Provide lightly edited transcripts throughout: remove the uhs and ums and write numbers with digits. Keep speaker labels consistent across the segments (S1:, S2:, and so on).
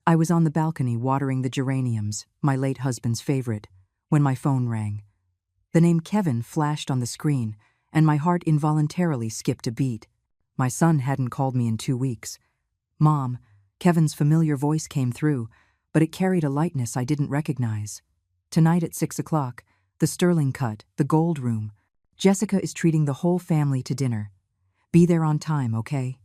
S1: I was on the balcony watering the geraniums, my late husband's favorite, when my phone rang. The name Kevin flashed on the screen, and my heart involuntarily skipped a beat. My son hadn't called me in 2 weeks. "Mom," Kevin's familiar voice came through, but it carried a lightness I didn't recognize. "Tonight at 6 o'clock, the Sterling Cut, the Gold Room. Jessica is treating the whole family to dinner. Be there on time, okay?"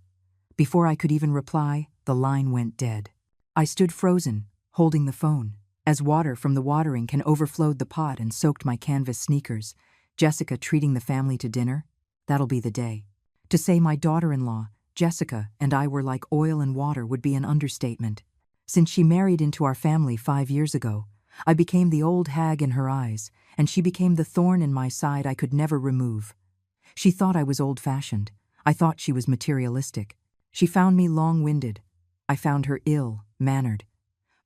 S1: Before I could even reply, the line went dead. I stood frozen, holding the phone. As water from the watering can overflowed the pot and soaked my canvas sneakers. Jessica treating the family to dinner? That'll be the day. To say my daughter-in-law, Jessica, and I were like oil and water would be an understatement. Since she married into our family 5 years ago, I became the old hag in her eyes, and she became the thorn in my side I could never remove. She thought I was old-fashioned. I thought she was materialistic. She found me long-winded. I found her ill-mannered.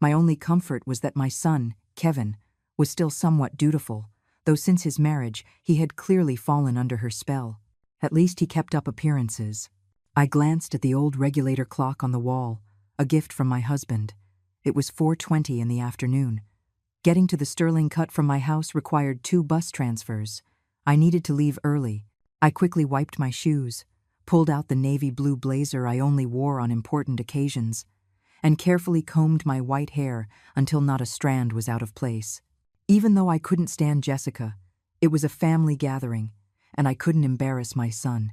S1: My only comfort was that my son, Kevin, was still somewhat dutiful, though since his marriage he had clearly fallen under her spell. At least he kept up appearances. I glanced at the old regulator clock on the wall, a gift from my husband. It was 4:20 in the afternoon. Getting to the Sterling Cut from my house required 2 bus transfers. I needed to leave early. I quickly wiped my shoes, pulled out the navy blue blazer I only wore on important occasions, and carefully combed my white hair until not a strand was out of place. Even though I couldn't stand Jessica, it was a family gathering, and I couldn't embarrass my son.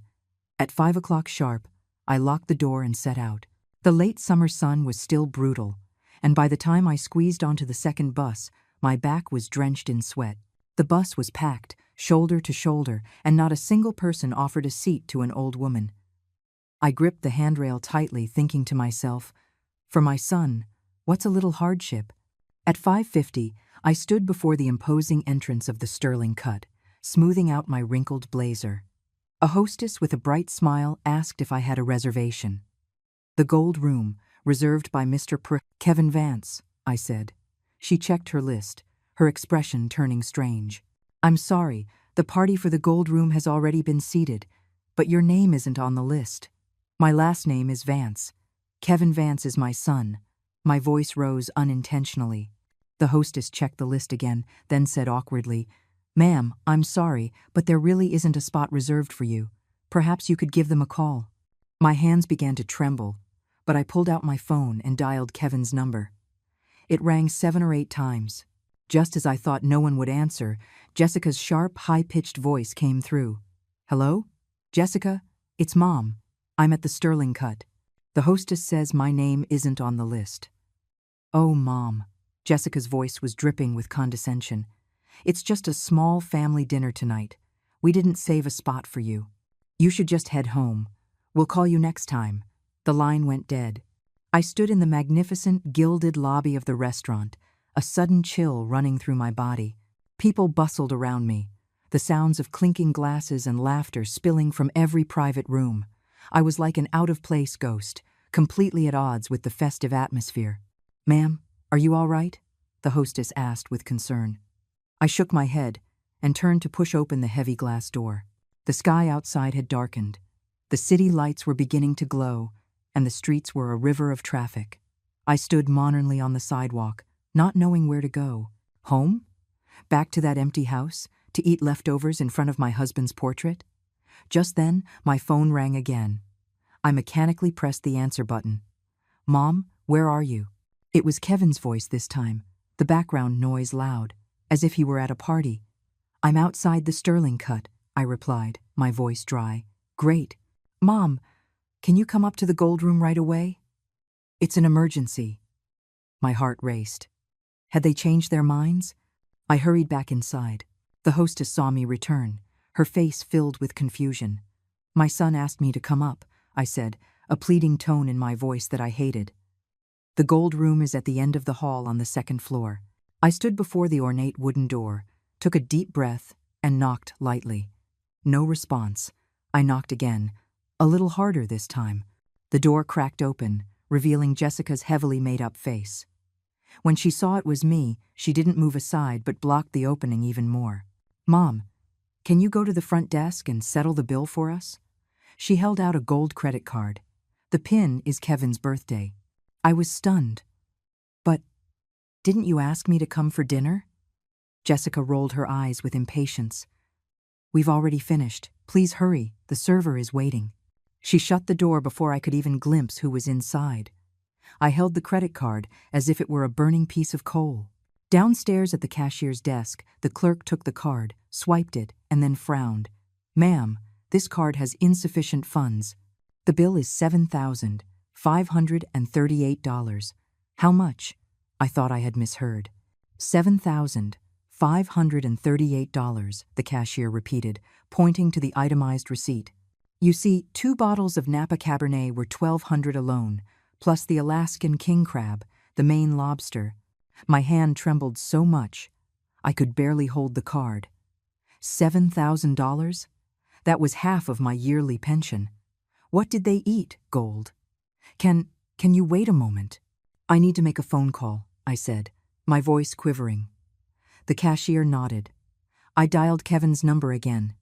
S1: At 5 o'clock sharp, I locked the door and set out. The late summer sun was still brutal, and by the time I squeezed onto the second bus, my back was drenched in sweat. The bus was packed, shoulder to shoulder, and not a single person offered a seat to an old woman. I gripped the handrail tightly, thinking to myself, for my son, what's a little hardship? At 5:50, I stood before the imposing entrance of the Sterling Cut, smoothing out my wrinkled blazer. A hostess with a bright smile asked if I had a reservation. "The Gold Room, reserved by Mr. Kevin Vance," I said. She checked her list, her expression turning strange. "I'm sorry, the party for the Gold Room has already been seated, but your name isn't on the list. My last name is Vance. Kevin Vance is my son." My voice rose unintentionally. The hostess checked the list again, then said awkwardly, "Ma'am, I'm sorry, but there really isn't a spot reserved for you. Perhaps you could give them a call." My hands began to tremble, but I pulled out my phone and dialed Kevin's number. It rang 7 or 8 times. Just as I thought no one would answer, Jessica's sharp, high-pitched voice came through. "Hello? Jessica? It's Mom. I'm at the Sterling Cut. The hostess says my name isn't on the list." "Oh, Mom." Jessica's voice was dripping with condescension. "It's just a small family dinner tonight. We didn't save a spot for you. You should just head home. We'll call you next time." The line went dead. I stood in the magnificent, gilded lobby of the restaurant, a sudden chill running through my body. People bustled around me, the sounds of clinking glasses and laughter spilling from every private room. I was like an out-of-place ghost, completely at odds with the festive atmosphere. "Ma'am, are you all right?" the hostess asked with concern. I shook my head and turned to push open the heavy glass door. The sky outside had darkened. The city lights were beginning to glow, and the streets were a river of traffic. I stood monotony on the sidewalk, not knowing where to go. Home? Back to that empty house, to eat leftovers in front of my husband's portrait? Just then, my phone rang again. I mechanically pressed the answer button. "Mom, where are you?" It was Kevin's voice this time, the background noise loud, as if he were at a party. "I'm outside the Sterling Cut," I replied, my voice dry. "Great. Mom, can you come up to the Gold Room right away?" "It's an emergency." My heart raced. Had they changed their minds? I hurried back inside. The hostess saw me return, her face filled with confusion. "My son asked me to come up," I said, a pleading tone in my voice that I hated. "The Gold Room is at the end of the hall on the 2nd floor." I stood before the ornate wooden door, took a deep breath, and knocked lightly. No response. I knocked again, a little harder this time. The door cracked open, revealing Jessica's heavily made-up face. When she saw it was me, she didn't move aside but blocked the opening even more. "Mom, can you go to the front desk and settle the bill for us?" She held out a gold credit card. "The PIN is Kevin's birthday." I was stunned. But didn't you ask me to come for dinner? Jessica rolled her eyes with impatience. We've already finished. Please hurry, the server is waiting. She shut the door before I could even glimpse who was inside. I held the credit card as if it were a burning piece of coal. Downstairs at the cashier's desk, the clerk took the card, swiped it, and then frowned. Ma'am, this card has insufficient funds. The bill is $7,538. How much? I thought I had misheard. $7,538, the cashier repeated, pointing to the itemized receipt. You see, 2 bottles of Napa Cabernet were $1,200 alone, plus the Alaskan king crab, the Maine lobster. My hand trembled so much, I could barely hold the card. $7,000? That was half of my yearly pension. What did they eat, Gold? Can you wait a moment? I need to make a phone call, I said, my voice quivering. The cashier nodded. I dialed Kevin's number again.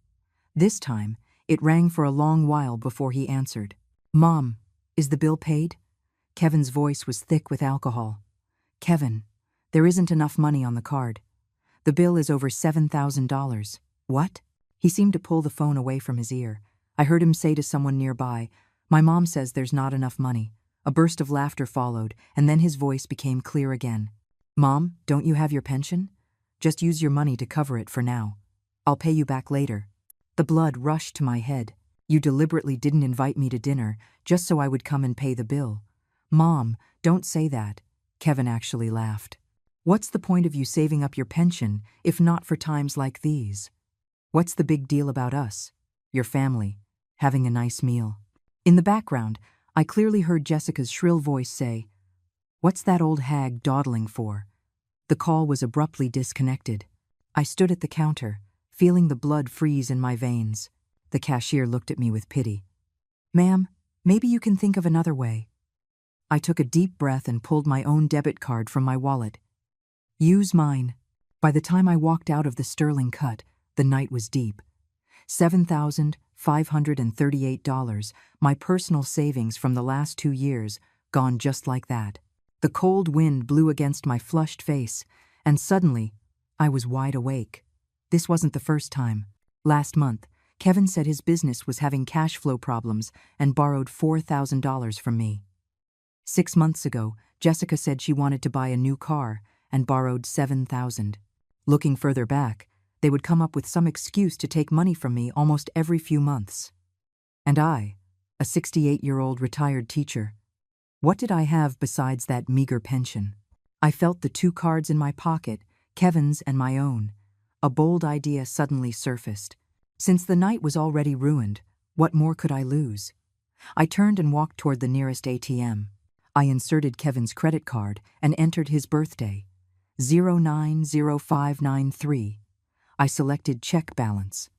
S1: This time, it rang for a long while before he answered. Mom, is the bill paid? Kevin's voice was thick with alcohol. Kevin, there isn't enough money on the card. The bill is over $7,000. What? He seemed to pull the phone away from his ear. I heard him say to someone nearby, My mom says there's not enough money. A burst of laughter followed, and then his voice became clear again. Mom, don't you have your pension? Just use your money to cover it for now. I'll pay you back later. The blood rushed to my head. You deliberately didn't invite me to dinner, just so I would come and pay the bill. Mom, don't say that. Kevin actually laughed. What's the point of you saving up your pension, if not for times like these? What's the big deal about us, your family, having a nice meal? In the background, I clearly heard Jessica's shrill voice say, What's that old hag dawdling for? The call was abruptly disconnected. I stood at the counter, feeling the blood freeze in my veins. The cashier looked at me with pity. Ma'am, maybe you can think of another way. I took a deep breath and pulled my own debit card from my wallet. Use mine. By the time I walked out of the Sterling Cut, the night was deep. $7,538, my personal savings from the last 2 years, gone just like that. The cold wind blew against my flushed face, and suddenly, I was wide awake. This wasn't the first time. Last month, Kevin said his business was having cash flow problems and borrowed $4,000 from me. 6 months ago, Jessica said she wanted to buy a new car and borrowed $7,000. Looking further back, they would come up with some excuse to take money from me almost every few months. And I, a 68-year-old retired teacher, what did I have besides that meager pension? I felt the 2 cards in my pocket, Kevin's and my own. A bold idea suddenly surfaced. Since the night was already ruined, what more could I lose? I turned and walked toward the nearest ATM. I inserted Kevin's credit card and entered his birthday, 090593. I selected check balance.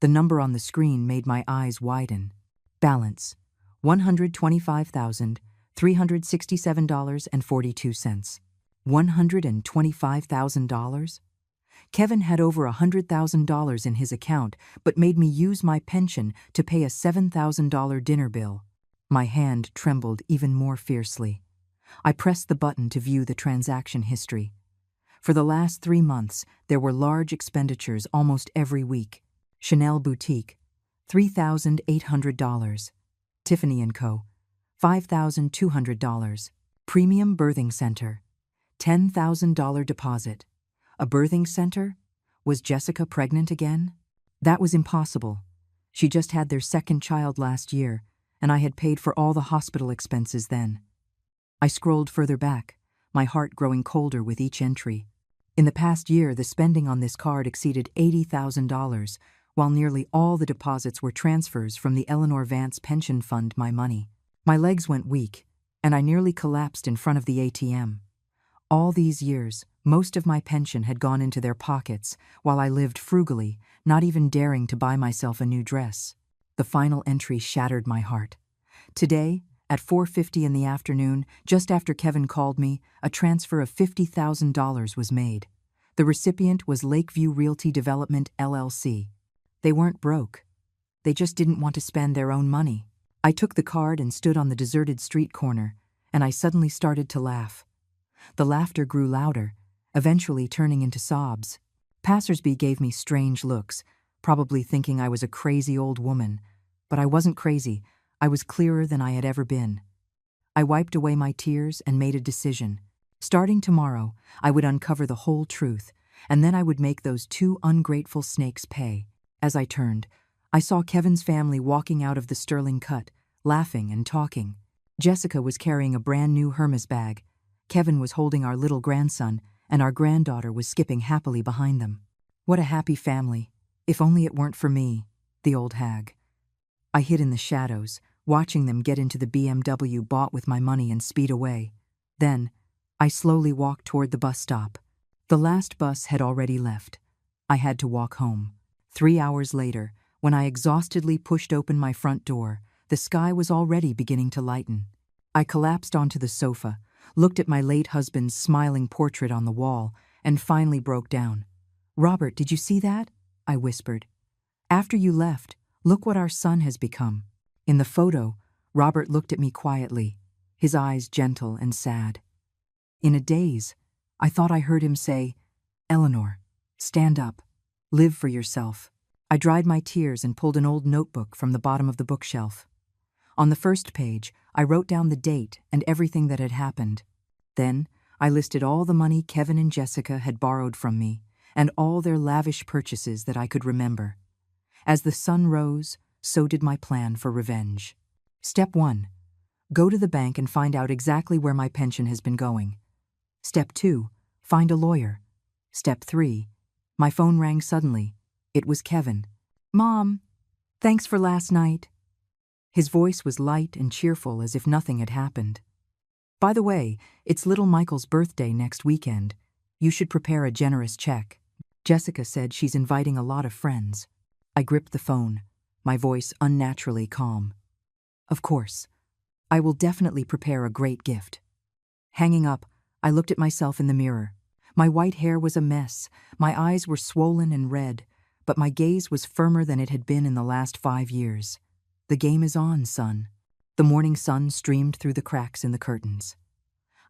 S1: The number on the screen made my eyes widen. Balance, $125,367.42. $125,000? Kevin had over $100,000 in his account, but made me use my pension to pay a $7,000 dinner bill. My hand trembled even more fiercely. I pressed the button to view the transaction history. For the last 3 months, there were large expenditures almost every week. Chanel Boutique, $3,800. Tiffany & Co., $5,200. Premium Birthing Center, $10,000 deposit. A birthing center? Was Jessica pregnant again? That was impossible. She just had their 2nd child last year, and I had paid for all the hospital expenses then. I scrolled further back, my heart growing colder with each entry. In the past year, the spending on this card exceeded $80,000, while nearly all the deposits were transfers from the Eleanor Vance pension fund my money. My legs went weak, and I nearly collapsed in front of the ATM. All these years, most of my pension had gone into their pockets, while I lived frugally, not even daring to buy myself a new dress. The final entry shattered my heart. Today, at 4:50 in the afternoon, just after Kevin called me, a transfer of $50,000 was made. The recipient was Lakeview Realty Development, LLC. They weren't broke. They just didn't want to spend their own money. I took the card and stood on the deserted street corner, and I suddenly started to laugh. The laughter grew louder, eventually turning into sobs. Passersby gave me strange looks, probably thinking I was a crazy old woman. But I wasn't crazy. I was clearer than I had ever been. I wiped away my tears and made a decision. Starting tomorrow, I would uncover the whole truth, and then I would make those two ungrateful snakes pay. As I turned, I saw Kevin's family walking out of the Sterling Cut, laughing and talking. Jessica was carrying a brand new Hermes bag. Kevin was holding our little grandson, and our granddaughter was skipping happily behind them. What a happy family. If only it weren't for me, the old hag. I hid in the shadows, watching them get into the BMW bought with my money and speed away. Then, I slowly walked toward the bus stop. The last bus had already left. I had to walk home. 3 hours later, when I exhaustedly pushed open my front door, the sky was already beginning to lighten. I collapsed onto the sofa, looked at my late husband's smiling portrait on the wall, and finally broke down. "Robert, did you see that?" I whispered. "After you left, look what our son has become." In the photo, Robert looked at me quietly, his eyes gentle and sad. In a daze, I thought I heard him say, "Eleanor, stand up, live for yourself." I dried my tears and pulled an old notebook from the bottom of the bookshelf. On the first page, I wrote down the date and everything that had happened. Then, I listed all the money Kevin and Jessica had borrowed from me and all their lavish purchases that I could remember. As the sun rose, so did my plan for revenge. Step 1. Go to the bank and find out exactly where my pension has been going. Step 2. Find a lawyer. Step 3. My phone rang suddenly. It was Kevin. "Mom, thanks for last night." His voice was light and cheerful as if nothing had happened. "By the way, it's little Michael's birthday next weekend. You should prepare a generous check. Jessica said she's inviting a lot of friends." I gripped the phone, my voice unnaturally calm. "Of course. I will definitely prepare a great gift." Hanging up, I looked at myself in the mirror. My white hair was a mess, my eyes were swollen and red, but my gaze was firmer than it had been in the last 5 years. "The game is on, son." The morning sun streamed through the cracks in the curtains.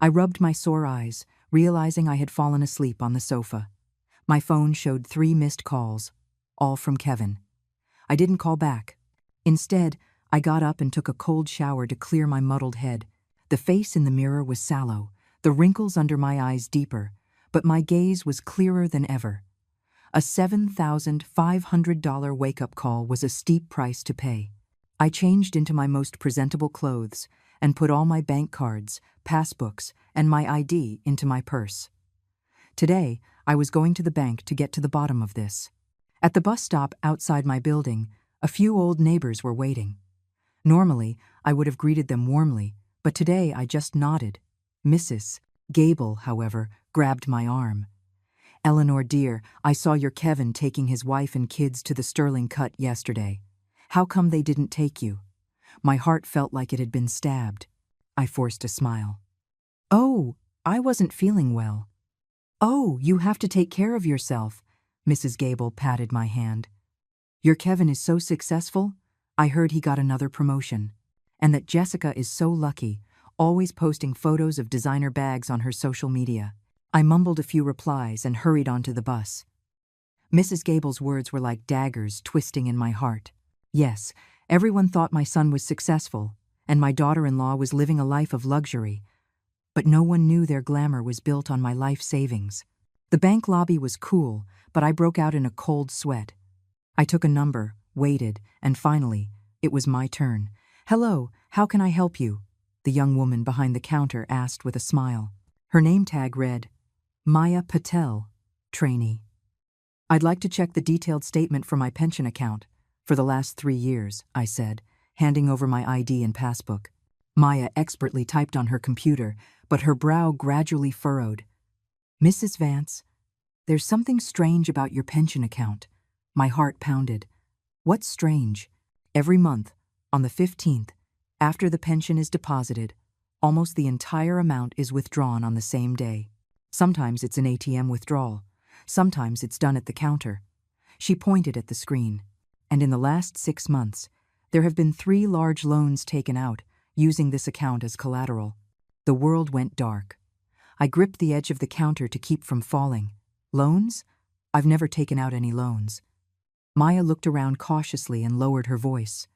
S1: I rubbed my sore eyes, realizing I had fallen asleep on the sofa. My phone showed 3 missed calls, all from Kevin. I didn't call back. Instead, I got up and took a cold shower to clear my muddled head. The face in the mirror was sallow, the wrinkles under my eyes deeper, but my gaze was clearer than ever. A $7,500 wake-up call was a steep price to pay. I changed into my most presentable clothes and put all my bank cards, passbooks, and my ID into my purse. Today, I was going to the bank to get to the bottom of this. At the bus stop outside my building, a few old neighbors were waiting. Normally, I would have greeted them warmly, but today I just nodded. Mrs. Gable, however, grabbed my arm. "Eleanor, dear, I saw your Kevin taking his wife and kids to the Sterling Cut yesterday. How come they didn't take you?" My heart felt like it had been stabbed. I forced a smile. "Oh, I wasn't feeling well." "Oh, you have to take care of yourself." Mrs. Gable patted my hand. "Your Kevin is so successful. I heard he got another promotion. And that Jessica is so lucky, always posting photos of designer bags on her social media." I mumbled a few replies and hurried onto the bus. Mrs. Gable's words were like daggers twisting in my heart. Yes, everyone thought my son was successful, and my daughter-in-law was living a life of luxury, but no one knew their glamour was built on my life savings. The bank lobby was cool, but I broke out in a cold sweat. I took a number, waited, and finally, it was my turn. "Hello, how can I help you?" the young woman behind the counter asked with a smile. Her name tag read, Maya Patel, trainee. "I'd like to check the detailed statement for my pension account for the last 3 years," I said, handing over my ID and passbook. Maya expertly typed on her computer, but her brow gradually furrowed. "Mrs. Vance, there's something strange about your pension account." My heart pounded. "What's strange?" "Every month, on the 15th, after the pension is deposited, almost the entire amount is withdrawn on the same day. Sometimes it's an ATM withdrawal. Sometimes it's done at the counter." She pointed at the screen. "And in the last 6 months, there have been 3 large loans taken out, using this account as collateral." The world went dark. I gripped the edge of the counter to keep from falling. Loans? I've never taken out any loans. Maya looked around cautiously and lowered her voice.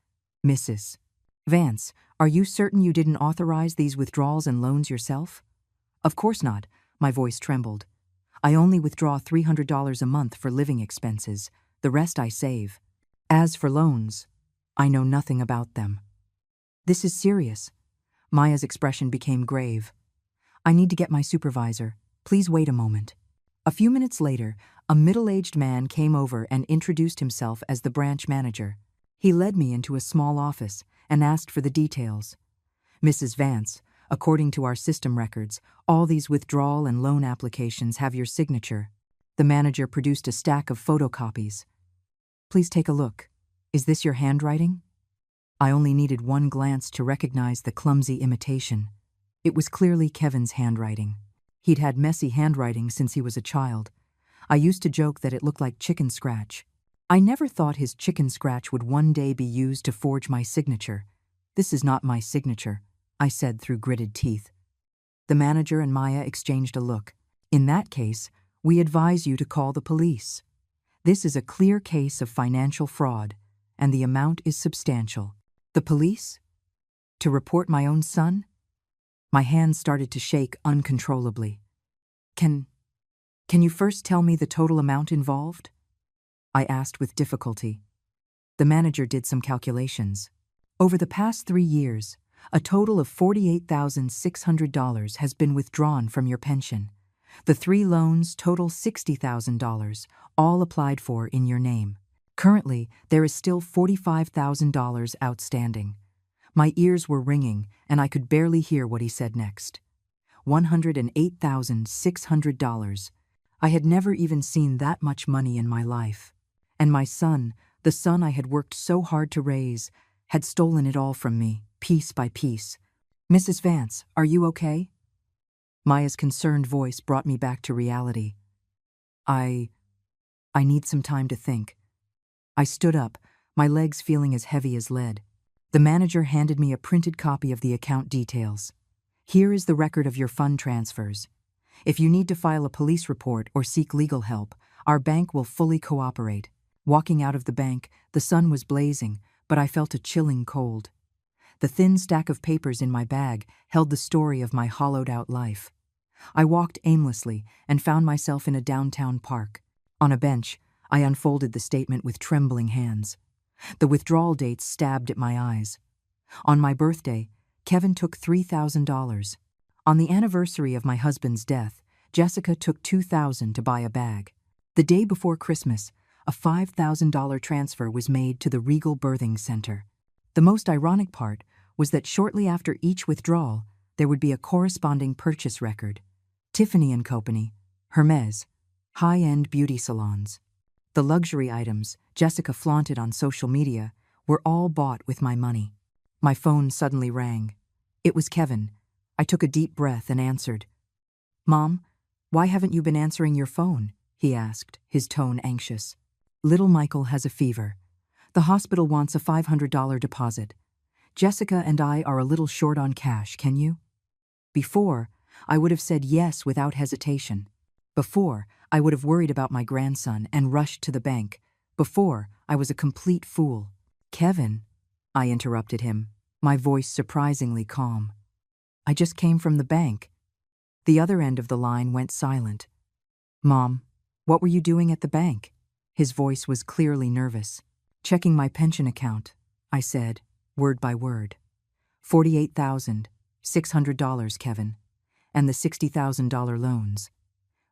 S1: Mrs. Vance, are you certain you didn't authorize these withdrawals and loans yourself? Of course not, my voice trembled. I only withdraw $300 a month for living expenses. The rest I save. As for loans, I know nothing about them. This is serious. Maya's expression became grave. I need to get my supervisor. Please wait a moment. A few minutes later, a middle-aged man came over and introduced himself as the branch manager. He led me into a small office and asked for the details. Mrs. Vance, according to our system records, all these withdrawal and loan applications have your signature. The manager produced a stack of photocopies. Please take a look. Is this your handwriting? I only needed one glance to recognize the clumsy imitation. It was clearly Kevin's handwriting. He'd had messy handwriting since he was a child. I used to joke that it looked like chicken scratch. I never thought his chicken scratch would one day be used to forge my signature. This is not my signature, I said through gritted teeth. The manager and Maya exchanged a look. In that case, we advise you to call the police. This is a clear case of financial fraud, and the amount is substantial. The police? To report my own son? My hands started to shake uncontrollably. Can you first tell me the total amount involved? I asked with difficulty. The manager did some calculations. Over the past 3 years, a total of $48,600 has been withdrawn from your pension. The 3 loans total $60,000, all applied for in your name. Currently, there is still $45,000 outstanding. My ears were ringing, and I could barely hear what he said next. $108,600. I had never even seen that much money in my life. And my son, the son I had worked so hard to raise, had stolen it all from me, piece by piece. Mrs. Vance, are you okay? Maya's concerned voice brought me back to reality. I need some time to think. I stood up, my legs feeling as heavy as lead. The manager handed me a printed copy of the account details. Here is the record of your fund transfers. If you need to file a police report or seek legal help, our bank will fully cooperate. Walking out of the bank, the sun was blazing, but I felt a chilling cold. The thin stack of papers in my bag held the story of my hollowed-out life. I walked aimlessly and found myself in a downtown park. On a bench, I unfolded the statement with trembling hands. The withdrawal dates stabbed at my eyes. On my birthday, Kevin took $3,000. On the anniversary of my husband's death, Jessica took $2,000 to buy a bag. The day before Christmas, a $5,000 transfer was made to the Regal Birthing Center. The most ironic part was that shortly after each withdrawal, there would be a corresponding purchase record. Tiffany & Company, Hermes, high-end beauty salons. The luxury items Jessica flaunted on social media were all bought with my money. My phone suddenly rang. It was Kevin. I took a deep breath and answered. "Mom, why haven't you been answering your phone?" he asked, his tone anxious. "Little Michael has a fever. The hospital wants a $500 deposit. Jessica and I are a little short on cash, can you?" Before, I would have said yes without hesitation. Before, I would have worried about my grandson and rushed to the bank. Before, I was a complete fool. "Kevin," I interrupted him, my voice surprisingly calm. "I just came from the bank." The other end of the line went silent. "Mom, what were you doing at the bank?" His voice was clearly nervous. "Checking my pension account," I said, word by word. $48,600, Kevin, and the $60,000 loans.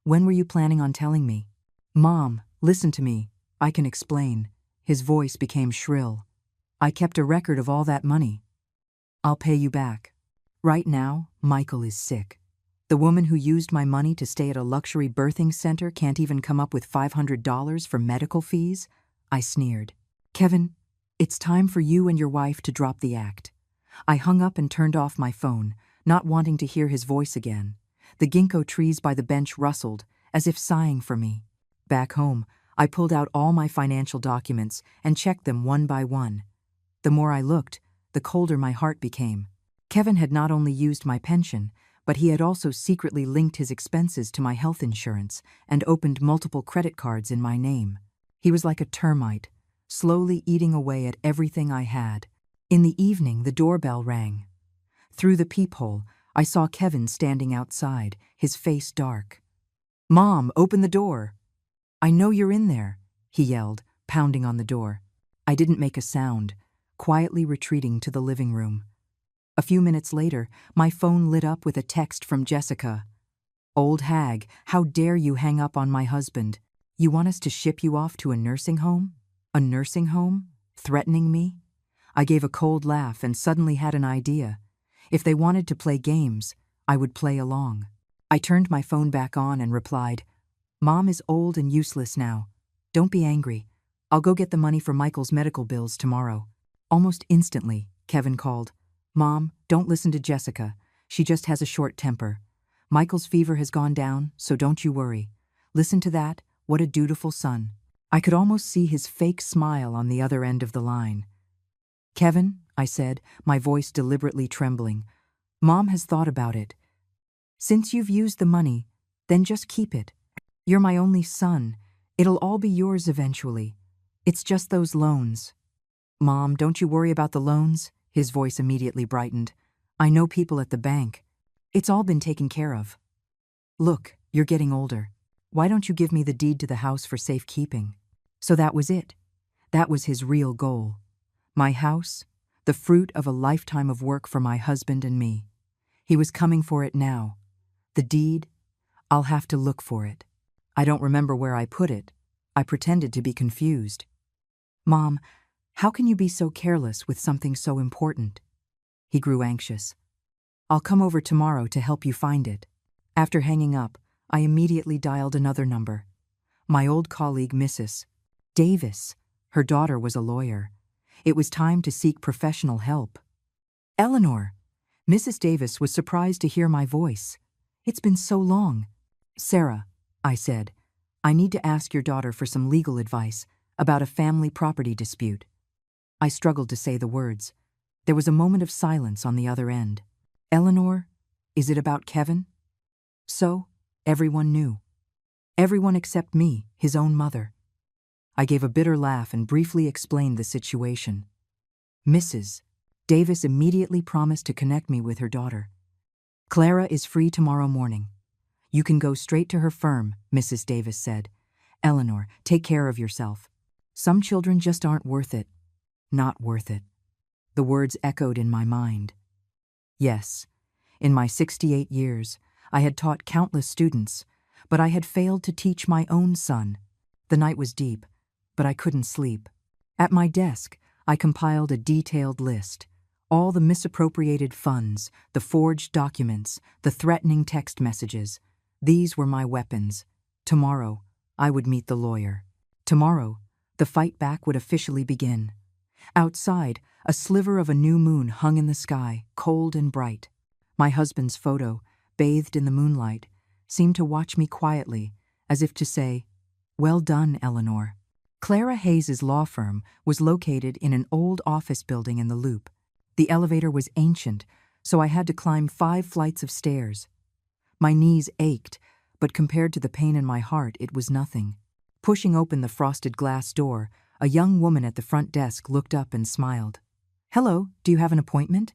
S1: When were you planning on telling me?" "Mom, listen to me. I can explain." His voice became shrill. "I kept a record of all that money. I'll pay you back. Right now, Michael is sick. The woman who used my money to stay at a luxury birthing center can't even come up with $500 for medical fees?" I sneered. "Kevin, it's time for you and your wife to drop the act." I hung up and turned off my phone, not wanting to hear his voice again. The ginkgo trees by the bench rustled, as if sighing for me. Back home, I pulled out all my financial documents and checked them one by one. The more I looked, the colder my heart became. Kevin had not only used my pension, but he had also secretly linked his expenses to my health insurance and opened multiple credit cards in my name. He was like a termite, slowly eating away at everything I had. In the evening, the doorbell rang. Through the peephole, I saw Kevin standing outside, his face dark. "Mom, open the door." "I know you're in there," he yelled, pounding on the door. I didn't make a sound, quietly retreating to the living room. A few minutes later, my phone lit up with a text from Jessica. "Old hag, how dare you hang up on my husband? You want us to ship you off to a nursing home? A nursing home? Threatening me?" I gave a cold laugh and suddenly had an idea. If they wanted to play games, I would play along. I turned my phone back on and replied, "Mom is old and useless now. Don't be angry. I'll go get the money for Michael's medical bills tomorrow." Almost instantly, Kevin called, "Mom, don't listen to Jessica. She just has a short temper. Michael's fever has gone down, so don't you worry. Listen to that, what a dutiful son." I could almost see his fake smile on the other end of the line. "Kevin," I said, my voice deliberately trembling, "Mom has thought about it. Since you've used the money, then just keep it. You're my only son. It'll all be yours eventually. It's just those loans." "Mom, don't you worry about the loans." His voice immediately brightened. "I know people at the bank. It's all been taken care of. Look, you're getting older. Why don't you give me the deed to the house for safekeeping?" So that was it. That was his real goal. My house, the fruit of a lifetime of work for my husband and me. He was coming for it now. The deed, I'll have to look for it. I don't remember where I put it. I pretended to be confused. "Mom, how can you be so careless with something so important?" He grew anxious. "I'll come over tomorrow to help you find it." After hanging up, I immediately dialed another number. My old colleague, Mrs. Davis. Her daughter was a lawyer. It was time to seek professional help. "Eleanor." Mrs. Davis was surprised to hear my voice. "It's been so long." "Sarah," I said, "I need to ask your daughter for some legal advice about a family property dispute." I struggled to say the words. There was a moment of silence on the other end. "Eleanor, is it about Kevin?" So, everyone knew. Everyone except me, his own mother. I gave a bitter laugh and briefly explained the situation. Mrs. Davis immediately promised to connect me with her daughter. "Clara is free tomorrow morning. You can go straight to her firm," Mrs. Davis said. "Eleanor, take care of yourself. Some children just aren't worth it." Not worth it. The words echoed in my mind. Yes, in my 68 years, I had taught countless students, but I had failed to teach my own son. The night was deep, but I couldn't sleep. At my desk, I compiled a detailed list. All the misappropriated funds, the forged documents, the threatening text messages. These were my weapons. Tomorrow, I would meet the lawyer. Tomorrow, the fight back would officially begin. Outside, a sliver of a new moon hung in the sky, cold and bright. My husband's photo, bathed in the moonlight, seemed to watch me quietly, as if to say, "Well done, Eleanor." Clara Hayes's law firm was located in an old office building in the Loop. The elevator was ancient, so I had to climb 5 flights of stairs. My knees ached, but compared to the pain in my heart, it was nothing. Pushing open the frosted glass door, a young woman at the front desk looked up and smiled. "Hello, do you have an appointment?"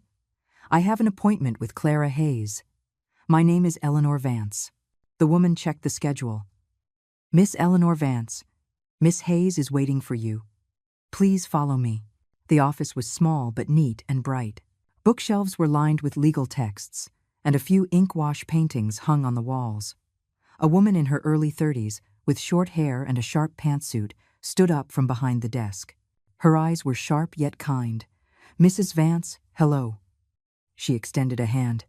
S1: "I have an appointment with Clara Hayes." "My name is Eleanor Vance." The woman checked the schedule. "Miss Eleanor Vance, Miss Hayes is waiting for you. Please follow me." The office was small but neat and bright. Bookshelves were lined with legal texts, and a few ink-wash paintings hung on the walls. A woman in her early 30s, with short hair and a sharp pantsuit, stood up from behind the desk. Her eyes were sharp yet kind. "Mrs. Vance, hello." She extended a hand.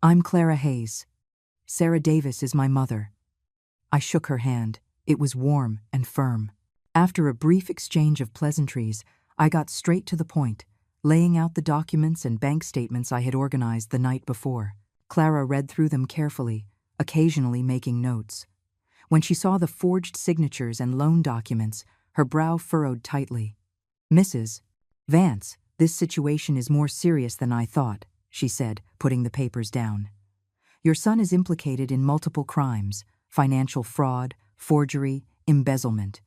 S1: "I'm Clara Hayes. Sarah Davis is my mother." I shook her hand. It was warm and firm. After a brief exchange of pleasantries, I got straight to the point, laying out the documents and bank statements I had organized the night before. Clara read through them carefully, occasionally making notes. When she saw the forged signatures and loan documents, her brow furrowed tightly. "Mrs. Vance, this situation is more serious than I thought," she said, putting the papers down. Your son is implicated in multiple crimes: financial fraud, forgery, embezzlement.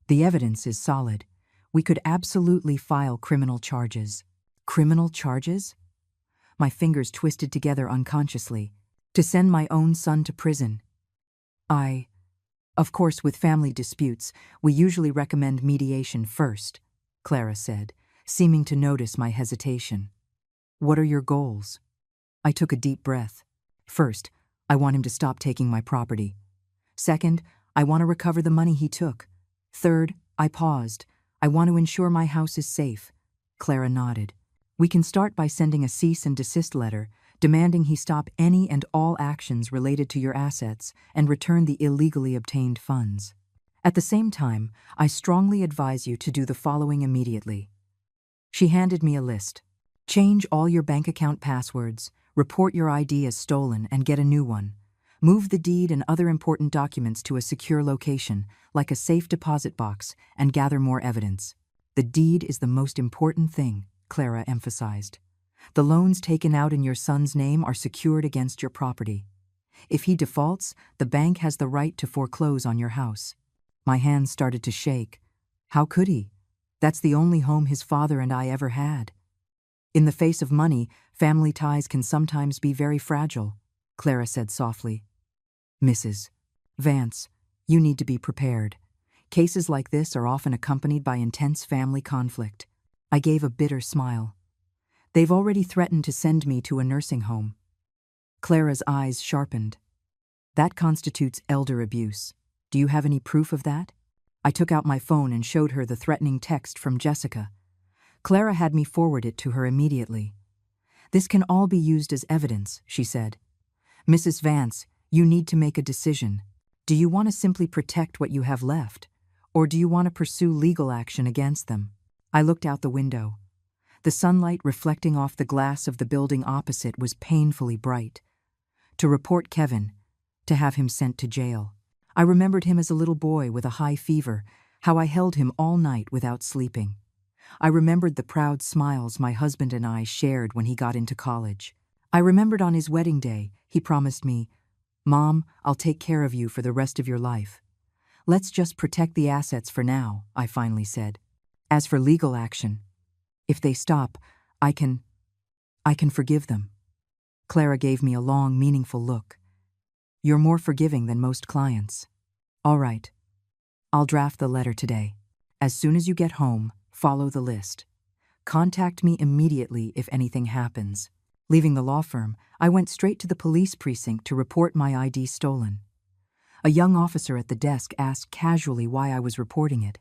S1: The evidence is solid. We could absolutely file criminal charges." Criminal charges? My fingers twisted together unconsciously. To send my own son to prison. Of course, with family disputes, we usually recommend mediation first, Clara said, seeming to notice my hesitation. "What are your goals?" I took a deep breath. "First, I want him to stop taking my property. Second, I want to recover the money he took. Third," I paused, "I want to ensure my house is safe." Clara nodded. "We can start by sending a cease and desist letter, demanding he stop any and all actions related to your assets and return the illegally obtained funds. At the same time, I strongly advise you to do the following immediately." She handed me a list. "Change all your bank account passwords, report your ID as stolen and get a new one. Move the deed and other important documents to a secure location, like a safe deposit box, and gather more evidence." "The deed is the most important thing," Clara emphasized. "The loans taken out in your son's name are secured against your property. If he defaults, the bank has the right to foreclose on your house." My hands started to shake. How could he? That's the only home his father and I ever had. "In the face of money, family ties can sometimes be very fragile," Clara said softly. "Mrs. Vance, you need to be prepared. Cases like this are often accompanied by intense family conflict." I gave a bitter smile. "They've already threatened to send me to a nursing home." Clara's eyes sharpened. "That constitutes elder abuse. Do you have any proof of that?" I took out my phone and showed her the threatening text from Jessica. Clara had me forward it to her immediately. "This can all be used as evidence," she said. "Mrs. Vance, you need to make a decision. Do you want to simply protect what you have left, or do you want to pursue legal action against them?" I looked out the window. The sunlight reflecting off the glass of the building opposite was painfully bright. To report Kevin, to have him sent to jail. I remembered him as a little boy with a high fever, how I held him all night without sleeping. I remembered the proud smiles my husband and I shared when he got into college. I remembered on his wedding day, he promised me, "Mom, I'll take care of you for the rest of your life." "Let's just protect the assets for now," I finally said. "As for legal action, if they stop, I can forgive them." Clara gave me a long, meaningful look. "You're more forgiving than most clients." "All right. I'll draft the letter today. As soon as you get home, follow the list. Contact me immediately if anything happens." Leaving the law firm, I went straight to the police precinct to report my ID stolen. A young officer at the desk asked casually why I was reporting it.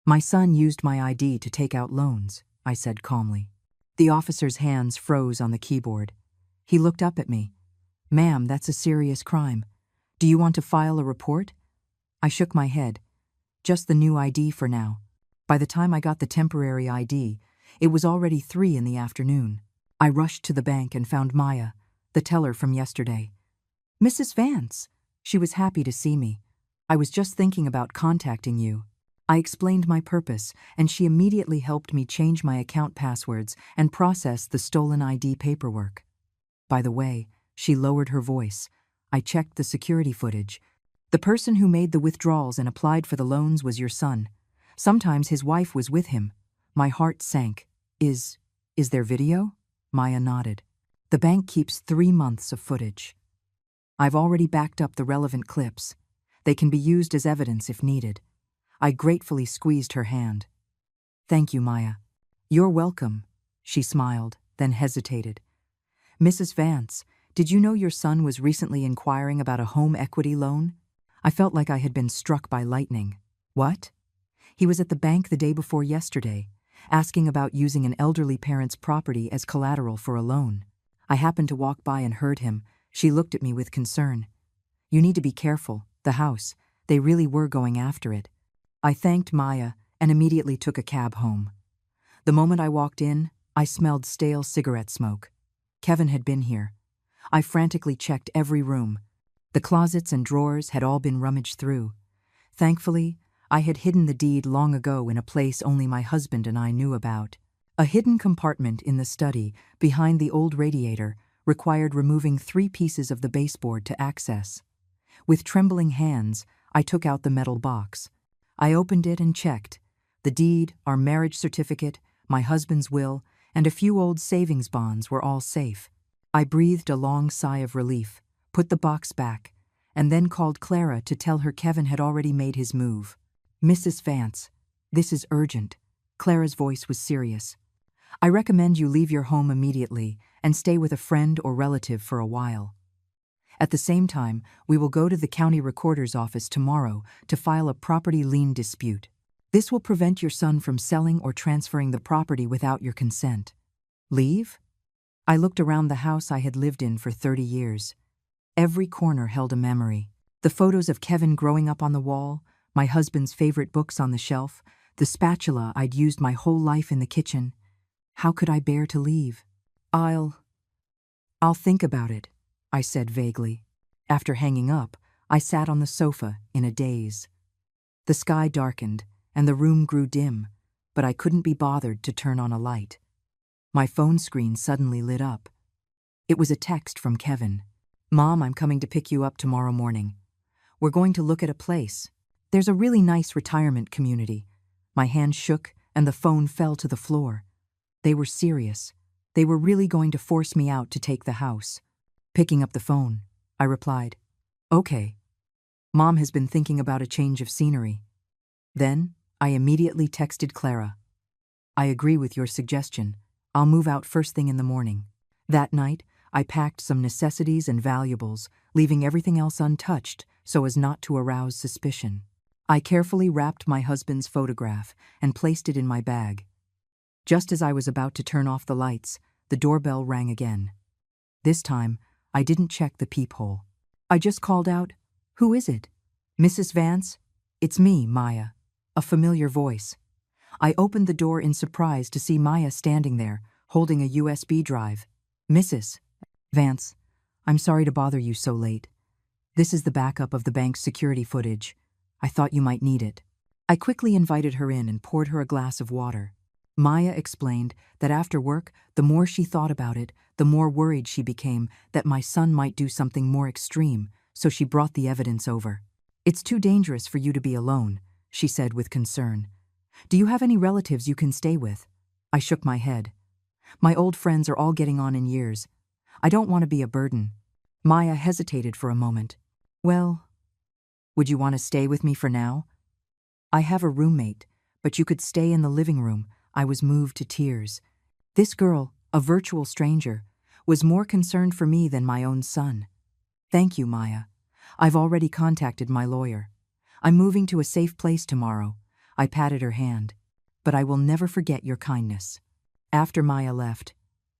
S1: "My son used my ID to take out loans," I said calmly. The officer's hands froze on the keyboard. He looked up at me. "Ma'am, that's a serious crime. Do you want to file a report?" I shook my head. "Just the new ID for now." By the time I got the temporary ID, it was already 3 in the afternoon. I rushed to the bank and found Maya, the teller from yesterday. "Mrs. Vance." She was happy to see me. "I was just thinking about contacting you." I explained my purpose, and she immediately helped me change my account passwords and process the stolen ID paperwork. "By the way," she lowered her voice, "I checked the security footage. The person who made the withdrawals and applied for the loans was your son. Sometimes his wife was with him." My heart sank. Is there video?" Maya nodded. "The bank keeps 3 months of footage. I've already backed up the relevant clips. They can be used as evidence if needed." I gratefully squeezed her hand. "Thank you, Maya." "You're welcome," she smiled, then hesitated. "Mrs. Vance, did you know your son was recently inquiring about a home equity loan?" I felt like I had been struck by lightning. "What?" "He was at the bank the day before yesterday, asking about using an elderly parent's property as collateral for a loan. I happened to walk by and heard him." She looked at me with concern. "You need to be careful. The house, they really were going after it." I thanked Maya and immediately took a cab home. The moment I walked in, I smelled stale cigarette smoke. Kevin had been here. I frantically checked every room. The closets and drawers had all been rummaged through. Thankfully, I had hidden the deed long ago in a place only my husband and I knew about. A hidden compartment in the study, behind the old radiator, required removing 3 pieces of the baseboard to access. With trembling hands, I took out the metal box. I opened it and checked. The deed, our marriage certificate, my husband's will, and a few old savings bonds were all safe. I breathed a long sigh of relief, put the box back, and then called Clara to tell her Kevin had already made his move. "Mrs. Vance, this is urgent." Clara's voice was serious. "I recommend you leave your home immediately and stay with a friend or relative for a while. At the same time, we will go to the county recorder's office tomorrow to file a property lien dispute. This will prevent your son from selling or transferring the property without your consent." Leave? I looked around the house I had lived in for 30 years. Every corner held a memory. The photos of Kevin growing up on the wall, my husband's favorite books on the shelf, the spatula I'd used my whole life in the kitchen. How could I bear to leave? I'll think about it," I said vaguely. After hanging up, I sat on the sofa in a daze. The sky darkened, and the room grew dim, but I couldn't be bothered to turn on a light. My phone screen suddenly lit up. It was a text from Kevin. "Mom, I'm coming to pick you up tomorrow morning. We're going to look at a place. There's a really nice retirement community." My hand shook, and the phone fell to the floor. They were serious. They were really going to force me out to take the house. Picking up the phone, I replied, "Okay. Mom has been thinking about a change of scenery." Then, I immediately texted Clara. "I agree with your suggestion. I'll move out first thing in the morning." That night, I packed some necessities and valuables, leaving everything else untouched so as not to arouse suspicion. I carefully wrapped my husband's photograph and placed it in my bag. Just as I was about to turn off the lights, the doorbell rang again. This time, I didn't check the peephole. I just called out, "Who is it?" "Mrs. Vance?" "It's me, Maya." A familiar voice. I opened the door in surprise to see Maya standing there, holding a USB drive. "Mrs. Vance, I'm sorry to bother you so late. This is the backup of the bank's security footage. I thought you might need it." I quickly invited her in and poured her a glass of water. Maya explained that after work, the more she thought about it, the more worried she became that my son might do something more extreme, so she brought the evidence over. "It's too dangerous for you to be alone," she said with concern. "Do you have any relatives you can stay with?" I shook my head. "My old friends are all getting on in years. I don't want to be a burden." Maya hesitated for a moment. "Well, would you want to stay with me for now?" "I have a roommate, but you could stay in the living room." I was moved to tears. This girl, a virtual stranger, was more concerned for me than my own son. "Thank you, Maya. I've already contacted my lawyer. I'm moving to a safe place tomorrow." I patted her hand. "But I will never forget your kindness." After Maya left,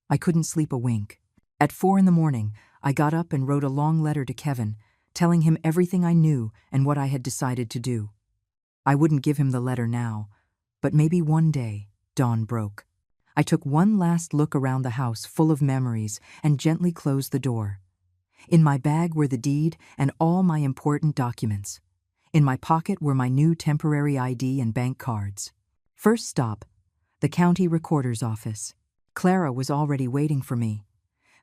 S1: I couldn't sleep a wink. At 4 in the morning, I got up and wrote a long letter to Kevin, telling him everything I knew and what I had decided to do. I wouldn't give him the letter now, but maybe one day. Dawn broke. I took one last look around the house full of memories and gently closed the door. In my bag were the deed and all my important documents. In my pocket were my new temporary ID and bank cards. First stop, the county recorder's office. Clara was already waiting for me.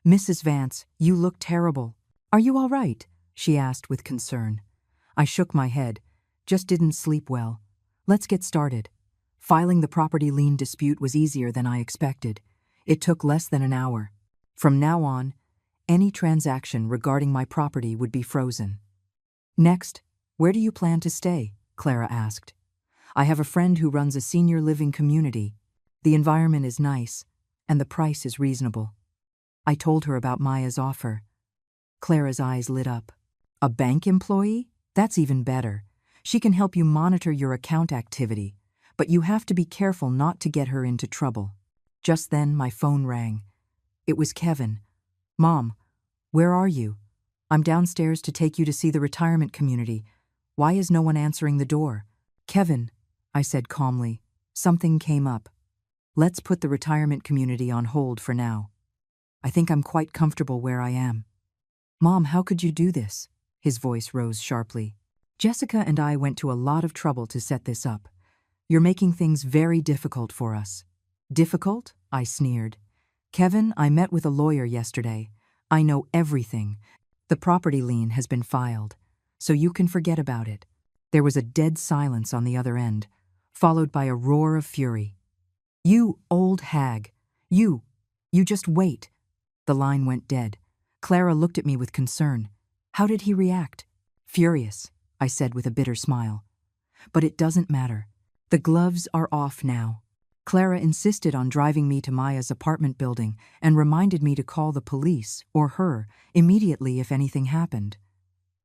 S1: "Mrs. Vance, you look terrible. Are you all right?" she asked with concern. I shook my head. "Just didn't sleep well. Let's get started." Filing the property lien dispute was easier than I expected. It took less than an hour. From now on, any transaction regarding my property would be frozen. "Next, where do you plan to stay?" Clara asked. "I have a friend who runs a senior living community. The environment is nice, and the price is reasonable." I told her about Maya's offer. Clara's eyes lit up. "A bank employee? That's even better. She can help you monitor your account activity, but you have to be careful not to get her into trouble." Just then, my phone rang. It was Kevin. "Mom, where are you? I'm downstairs to take you to see the retirement community. Why is no one answering the door?" "Kevin," I said calmly, "something came up. Let's put the retirement community on hold for now. I think I'm quite comfortable where I am." "Mom, how could you do this?" His voice rose sharply. "Jessica and I went to a lot of trouble to set this up. You're making things very difficult for us." "Difficult?" I sneered. "Kevin, I met with a lawyer yesterday. I know everything. The property lien has been filed, so you can forget about it." There was a dead silence on the other end, followed by a roar of fury. "You old hag! You just wait." The line went dead. Clara looked at me with concern. How did he react? "Furious," I said with a bitter smile. "But it doesn't matter. The gloves are off now." Clara insisted on driving me to Maya's apartment building and reminded me to call the police, or her, immediately if anything happened.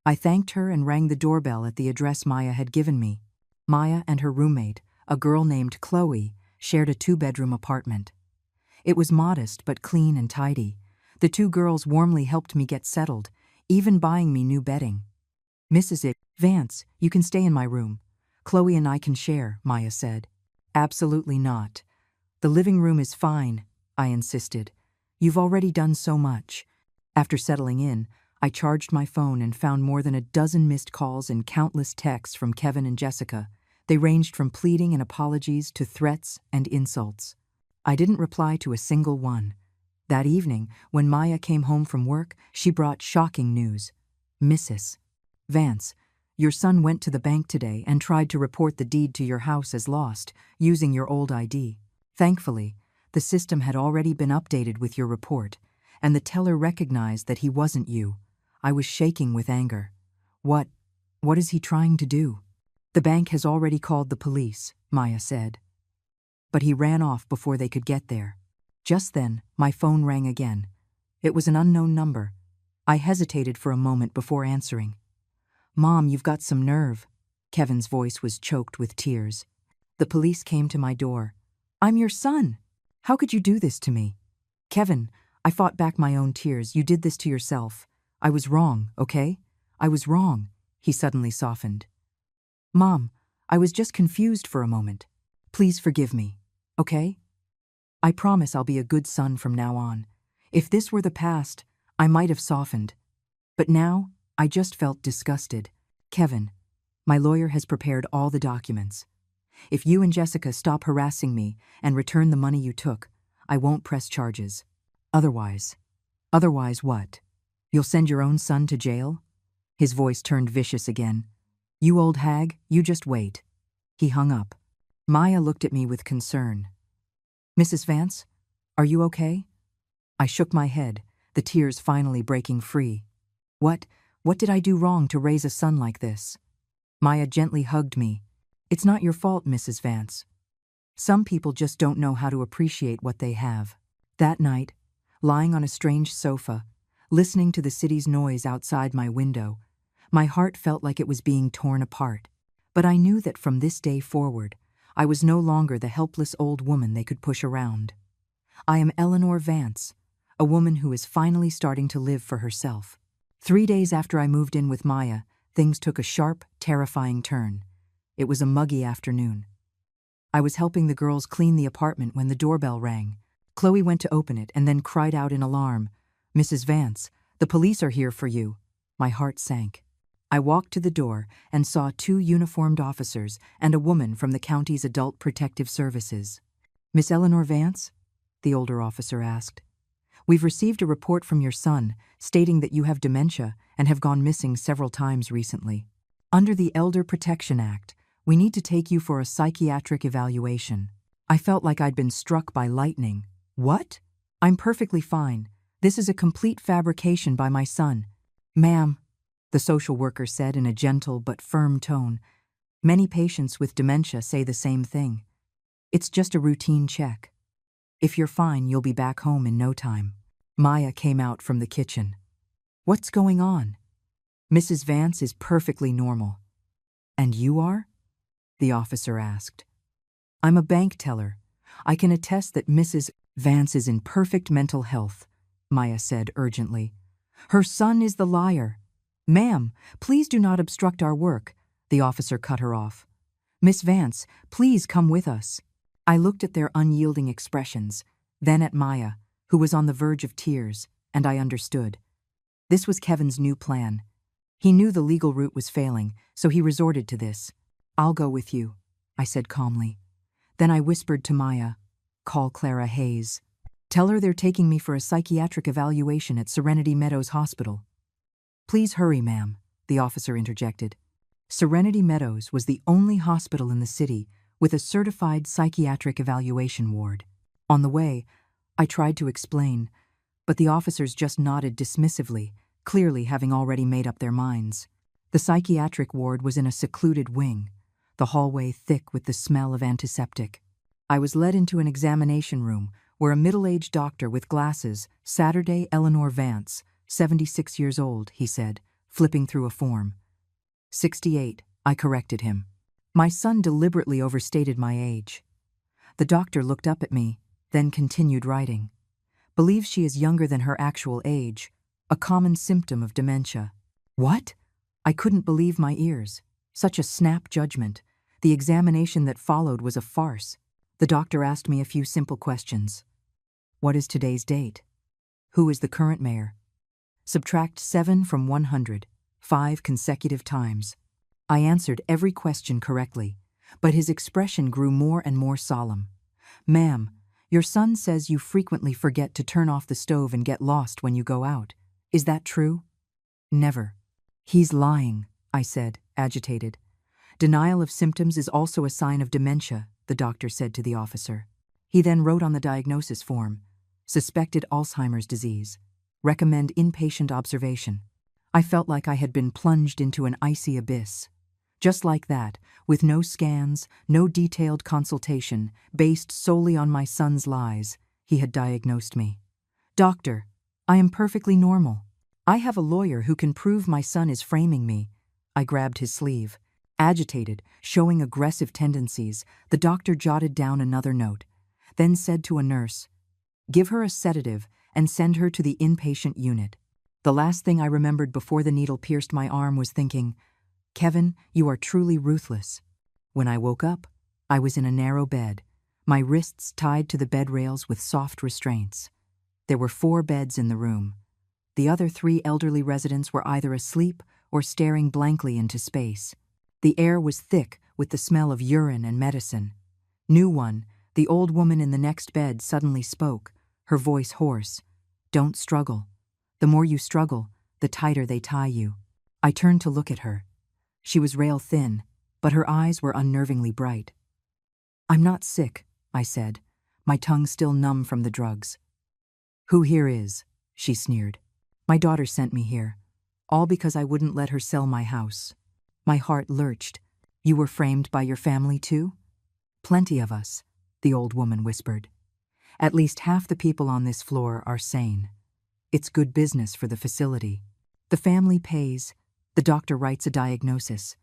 S1: I thanked her and rang the doorbell at the address Maya had given me. Maya and her roommate, a girl named Chloe, shared a 2-bedroom apartment. It was modest but clean and tidy. The 2 girls warmly helped me get settled, even buying me new bedding. "Mrs. Vance, you can stay in my room. Chloe and I can share," Maya said. "Absolutely not. The living room is fine," I insisted. "You've already done so much." After settling in, I charged my phone and found more than a dozen missed calls and countless texts from Kevin and Jessica. They ranged from pleading and apologies to threats and insults. I didn't reply to a single one. That evening, when Maya came home from work, she brought shocking news. "Mrs. Vance, your son went to the bank today and tried to report the deed to your house as lost, using your old ID. Thankfully, the system had already been updated with your report, and the teller recognized that he wasn't you." I was shaking with anger. What is he trying to do?" "The bank has already called the police," Maya said. But he ran off before they could get there. Just then, my phone rang again. It was an unknown number. I hesitated for a moment before answering. "Mom, you've got some nerve." Kevin's voice was choked with tears. "The police came to my door." "I'm your son. How could you do this to me?" "Kevin," I fought back my own tears. "You did this to yourself. I was wrong, okay? I was wrong." He suddenly softened. "Mom, I was just confused for a moment. Please forgive me, okay? I promise I'll be a good son from now on. If this were the past, I might have softened. But now, I just felt disgusted. Kevin, my lawyer has prepared all the documents. If you and Jessica stop harassing me and return the money you took, I won't press charges. Otherwise what? You'll send your own son to jail?" His voice turned vicious again. "You old hag, you just wait." He hung up. Maya looked at me with concern. "Mrs. Vance, are you okay?" I shook my head, the tears finally breaking free. What did I do wrong to raise a son like this?" Maya gently hugged me. "It's not your fault, Mrs. Vance. Some people just don't know how to appreciate what they have." That night, lying on a strange sofa, listening to the city's noise outside my window, my heart felt like it was being torn apart. But I knew that from this day forward, I was no longer the helpless old woman they could push around. I am Eleanor Vance, a woman who is finally starting to live for herself. 3 days after I moved in with Maya, things took a sharp, terrifying turn. It was a muggy afternoon. I was helping the girls clean the apartment when the doorbell rang. Chloe went to open it and then cried out in alarm, "Mrs. Vance, the police are here for you." My heart sank. I walked to the door and saw 2 uniformed officers and a woman from the county's Adult Protective Services. "Miss Eleanor Vance?" the older officer asked. "We've received a report from your son stating that you have dementia and have gone missing several times recently. Under the Elder Protection Act, we need to take you for a psychiatric evaluation." I felt like I'd been struck by lightning. "What?" "I'm perfectly fine. This is a complete fabrication by my son." "Ma'am," the social worker said in a gentle but firm tone, "many patients with dementia say the same thing. It's just a routine check. If you're fine, you'll be back home in no time." Maya came out from the kitchen. "What's going on?" "Mrs. Vance is perfectly normal." "And you are?" the officer asked. "I'm a bank teller. I can attest that Mrs. Vance is in perfect mental health," Maya said urgently. "Her son is the liar." "Ma'am, please do not obstruct our work," the officer cut her off. "Miss Vance, please come with us." I looked at their unyielding expressions, then at Maya, who was on the verge of tears, and I understood. This was Kevin's new plan. He knew the legal route was failing, so he resorted to this. "I'll go with you," I said calmly. Then I whispered to Maya, "Call Clara Hayes." Tell her they're taking me for a psychiatric evaluation at Serenity Meadows Hospital. Please hurry, ma'am, the officer interjected. Serenity Meadows was the only hospital in the city with a certified psychiatric evaluation ward. On the way, I tried to explain, but the officers just nodded dismissively, clearly having already made up their minds. The psychiatric ward was in a secluded wing, the hallway thick with the smell of antiseptic. I was led into an examination room where a middle-aged doctor with glasses, Saturday Eleanor Vance, 76 years old, he said, flipping through a form. 68, I corrected him. My son deliberately overstated my age. The doctor looked up at me, then continued writing. Believes she is younger than her actual age, a common symptom of dementia. What? I couldn't believe my ears. Such a snap judgment. The examination that followed was a farce. The doctor asked me a few simple questions. What is today's date? Who is the current mayor? Subtract 7 from 100, 5 consecutive times. I answered every question correctly, but his expression grew more and more solemn. Ma'am, your son says you frequently forget to turn off the stove and get lost when you go out. Is that true? Never. He's lying, I said, agitated. Denial of symptoms is also a sign of dementia, the doctor said to the officer. He then wrote on the diagnosis form, suspected Alzheimer's disease. Recommend inpatient observation. I felt like I had been plunged into an icy abyss. Just like that, with no scans, no detailed consultation, based solely on my son's lies, he had diagnosed me. Doctor, I am perfectly normal. I have a lawyer who can prove my son is framing me. I grabbed his sleeve. Agitated, showing aggressive tendencies, the doctor jotted down another note, then said to a nurse, "Give her a sedative and send her to the inpatient unit." The last thing I remembered before the needle pierced my arm was thinking, Kevin, you are truly ruthless. When I woke up, I was in a narrow bed, my wrists tied to the bed rails with soft restraints. There were 4 beds in the room. The other 3 elderly residents were either asleep or staring blankly into space. The air was thick with the smell of urine and medicine. New one, the old woman in the next bed suddenly spoke, her voice hoarse. Don't struggle. The more you struggle, the tighter they tie you. I turned to look at her. She was rail thin, but her eyes were unnervingly bright. I'm not sick, I said, my tongue still numb from the drugs. Who here is? She sneered. My daughter sent me here, all because I wouldn't let her sell my house. My heart lurched. You were framed by your family too? Plenty of us, the old woman whispered. At least half the people on this floor are sane. It's good business for the facility. The family pays. The doctor writes a diagnosis.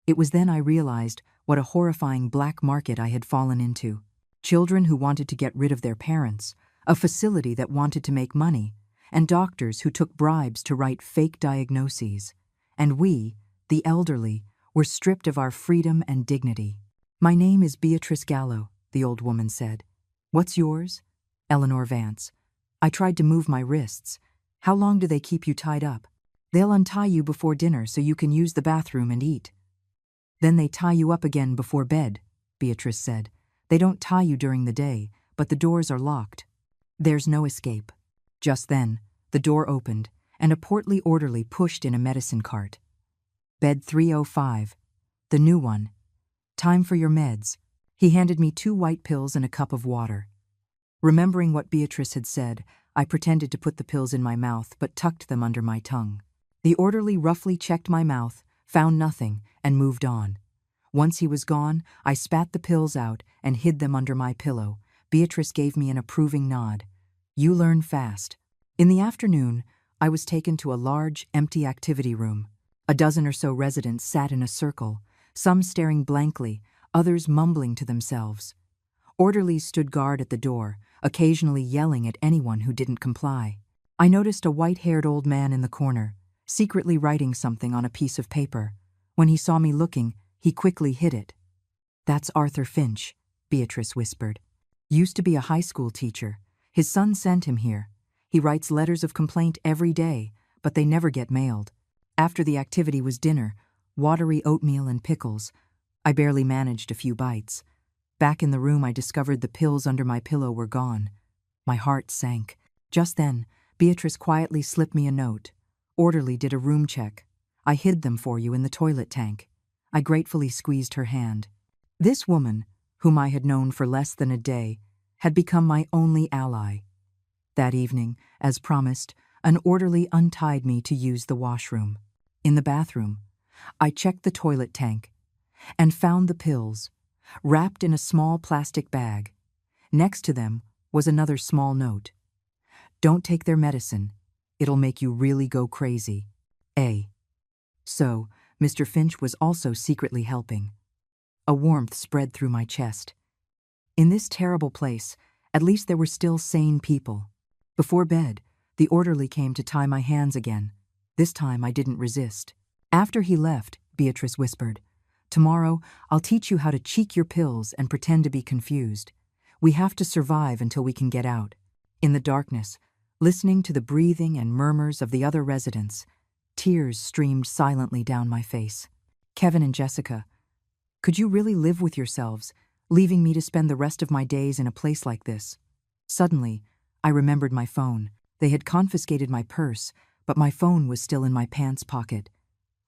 S1: It was then I realized what a horrifying black market I had fallen into. Children who wanted to get rid of their parents, a facility that wanted to make money, and doctors who took bribes to write fake diagnoses. And we, the elderly, were stripped of our freedom and dignity. My name is Beatrice Gallo, the old woman said. What's yours? Eleanor Vance. I tried to move my wrists. How long do they keep you tied up? They'll untie you before dinner so you can use the bathroom and eat. Then they tie you up again before bed, Beatrice said. They don't tie you during the day, but the doors are locked. There's no escape. Just then, the door opened, and a portly orderly pushed in a medicine cart. Bed 305. The new one. Time for your meds. He handed me 2 white pills and a cup of water. Remembering what Beatrice had said, I pretended to put the pills in my mouth but tucked them under my tongue. The orderly roughly checked my mouth, found nothing, and moved on. Once he was gone, I spat the pills out and hid them under my pillow. Beatrice gave me an approving nod. You learn fast. In the afternoon, I was taken to a large, empty activity room. A dozen or so residents sat in a circle, some staring blankly, others mumbling to themselves. Orderlies stood guard at the door, occasionally yelling at anyone who didn't comply. I noticed a white-haired old man in the corner, secretly writing something on a piece of paper. When he saw me looking, he quickly hid it. That's Arthur Finch, Beatrice whispered. Used to be a high school teacher. His son sent him here. He writes letters of complaint every day, but they never get mailed. After the activity was dinner, watery oatmeal and pickles. I barely managed a few bites. Back in the room, I discovered the pills under my pillow were gone. My heart sank. Just then, Beatrice quietly slipped me a note. Orderly did a room check. I hid them for you in the toilet tank. I gratefully squeezed her hand. This woman, whom I had known for less than a day, had become my only ally. That evening, as promised, an orderly untied me to use the washroom. In the bathroom, I checked the toilet tank and found the pills, wrapped in a small plastic bag. Next to them was another small note. Don't take their medicine. It'll make you really go crazy. A. So, Mr. Finch was also secretly helping. A warmth spread through my chest. In this terrible place, at least there were still sane people. Before bed, the orderly came to tie my hands again. This time I didn't resist. After he left, Beatrice whispered, "Tomorrow, I'll teach you how to cheek your pills and pretend to be confused. We have to survive until we can get out." In the darkness, listening to the breathing and murmurs of the other residents, tears streamed silently down my face. Kevin and Jessica, could you really live with yourselves, leaving me to spend the rest of my days in a place like this? Suddenly, I remembered my phone. They had confiscated my purse, but my phone was still in my pants pocket.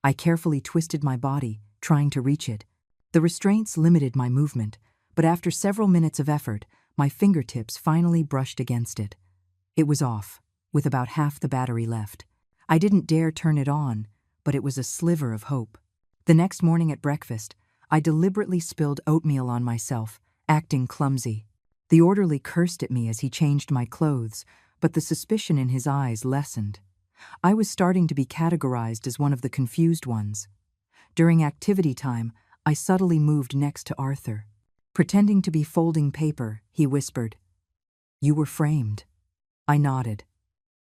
S1: I carefully twisted my body, trying to reach it. The restraints limited my movement, but after several minutes of effort, my fingertips finally brushed against it. It was off, with about half the battery left. I didn't dare turn it on, but it was a sliver of hope. The next morning at breakfast, I deliberately spilled oatmeal on myself, acting clumsy. The orderly cursed at me as he changed my clothes, but the suspicion in his eyes lessened. I was starting to be categorized as one of the confused ones. During activity time, I subtly moved next to Arthur. Pretending to be folding paper, he whispered, "You were framed." I nodded.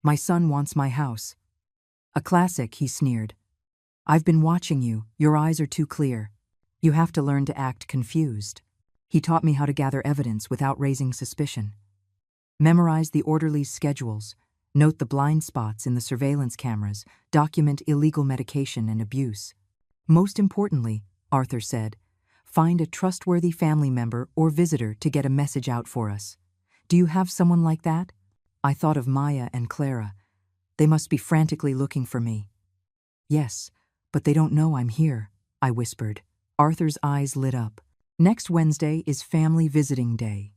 S1: "My son wants my house." "A classic," he sneered. "I've been watching you. Your eyes are too clear. You have to learn to act confused." He taught me how to gather evidence without raising suspicion. Memorize the orderly's schedules, note the blind spots in the surveillance cameras, document illegal medication and abuse. Most importantly, Arthur said, find a trustworthy family member or visitor to get a message out for us. Do you have someone like that? I thought of Maya and Clara. They must be frantically looking for me. Yes, but they don't know I'm here, I whispered. Arthur's eyes lit up. Next Wednesday is family visiting day.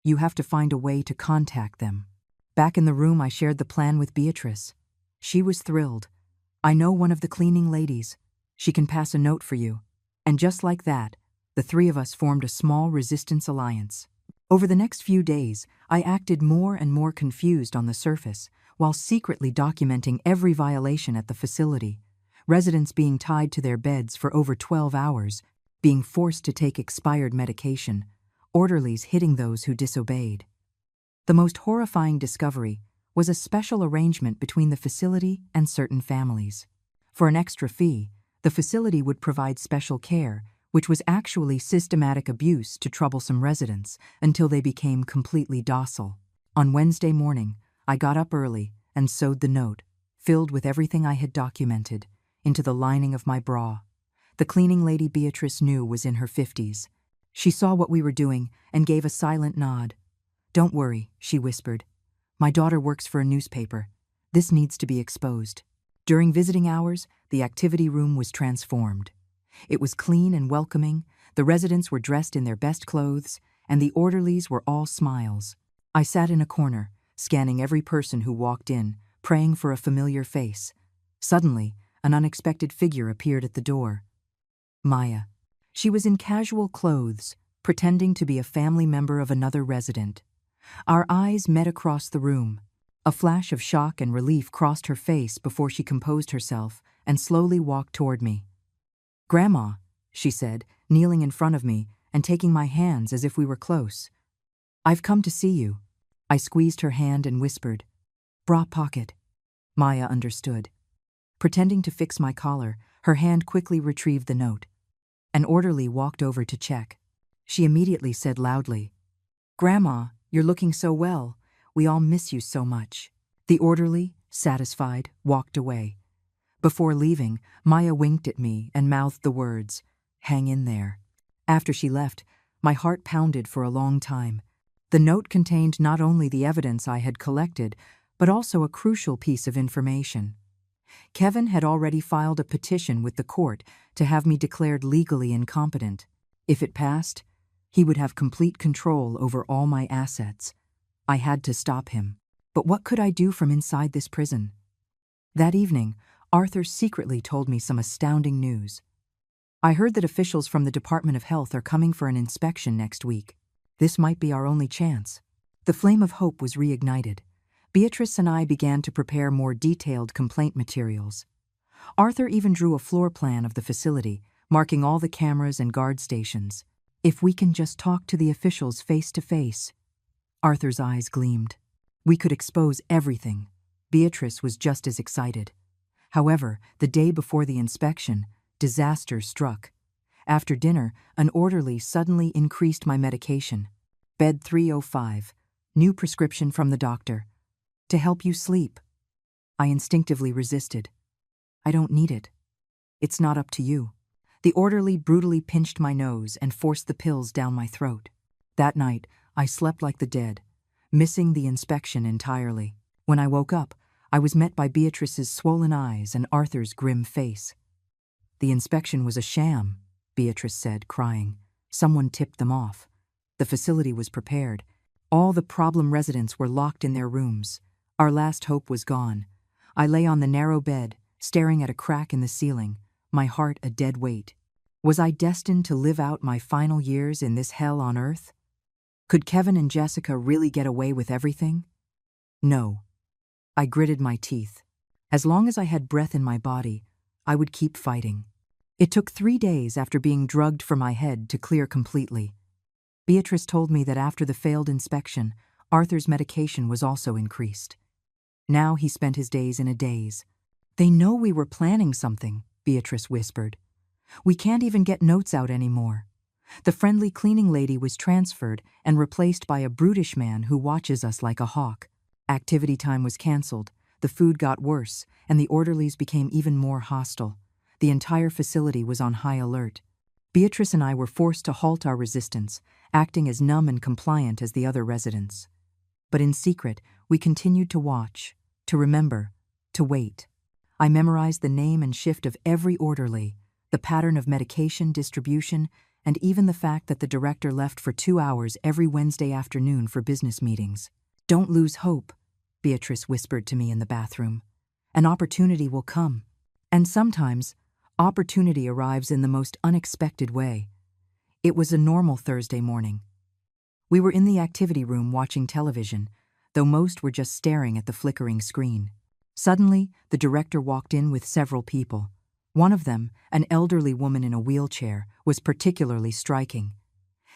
S1: You have to find a way to contact them. Back in the room, I shared the plan with Beatrice. She was thrilled. I know one of the cleaning ladies. She can pass a note for you. And just like that, the three of us formed a small resistance alliance. Over the next few days, I acted more and more confused on the surface, while secretly documenting every violation at the facility. Residents being tied to their beds for over 12 hours, being forced to take expired medication, orderlies hitting those who disobeyed. The most horrifying discovery was a special arrangement between the facility and certain families. For an extra fee, the facility would provide special care, which was actually systematic abuse to troublesome residents until they became completely docile. On Wednesday morning, I got up early and sewed the note, filled with everything I had documented, into the lining of my bra. The cleaning lady Beatrice knew was in her 50s. She saw what we were doing and gave a silent nod. "Don't worry," she whispered. "My daughter works for a newspaper. This needs to be exposed." During visiting hours, the activity room was transformed. It was clean and welcoming, the residents were dressed in their best clothes, and the orderlies were all smiles. I sat in a corner, scanning every person who walked in, praying for a familiar face. Suddenly, an unexpected figure appeared at the door. Maya. She was in casual clothes, pretending to be a family member of another resident. Our eyes met across the room. A flash of shock and relief crossed her face before she composed herself and slowly walked toward me. "Grandma," she said, kneeling in front of me and taking my hands as if we were close. "I've come to see you." I squeezed her hand and whispered, "Bra pocket." Maya understood. Pretending to fix my collar, her hand quickly retrieved the note. An orderly walked over to check. She immediately said loudly, "Grandma, you're looking so well. We all miss you so much." The orderly, satisfied, walked away. Before leaving, Maya winked at me and mouthed the words, "Hang in there." After she left, my heart pounded for a long time. The note contained not only the evidence I had collected, but also a crucial piece of information. Kevin had already filed a petition with the court to have me declared legally incompetent. If it passed, he would have complete control over all my assets. I had to stop him. But what could I do from inside this prison? That evening, Arthur secretly told me some astounding news. I heard that officials from the Department of Health are coming for an inspection next week. This might be our only chance. The flame of hope was reignited. Beatrice and I began to prepare more detailed complaint materials. Arthur even drew a floor plan of the facility, marking all the cameras and guard stations. If we can just talk to the officials face to face. Arthur's eyes gleamed. We could expose everything. Beatrice was just as excited. However, the day before the inspection, disaster struck. After dinner, an orderly suddenly increased my medication. Bed 305. New prescription from the doctor. To help you sleep. I instinctively resisted. I don't need it. It's not up to you. The orderly brutally pinched my nose and forced the pills down my throat. That night, I slept like the dead, missing the inspection entirely. When I woke up, I was met by Beatrice's swollen eyes and Arthur's grim face. The inspection was a sham, Beatrice said, crying. Someone tipped them off. The facility was prepared. All the problem residents were locked in their rooms. Our last hope was gone. I lay on the narrow bed, staring at a crack in the ceiling, my heart a dead weight. Was I destined to live out my final years in this hell on earth? Could Kevin and Jessica really get away with everything? No. I gritted my teeth. As long as I had breath in my body, I would keep fighting. It took 3 days after being drugged for my head to clear completely. Beatrice told me that after the failed inspection, Arthur's medication was also increased. Now he spent his days in a daze. They know we were planning something, Beatrice whispered. We can't even get notes out anymore. The friendly cleaning lady was transferred and replaced by a brutish man who watches us like a hawk. Activity time was cancelled, the food got worse, and the orderlies became even more hostile. The entire facility was on high alert. Beatrice and I were forced to halt our resistance, acting as numb and compliant as the other residents. But in secret, we continued to watch, to remember, to wait. I memorized the name and shift of every orderly, the pattern of medication distribution, and even the fact that the director left for 2 hours every Wednesday afternoon for business meetings. Don't lose hope, Beatrice whispered to me in the bathroom. An opportunity will come. And sometimes, opportunity arrives in the most unexpected way. It was a normal Thursday morning. We were in the activity room watching television, though most were just staring at the flickering screen. Suddenly, the director walked in with several people. One of them, an elderly woman in a wheelchair, was particularly striking.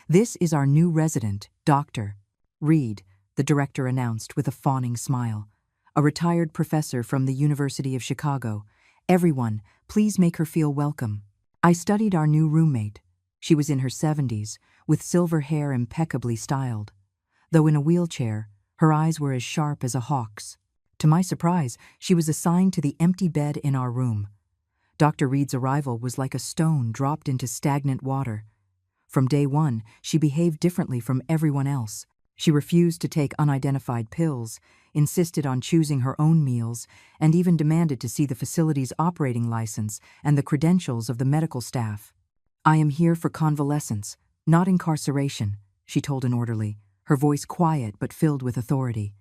S1: "This is our new resident, Dr. Reed," the director announced with a fawning smile. "A retired professor from the University of Chicago. Everyone, please make her feel welcome." I studied our new roommate. She was in her 70s, with silver hair impeccably styled. Though in a wheelchair, her eyes were as sharp as a hawk's. To my surprise, she was assigned to the empty bed in our room. Dr. Reed's arrival was like a stone dropped into stagnant water. From day one, she behaved differently from everyone else. She refused to take unidentified pills, insisted on choosing her own meals, and even demanded to see the facility's operating license and the credentials of the medical staff. "I am here for convalescence, not incarceration," she told an orderly, her voice quiet but filled with authority.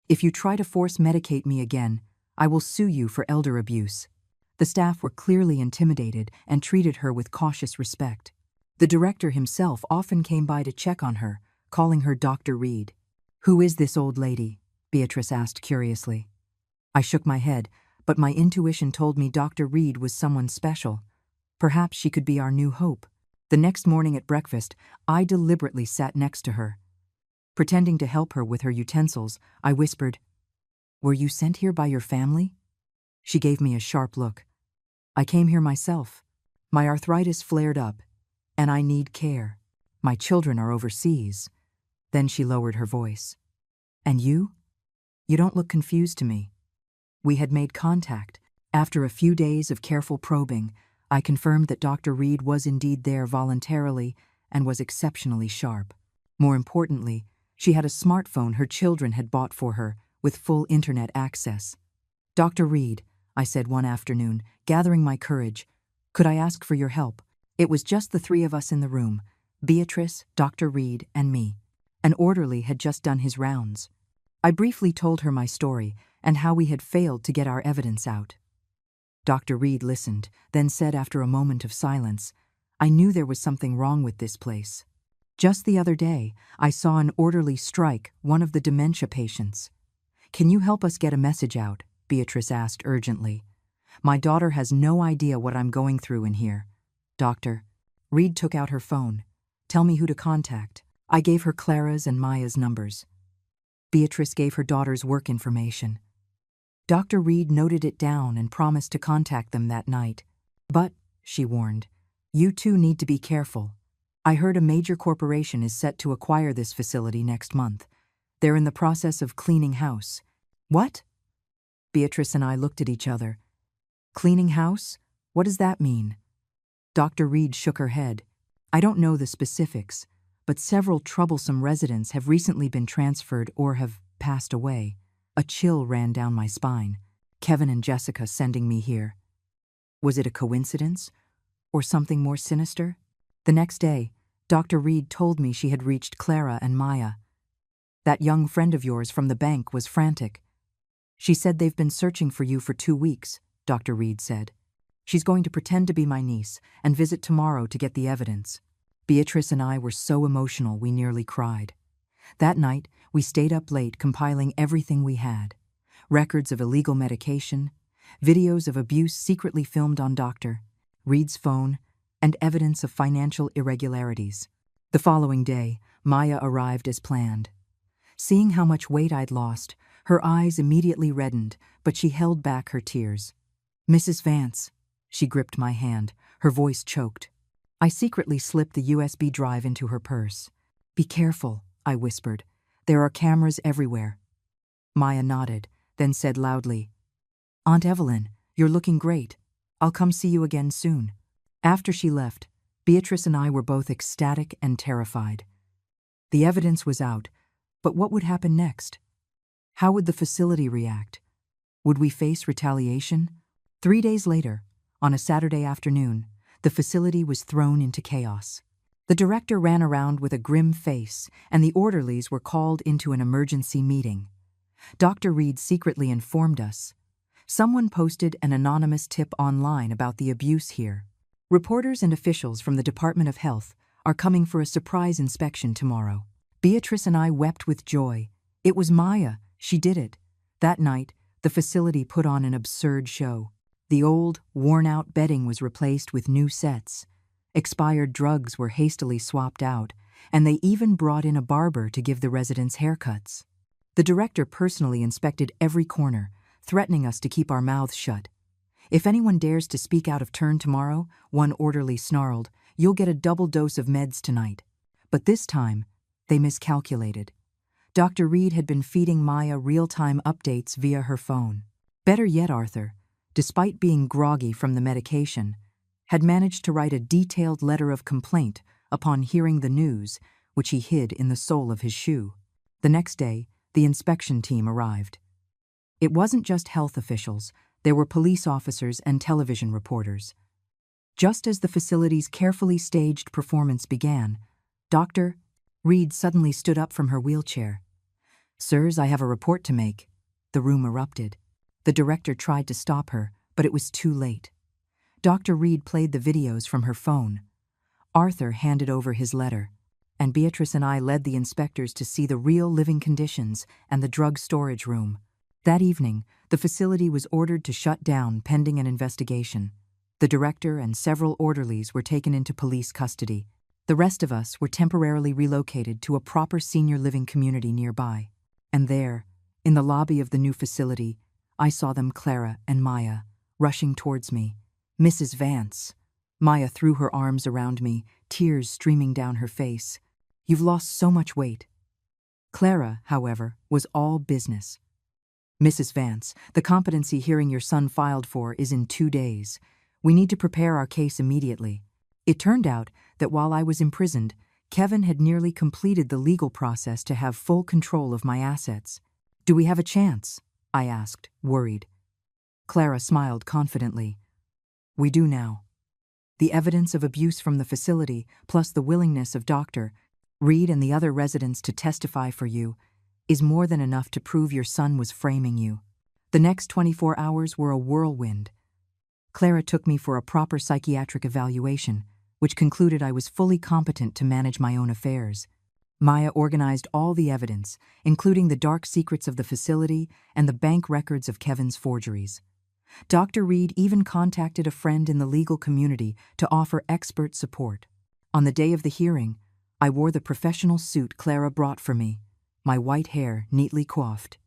S1: "If you try to force medicate me again, I will sue you for elder abuse." The staff were clearly intimidated and treated her with cautious respect. The director himself often came by to check on her, calling her Dr. Reed. "Who is this old lady?" Beatrice asked curiously. I shook my head, but my intuition told me Dr. Reed was someone special. Perhaps she could be our new hope. The next morning at breakfast, I deliberately sat next to her. Pretending to help her with her utensils, I whispered, "Were you sent here by your family?" She gave me a sharp look. "I came here myself. My arthritis flared up, and I need care. My children are overseas." Then she lowered her voice. "And you? You don't look confused to me." We had made contact. After a few days of careful probing, I confirmed that Dr. Reed was indeed there voluntarily and was exceptionally sharp. More importantly, She had a smartphone her children had bought for her, with full internet access. "Dr. Reed," I said one afternoon, gathering my courage, "could I ask for your help?" It was just the three of us in the room, Beatrice, Dr. Reed, and me. An orderly had just done his rounds. I briefly told her my story and how we had failed to get our evidence out. Dr. Reed listened, then said after a moment of silence, "I knew there was something wrong with this place. Just the other day, I saw an orderly strike one of the dementia patients." "Can you help us get a message out?" Beatrice asked urgently. "My daughter has no idea what I'm going through in here." "Doctor." Reed took out her phone. "Tell me who to contact." I gave her Clara's and Maya's numbers. Beatrice gave her daughter's work information. Dr. Reed noted it down and promised to contact them that night. "But," she warned, "you two need to be careful. I heard a major corporation is set to acquire this facility next month. They're in the process of cleaning house." "What?" Beatrice and I looked at each other. "Cleaning house? What does that mean?" Dr. Reed shook her head. "I don't know the specifics, but several troublesome residents have recently been transferred or have passed away." A chill ran down my spine. Kevin and Jessica sending me here. Was it a coincidence? Or something more sinister? The next day, Dr. Reed told me she had reached Clara and Maya. "That young friend of yours from the bank was frantic. She said they've been searching for you for 2 weeks," Dr. Reed said. "She's going to pretend to be my niece and visit tomorrow to get the evidence." Beatrice and I were so emotional we nearly cried. That night, we stayed up late compiling everything we had. Records of illegal medication, videos of abuse secretly filmed on Dr. Reed's phone, and evidence of financial irregularities. The following day, Maya arrived as planned. Seeing how much weight I'd lost, her eyes immediately reddened, but she held back her tears. "Mrs. Vance," she gripped my hand, her voice choked. I secretly slipped the USB drive into her purse. "Be careful," I whispered. "There are cameras everywhere." Maya nodded, then said loudly, "Aunt Evelyn, you're looking great. I'll come see you again soon." After she left, Beatrice and I were both ecstatic and terrified. The evidence was out, but what would happen next? How would the facility react? Would we face retaliation? 3 days later, on a Saturday afternoon, the facility was thrown into chaos. The director ran around with a grim face, and the orderlies were called into an emergency meeting. Dr. Reed secretly informed us. Someone posted an anonymous tip online about the abuse here. Reporters and officials from the Department of Health are coming for a surprise inspection tomorrow. Beatrice and I wept with joy. It was Maya. She did it. That night, the facility put on an absurd show. The old, worn-out bedding was replaced with new sets. Expired drugs were hastily swapped out, and they even brought in a barber to give the residents haircuts. The director personally inspected every corner, threatening us to keep our mouths shut. "If anyone dares to speak out of turn tomorrow," one orderly snarled, "you'll get a double dose of meds tonight." But this time, they miscalculated. Dr. Reed had been feeding Maya real-time updates via her phone. Better yet, Arthur, despite being groggy from the medication, had managed to write a detailed letter of complaint upon hearing the news, which he hid in the sole of his shoe. The next day, the inspection team arrived. It wasn't just health officials, there were police officers and television reporters. Just as the facility's carefully staged performance began, Dr. Reed suddenly stood up from her wheelchair. "Sirs, I have a report to make." The room erupted. The director tried to stop her, but it was too late. Dr. Reed played the videos from her phone. Arthur handed over his letter, and Beatrice and I led the inspectors to see the real living conditions and the drug storage room. That evening, the facility was ordered to shut down pending an investigation. The director and several orderlies were taken into police custody. The rest of us were temporarily relocated to a proper senior living community nearby. And there, in the lobby of the new facility, I saw them, Clara and Maya, rushing towards me. "Mrs. Vance." Maya threw her arms around me, tears streaming down her face. "You've lost so much weight." Clara, however, was all business. "Mrs. Vance, the competency hearing your son filed for is in 2 days. We need to prepare our case immediately. It turned out that while I was imprisoned, Kevin had nearly completed the legal process to have full control of my assets. "Do we have a chance?" I asked, worried. Clara smiled confidently. "We do now. The evidence of abuse from the facility, plus the willingness of Dr. Reed and the other residents to testify for you, is more than enough to prove your son was framing you." The next 24 hours were a whirlwind. Clara took me for a proper psychiatric evaluation, which concluded I was fully competent to manage my own affairs. Maya organized all the evidence, including the dark secrets of the facility and the bank records of Kevin's forgeries. Dr. Reed even contacted a friend in the legal community to offer expert support. On the day of the hearing, I wore the professional suit Clara brought for me, my white hair neatly coiffed.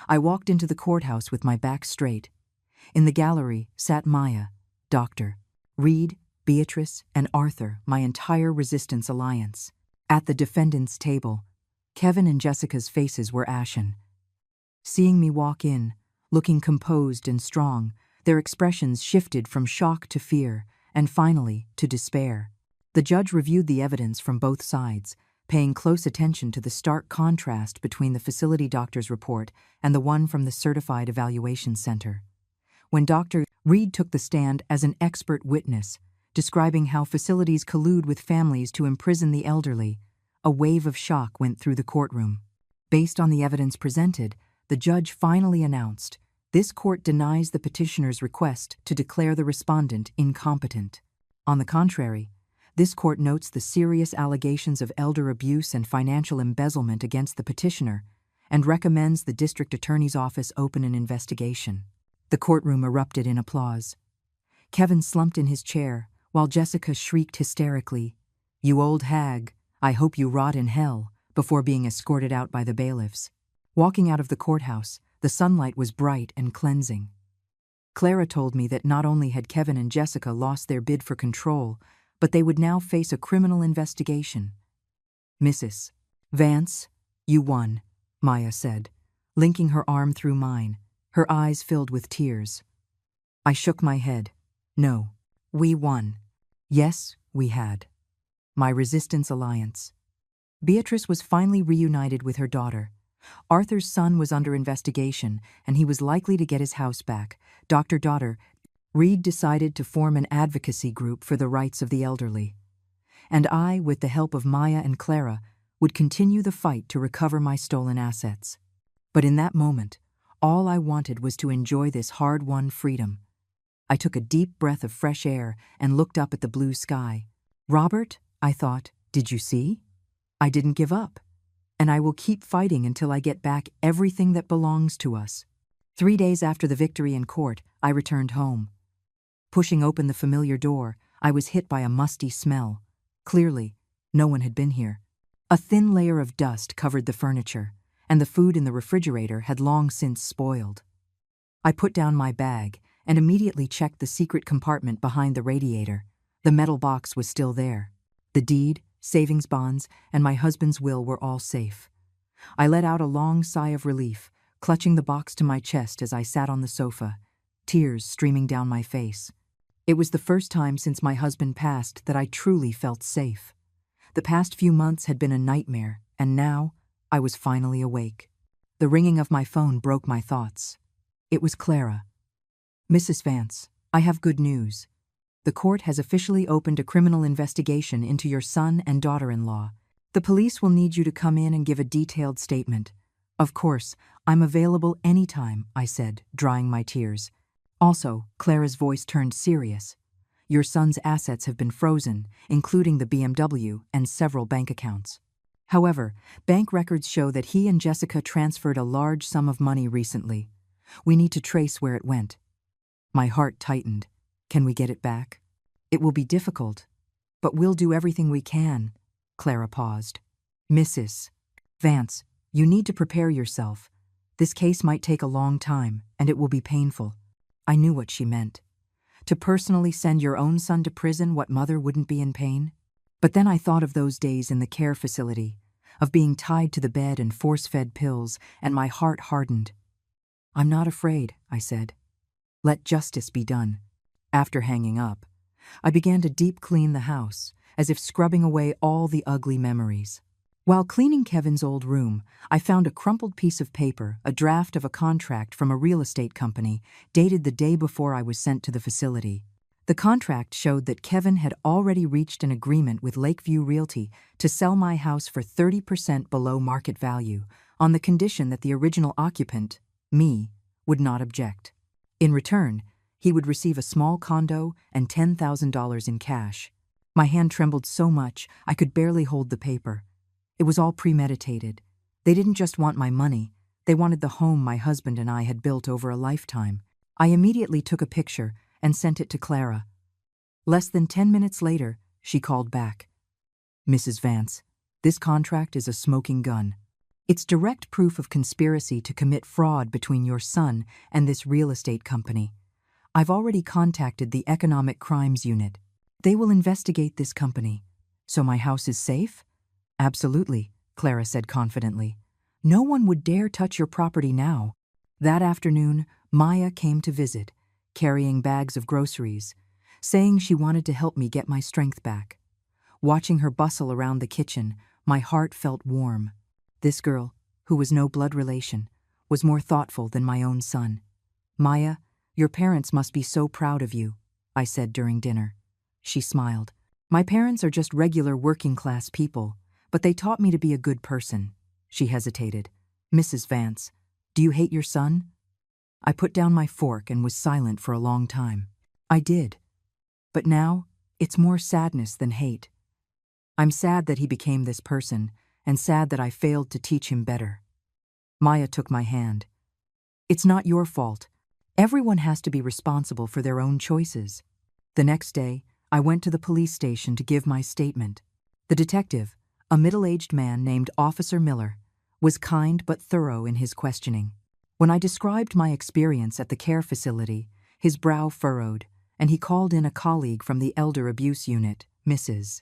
S1: I walked into the courthouse with my back straight. In the gallery sat Maya, Dr. Reed, Beatrice, and Arthur, my entire resistance alliance. At the defendant's table, Kevin and Jessica's faces were ashen. Seeing me walk in, looking composed and strong, their expressions shifted from shock to fear, and finally to despair. The judge reviewed the evidence from both sides, paying close attention to the stark contrast between the facility doctor's report and the one from the Certified Evaluation Center. When Dr. Reed took the stand as an expert witness, describing how facilities collude with families to imprison the elderly, a wave of shock went through the courtroom. Based on the evidence presented, the judge finally announced, "This court denies the petitioner's request to declare the respondent incompetent." On the contrary, this court notes the serious allegations of elder abuse and financial embezzlement against the petitioner and recommends the district attorney's office open an investigation. The courtroom erupted in applause. Kevin slumped in his chair, while Jessica shrieked hysterically, "You old hag, I hope you rot in hell," before being escorted out by the bailiffs. Walking out of the courthouse, the sunlight was bright and cleansing. Clara told me that not only had Kevin and Jessica lost their bid for control, but they would now face a criminal investigation. "Mrs. Vance, you won," Maya said, linking her arm through mine, her eyes filled with tears. I shook my head. "No, we won." Yes, we had. My resistance alliance. Beatrice was finally reunited with her daughter. Arthur's son was under investigation, and he was likely to get his house back. Dr. Reed decided to form an advocacy group for the rights of the elderly. And I, with the help of Maya and Clara, would continue the fight to recover my stolen assets. But in that moment, all I wanted was to enjoy this hard-won freedom. I took a deep breath of fresh air and looked up at the blue sky. "Robert," I thought, "did you see? I didn't give up. And I will keep fighting until I get back everything that belongs to us." 3 days after the victory in court, I returned home. Pushing open the familiar door, I was hit by a musty smell. Clearly, no one had been here. A thin layer of dust covered the furniture, and the food in the refrigerator had long since spoiled. I put down my bag and immediately checked the secret compartment behind the radiator. The metal box was still there. The deed, savings bonds, and my husband's will were all safe. I let out a long sigh of relief, clutching the box to my chest as I sat on the sofa, tears streaming down my face. It was the first time since my husband passed that I truly felt safe. The past few months had been a nightmare, and now I was finally awake. The ringing of my phone broke my thoughts. It was Clara. "Mrs. Vance, I have good news. The court has officially opened a criminal investigation into your son and daughter-in-law. The police will need you to come in and give a detailed statement. Of course, I'm available anytime," I said, drying my tears. Also, Clara's voice turned serious. "Your son's assets have been frozen, including the BMW and several bank accounts. However, bank records show that he and Jessica transferred a large sum of money recently. We need to trace where it went." My heart tightened. "Can we get it back?" "It will be difficult, but we'll do everything we can." Clara paused. "Mrs. Vance, you need to prepare yourself. This case might take a long time, and it will be painful." I knew what she meant. To personally send your own son to prison, what mother wouldn't be in pain? But then I thought of those days in the care facility, of being tied to the bed and force-fed pills, and my heart hardened. "I'm not afraid," I said. "Let justice be done." After hanging up, I began to deep clean the house, as if scrubbing away all the ugly memories. While cleaning Kevin's old room, I found a crumpled piece of paper, a draft of a contract from a real estate company, dated the day before I was sent to the facility. The contract showed that Kevin had already reached an agreement with Lakeview Realty to sell my house for 30% below market value, on the condition that the original occupant, me, would not object. In return, he would receive a small condo and $10,000 in cash. My hand trembled so much I could barely hold the paper. It was all premeditated. They didn't just want my money, they wanted the home my husband and I had built over a lifetime. I immediately took a picture and sent it to Clara. Less than 10 minutes later, she called back. "Mrs. Vance, this contract is a smoking gun. It's direct proof of conspiracy to commit fraud between your son and this real estate company. I've already contacted the Economic Crimes Unit. They will investigate this company. So my house is safe?" "Absolutely," Clara said confidently. "No one would dare touch your property now." That afternoon, Maya came to visit, carrying bags of groceries, saying she wanted to help me get my strength back. Watching her bustle around the kitchen, my heart felt warm. This girl, who was no blood relation, was more thoughtful than my own son. "Maya, your parents must be so proud of you," I said during dinner. She smiled. "My parents are just regular working-class people, but they taught me to be a good person." She hesitated. "Mrs. Vance, do you hate your son?" I put down my fork and was silent for a long time. I did. But now, it's more sadness than hate. I'm sad that he became this person, and sad that I failed to teach him better. Maya took my hand. "It's not your fault. Everyone has to be responsible for their own choices." The next day, I went to the police station to give my statement. The detective, a middle-aged man named Officer Miller, was kind but thorough in his questioning. When I described my experience at the care facility, his brow furrowed, and he called in a colleague from the Elder Abuse Unit, Mrs.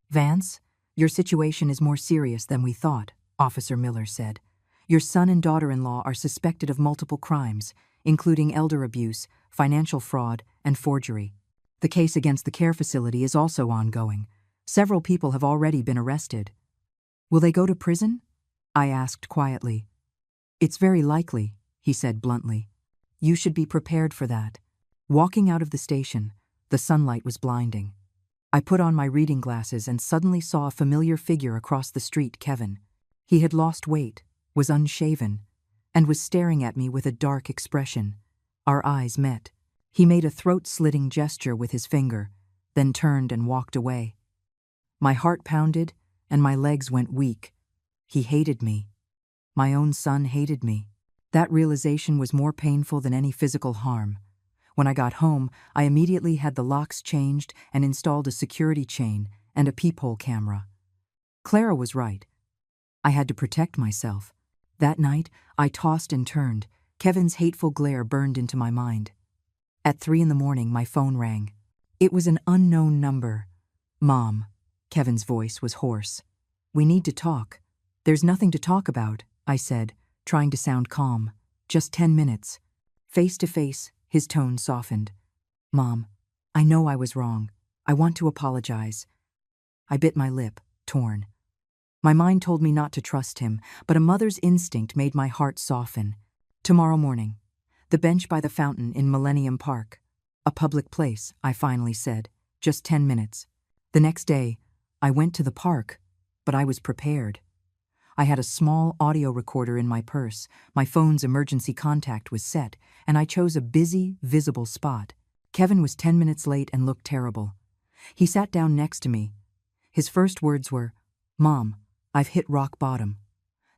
S1: "Vance, your situation is more serious than we thought," Officer Miller said. "Your son and daughter-in-law are suspected of multiple crimes, including elder abuse, financial fraud, and forgery. The case against the care facility is also ongoing. Several people have already been arrested." "Will they go to prison?" I asked quietly. "It's very likely," he said bluntly. "You should be prepared for that." Walking out of the station, the sunlight was blinding. I put on my reading glasses and suddenly saw a familiar figure across the street, Kevin. He had lost weight, was unshaven, and was staring at me with a dark expression. Our eyes met. He made a throat-slitting gesture with his finger, then turned and walked away. My heart pounded, and my legs went weak. He hated me. My own son hated me. That realization was more painful than any physical harm. When I got home, I immediately had the locks changed and installed a security chain and a peephole camera. Clara was right. I had to protect myself. That night, I tossed and turned. Kevin's hateful glare burned into my mind. At 3 a.m, my phone rang. It was an unknown number. "Mom," Kevin's voice was hoarse. "We need to talk." "There's nothing to talk about," I said, trying to sound calm. "Just 10 minutes. Face to face, his tone softened. "Mom, I know I was wrong. I want to apologize." I bit my lip, torn. My mind told me not to trust him, but a mother's instinct made my heart soften. "Tomorrow morning. The bench by the fountain in Millennium Park. A public place," I finally said. "Just 10 minutes. The next day, I went to the park, but I was prepared. I had a small audio recorder in my purse, my phone's emergency contact was set, and I chose a busy, visible spot. Kevin was 10 minutes late and looked terrible. He sat down next to me. His first words were, "Mom, I've hit rock bottom."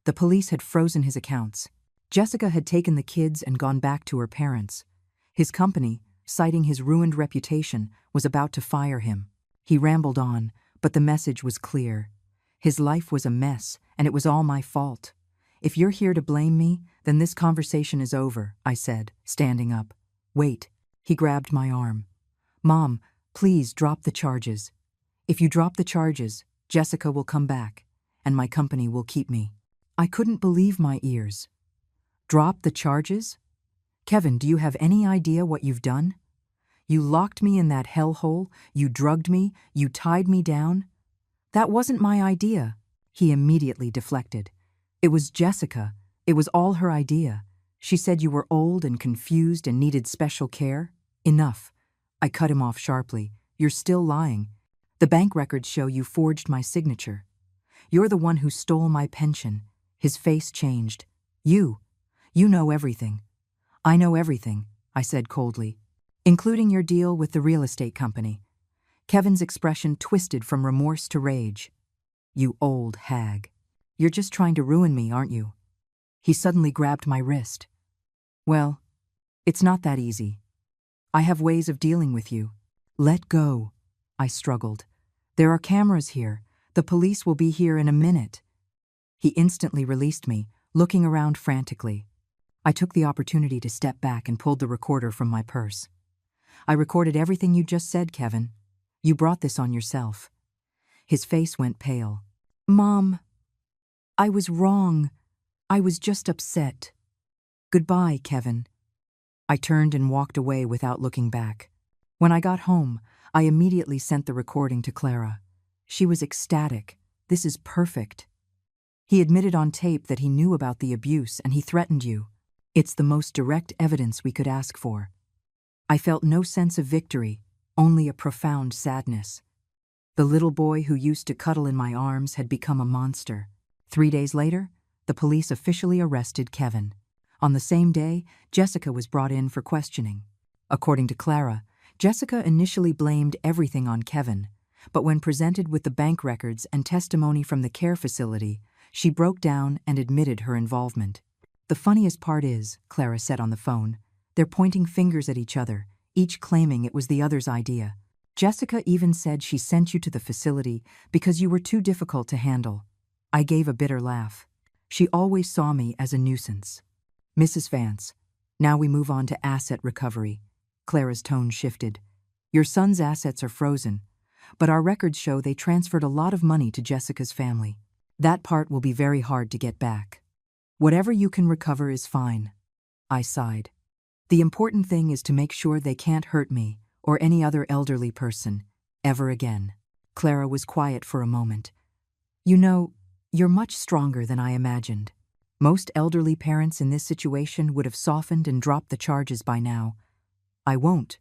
S1: The police had frozen his accounts. Jessica had taken the kids and gone back to her parents. His company, citing his ruined reputation, was about to fire him. He rambled on, but the message was clear. His life was a mess, and it was all my fault. "If you're here to blame me, then this conversation is over," I said, standing up. "Wait." He grabbed my arm. "Mom, please drop the charges. If you drop the charges, Jessica will come back, and my company will keep me." I couldn't believe my ears. "Drop the charges? Kevin, do you have any idea what you've done? You locked me in that hellhole, you drugged me, you tied me down. That wasn't my idea. He immediately deflected. It was Jessica. It was all her idea. She said you were old and confused and needed special care. Enough. I cut him off sharply. You're still lying. The bank records show you forged my signature. You're the one who stole my pension. His face changed. You know everything. I know everything, I said coldly, including your deal with the real estate company. Kevin's expression twisted from remorse to rage. You old hag. You're just trying to ruin me, aren't you? He suddenly grabbed my wrist. Well, it's not that easy. I have ways of dealing with you. Let go, I struggled. There are cameras here. The police will be here in a minute. He instantly released me, looking around frantically. I took the opportunity to step back and pulled the recorder from my purse. I recorded everything you just said, Kevin. You brought this on yourself. His face went pale. Mom, I was wrong. I was just upset. Goodbye, Kevin. I turned and walked away without looking back. When I got home, I immediately sent the recording to Clara. She was ecstatic. This is perfect. He admitted on tape that he knew about the abuse and he threatened you. It's the most direct evidence we could ask for. I felt no sense of victory, only a profound sadness. The little boy who used to cuddle in my arms had become a monster. 3 days later, the police officially arrested Kevin. On the same day, Jessica was brought in for questioning. According to Clara, Jessica initially blamed everything on Kevin, but when presented with the bank records and testimony from the care facility, she broke down and admitted her involvement. The funniest part is, Clara said on the phone, they're pointing fingers at each other, each claiming it was the other's idea. Jessica even said she sent you to the facility because you were too difficult to handle. I gave a bitter laugh. She always saw me as a nuisance. Mrs. Vance, now we move on to asset recovery. Clara's tone shifted. Your son's assets are frozen, but our records show they transferred a lot of money to Jessica's family. That part will be very hard to get back. Whatever you can recover is fine. I sighed. The important thing is to make sure they can't hurt me or any other elderly person ever again. Clara was quiet for a moment. You know, you're much stronger than I imagined. Most elderly parents in this situation would have softened and dropped the charges by now. I won't,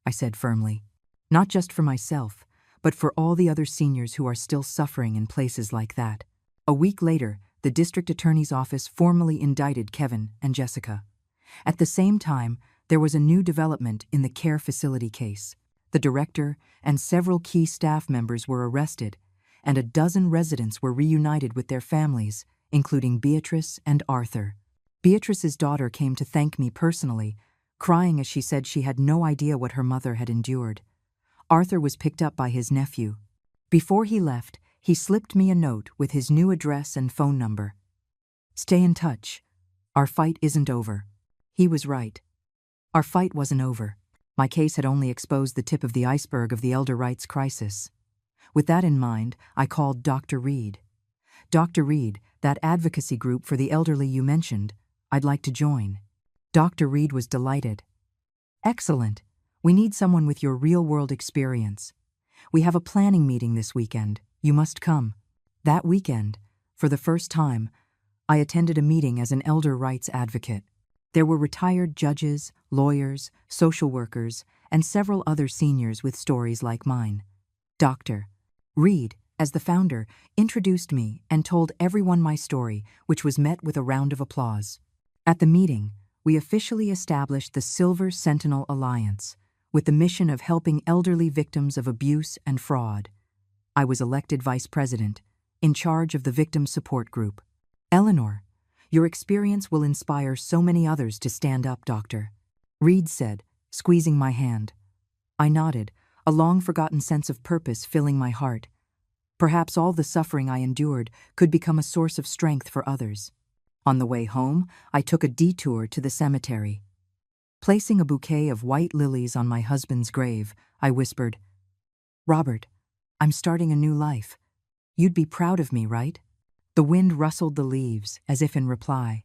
S1: I said firmly. Not just for myself, but for all the other seniors who are still suffering in places like that. A week later, the district attorney's office formally indicted Kevin and Jessica. At the same time, there was a new development in the care facility case. The director and several key staff members were arrested, and a dozen residents were reunited with their families, including Beatrice and Arthur. Beatrice's daughter came to thank me personally, crying as she said she had no idea what her mother had endured. Arthur was picked up by his nephew. Before he left, he slipped me a note with his new address and phone number. Stay in touch. Our fight isn't over. He was right. Our fight wasn't over. My case had only exposed the tip of the iceberg of the elder rights crisis. With that in mind, I called Dr. Reed. Dr. Reed, that advocacy group for the elderly you mentioned, I'd like to join. Dr. Reed was delighted. Excellent. We need someone with your real-world experience. We have a planning meeting this weekend. You must come. That weekend, for the first time, I attended a meeting as an elder rights advocate. There were retired judges, lawyers, social workers, and several other seniors with stories like mine. Dr. Reed, as the founder, introduced me and told everyone my story, which was met with a round of applause. At the meeting, we officially established the Silver Sentinel Alliance, with the mission of helping elderly victims of abuse and fraud. I was elected vice president, in charge of the victim support group. Eleanor, your experience will inspire so many others to stand up, Doctor. Reed said, squeezing my hand. I nodded, a long-forgotten sense of purpose filling my heart. Perhaps all the suffering I endured could become a source of strength for others. On the way home, I took a detour to the cemetery. Placing a bouquet of white lilies on my husband's grave, I whispered, Robert, I'm starting a new life. You'd be proud of me, right? The wind rustled the leaves, as if in reply.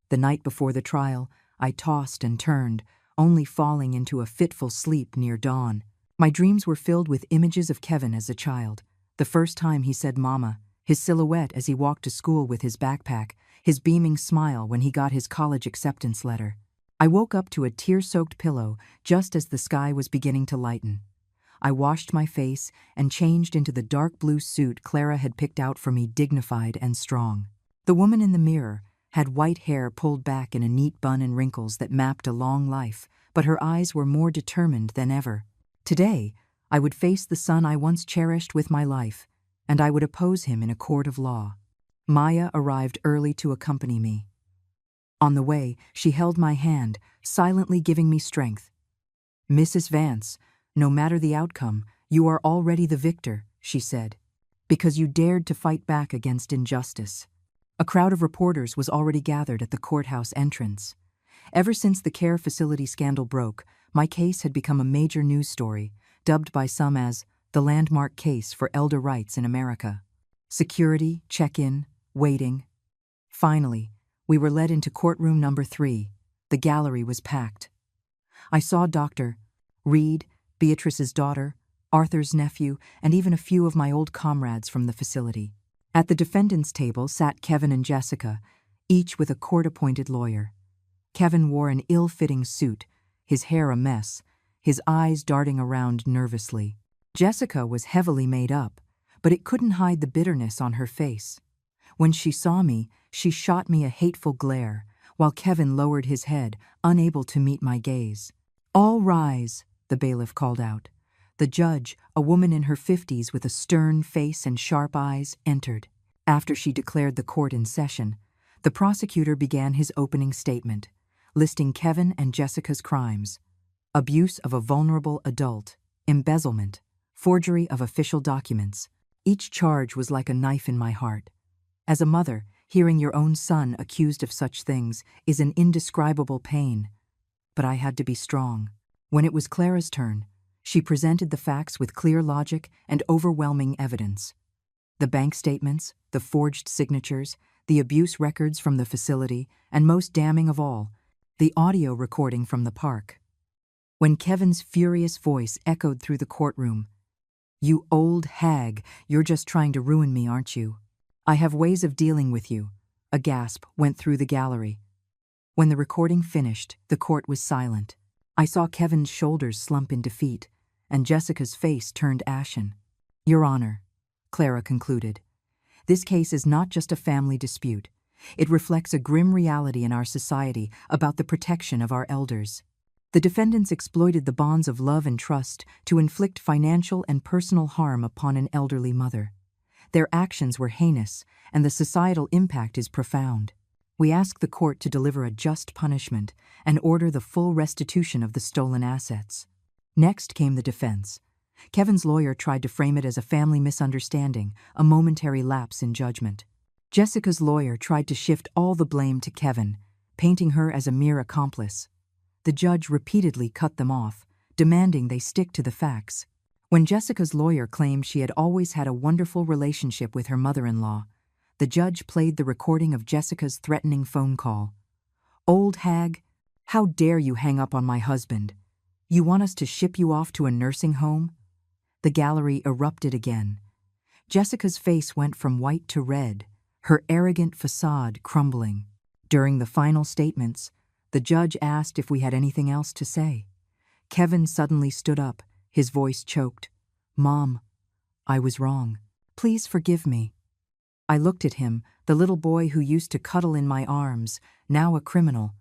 S1: The night before the trial, I tossed and turned, only falling into a fitful sleep near dawn. My dreams were filled with images of Kevin as a child. The first time he said mama, his silhouette as he walked to school with his backpack, his beaming smile when he got his college acceptance letter. I woke up to a tear-soaked pillow just as the sky was beginning to lighten. I washed my face and changed into the dark blue suit Clara had picked out for me, dignified and strong. The woman in the mirror had white hair pulled back in a neat bun and wrinkles that mapped a long life, but her eyes were more determined than ever. Today, I would face the son I once cherished with my life, and I would oppose him in a court of law. Maya arrived early to accompany me. On the way, she held my hand, silently giving me strength. "Mrs. Vance, no matter the outcome, you are already the victor," she said, "because you dared to fight back against injustice." A crowd of reporters was already gathered at the courthouse entrance. Ever since the care facility scandal broke, my case had become a major news story, dubbed by some as the landmark case for elder rights in America. Security, check-in, waiting. Finally, we were led into courtroom number 3. The gallery was packed. I saw Dr. Reed, Beatrice's daughter, Arthur's nephew, and even a few of my old comrades from the facility. At the defendant's table sat Kevin and Jessica, each with a court-appointed lawyer. Kevin wore an ill-fitting suit, his hair a mess, his eyes darting around nervously. Jessica was heavily made up, but it couldn't hide the bitterness on her face. When she saw me, she shot me a hateful glare, while Kevin lowered his head, unable to meet my gaze. "All rise," the bailiff called out. The judge, a woman in her 50s with a stern face and sharp eyes, entered. After she declared the court in session, the prosecutor began his opening statement, listing Kevin and Jessica's crimes: abuse of a vulnerable adult, embezzlement, forgery of official documents. Each charge was like a knife in my heart. As a mother, hearing your own son accused of such things is an indescribable pain. But I had to be strong. When it was Clara's turn, she presented the facts with clear logic and overwhelming evidence. The bank statements, the forged signatures, the abuse records from the facility, and most damning of all, the audio recording from the park. When Kevin's furious voice echoed through the courtroom, "You old hag, you're just trying to ruin me, aren't you? I have ways of dealing with you," a gasp went through the gallery. When the recording finished, the court was silent. I saw Kevin's shoulders slump in defeat, and Jessica's face turned ashen. "Your Honor," Clara concluded, "this case is not just a family dispute. It reflects a grim reality in our society about the protection of our elders. The defendants exploited the bonds of love and trust to inflict financial and personal harm upon an elderly mother. Their actions were heinous, and the societal impact is profound. We ask the court to deliver a just punishment and order the full restitution of the stolen assets." Next came the defense. Kevin's lawyer tried to frame it as a family misunderstanding, a momentary lapse in judgment. Jessica's lawyer tried to shift all the blame to Kevin, painting her as a mere accomplice. The judge repeatedly cut them off, demanding they stick to the facts. When Jessica's lawyer claimed she had always had a wonderful relationship with her mother-in-law, the judge played the recording of Jessica's threatening phone call. "Old hag, how dare you hang up on my husband? You want us to ship you off to a nursing home?" The gallery erupted again. Jessica's face went from white to red, her arrogant facade crumbling. During the final statements, the judge asked if we had anything else to say. Kevin suddenly stood up, his voice choked. "Mom, I was wrong. Please forgive me." I looked at him, the little boy who used to cuddle in my arms, now a criminal.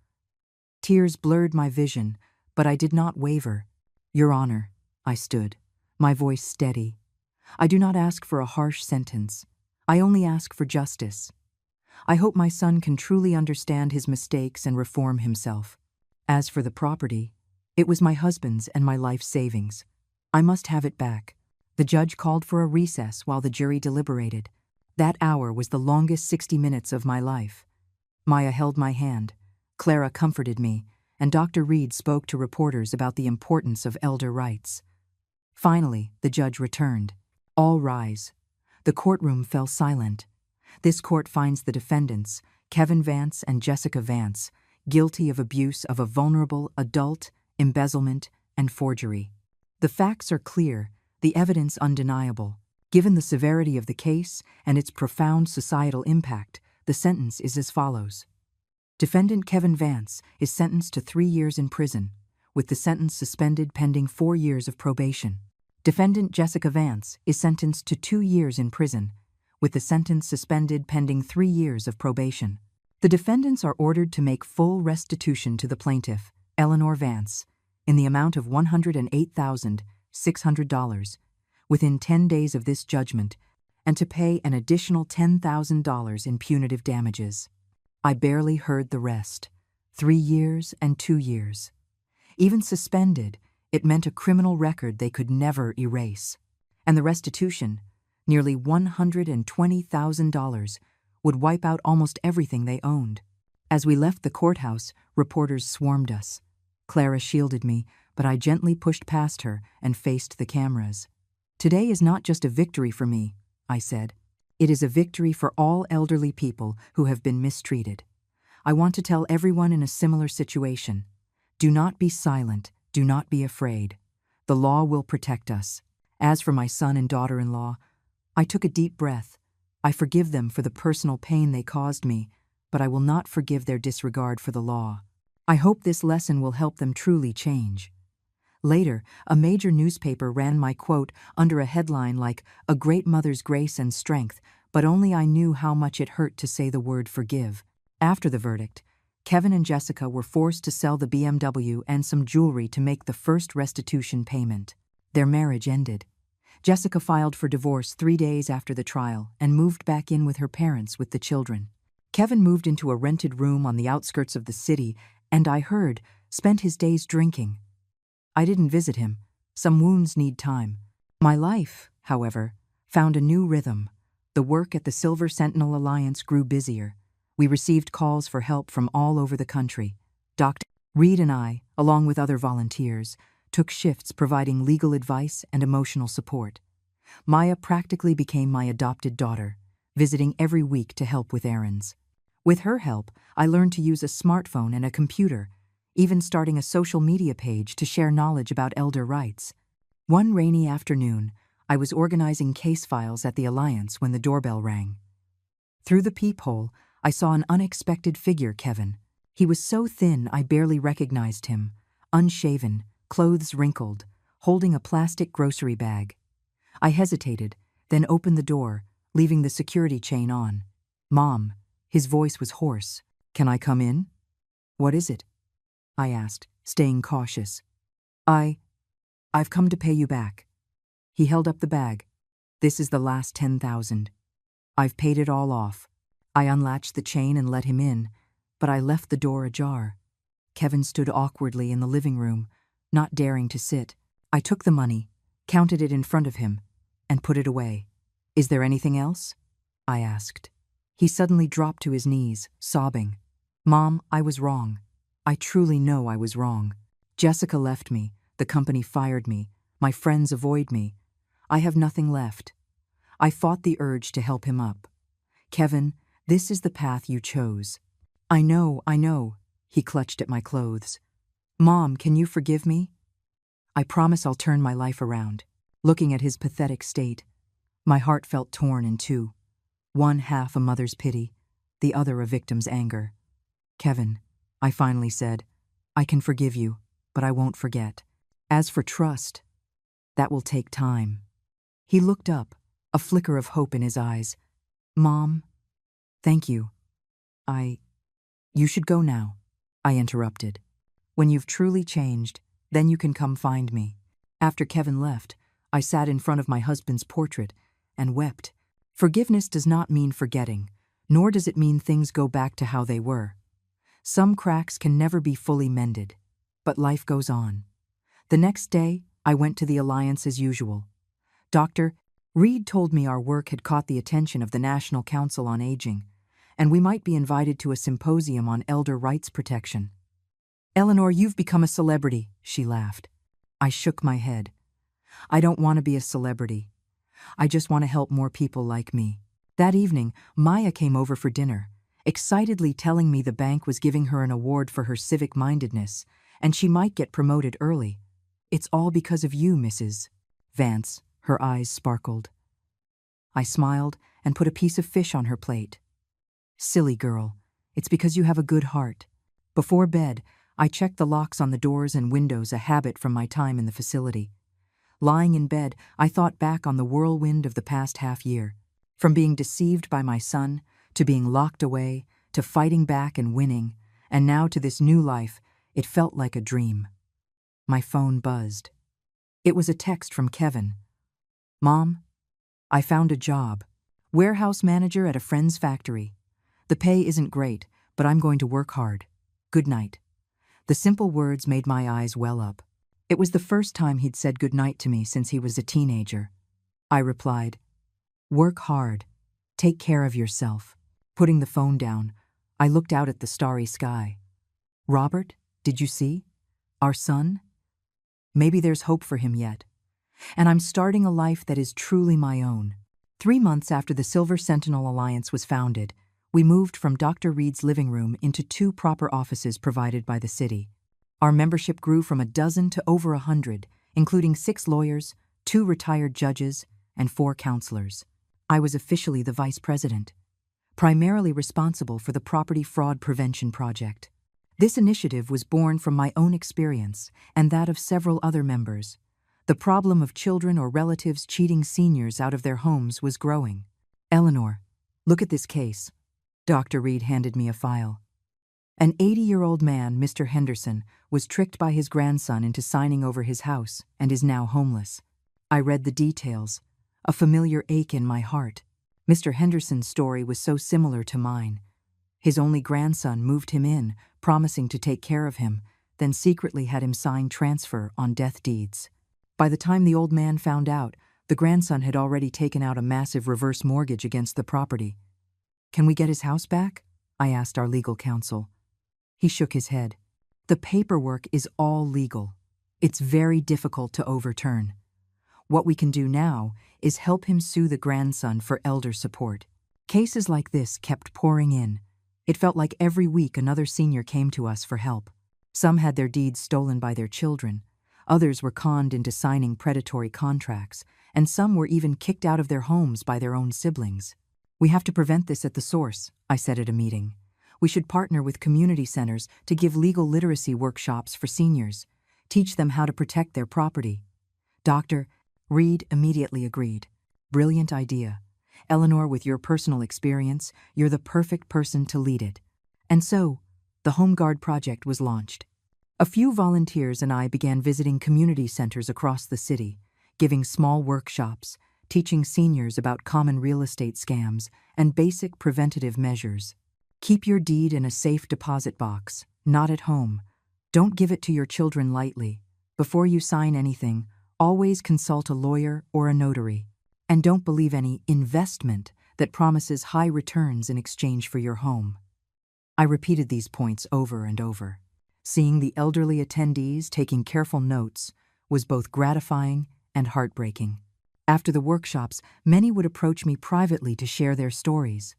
S1: Tears blurred my vision, but I did not waver. "Your Honor," I stood, my voice steady. "I do not ask for a harsh sentence. I only ask for justice. I hope my son can truly understand his mistakes and reform himself. As for the property, it was my husband's and my life savings. I must have it back." The judge called for a recess while the jury deliberated. That hour was the longest 60 minutes of my life. Maya held my hand, Clara comforted me, and Dr. Reed spoke to reporters about the importance of elder rights. Finally, the judge returned. "All rise." The courtroom fell silent. This court finds the defendants, Kevin Vance and Jessica Vance, guilty of abuse of a vulnerable adult, embezzlement, and forgery. The facts are clear, the evidence undeniable. Given the severity of the case and its profound societal impact, the sentence is as follows. Defendant Kevin Vance is sentenced to 3 years in prison, with the sentence suspended pending 4 years of probation. Defendant Jessica Vance is sentenced to 2 years in prison, with the sentence suspended pending 3 years of probation. The defendants are ordered to make full restitution to the plaintiff, Eleanor Vance, in the amount of $108,600 within 10 days of this judgment, and to pay an additional $10,000 in punitive damages. I barely heard the rest. 3 years and 2 years. Even suspended, it meant a criminal record they could never erase. And the restitution, nearly $120,000, would wipe out almost everything they owned. As we left the courthouse, reporters swarmed us. Clara shielded me, but I gently pushed past her and faced the cameras. Today is not just a victory for me, I said. It is a victory for all elderly people who have been mistreated. I want to tell everyone in a similar situation. Do not be silent, do not be afraid. The law will protect us. As for my son and daughter-in-law, I took a deep breath. I forgive them for the personal pain they caused me, but I will not forgive their disregard for the law. I hope this lesson will help them truly change. Later, a major newspaper ran my quote under a headline like, "A great mother's grace and strength," but only I knew how much it hurt to say the word forgive. After the verdict, Kevin and Jessica were forced to sell the BMW and some jewelry to make the first restitution payment. Their marriage ended. Jessica filed for divorce 3 days after the trial and moved back in with her parents with the children. Kevin moved into a rented room on the outskirts of the city and, I heard, spent his days drinking. I didn't visit him. Some wounds need time. My life, however, found a new rhythm. The work at the Silver Sentinel Alliance grew busier. We received calls for help from all over the country. Dr. Reed and I, along with other volunteers, took shifts providing legal advice and emotional support. Maya practically became my adopted daughter, visiting every week to help with errands. With her help, I learned to use a smartphone and a computer, even starting a social media page to share knowledge about elder rights. One rainy afternoon, I was organizing case files at the Alliance when the doorbell rang. Through the peephole, I saw an unexpected figure, Kevin. He was so thin I barely recognized him, unshaven, clothes wrinkled, holding a plastic grocery bag. I hesitated, then opened the door, leaving the security chain on. "Mom," his voice was hoarse. "Can I come in?" "What is it?" I asked, staying cautious. I've come to pay you back." He held up the bag. "This is the last 10,000. I've paid it all off." I unlatched the chain and let him in, but I left the door ajar. Kevin stood awkwardly in the living room, not daring to sit. I took the money, counted it in front of him, and put it away. "Is there anything else?" I asked. He suddenly dropped to his knees, sobbing. "Mom, I was wrong. I truly know I was wrong. Jessica left me, the company fired me, my friends avoid me. I have nothing left." I fought the urge to help him up. "Kevin, this is the path you chose." I know. He clutched at my clothes. "Mom, can you forgive me?" "I promise I'll turn my life around." Looking at his pathetic state, my heart felt torn in two. One half a mother's pity, the other a victim's anger. "Kevin," I finally said, "I can forgive you, but I won't forget. As for trust, that will take time." He looked up, a flicker of hope in his eyes. "Mom, thank you. You should go now," I interrupted. "When you've truly changed, then you can come find me." After Kevin left, I sat in front of my husband's portrait and wept. Forgiveness does not mean forgetting, nor does it mean things go back to how they were. Some cracks can never be fully mended, but life goes on. The next day, I went to the Alliance as usual. Dr. Reed told me our work had caught the attention of the National Council on Aging, and we might be invited to a symposium on elder rights protection. "Eleanor, you've become a celebrity," she laughed. I shook my head. "I don't want to be a celebrity. I just want to help more people like me." That evening, Maya came over for dinner, excitedly telling me the bank was giving her an award for her civic-mindedness and she might get promoted early. It's all because of you, Mrs. Vance. Her eyes sparkled. I smiled and put a piece of fish on her plate. Silly girl, it's because you have a good heart. Before bed, I checked the locks on the doors and windows, a habit from my time in the facility. Lying in bed, I thought back on the whirlwind of the past half year. From being deceived by my son, to being locked away, to fighting back and winning, and now to this new life, it felt like a dream. My phone buzzed. It was a text from Kevin. Mom, I found a job. Warehouse manager at a friend's factory. The pay isn't great, but I'm going to work hard. Good night. The simple words made my eyes well up. It was the first time he'd said good night to me since he was a teenager. I replied, work hard. Take care of yourself. Putting the phone down, I looked out at the starry sky. Robert, did you see? Our son? Maybe there's hope for him yet. And I'm starting a life that is truly my own. 3 months after the Silver Sentinel Alliance was founded, we moved from Dr. Reed's living room into 2 proper offices provided by the city. Our membership grew from a dozen to over 100, including 6 lawyers, 2 retired judges, and 4 counselors. I was officially the vice president, primarily responsible for the Property Fraud Prevention Project. This initiative was born from my own experience and that of several other members. The problem of children or relatives cheating seniors out of their homes was growing. Eleanor, look at this case. Dr. Reed handed me a file. An 80-year-old man, Mr. Henderson, was tricked by his grandson into signing over his house and is now homeless. I read the details, a familiar ache in my heart. Mr. Henderson's story was so similar to mine. His only grandson moved him in, promising to take care of him, then secretly had him sign transfer on death deeds. By the time the old man found out, the grandson had already taken out a massive reverse mortgage against the property. Can we get his house back? I asked our legal counsel. He shook his head. The paperwork is all legal. It's very difficult to overturn. What we can do now is help him sue the grandson for elder support. Cases like this kept pouring in. It felt like every week another senior came to us for help. Some had their deeds stolen by their children, others were conned into signing predatory contracts, and some were even kicked out of their homes by their own siblings. We have to prevent this at the source, I said at a meeting. We should partner with community centers to give legal literacy workshops for seniors, teach them how to protect their property. Dr. Reed immediately agreed. Brilliant idea. Eleanor, with your personal experience, you're the perfect person to lead it. And so, the Home Guard project was launched. A few volunteers and I began visiting community centers across the city, giving small workshops, teaching seniors about common real estate scams and basic preventative measures. Keep your deed in a safe deposit box, not at home. Don't give it to your children lightly. Before you sign anything, always consult a lawyer or a notary. And don't believe any investment that promises high returns in exchange for your home. I repeated these points over and over. Seeing the elderly attendees taking careful notes was both gratifying and heartbreaking. After the workshops, many would approach me privately to share their stories.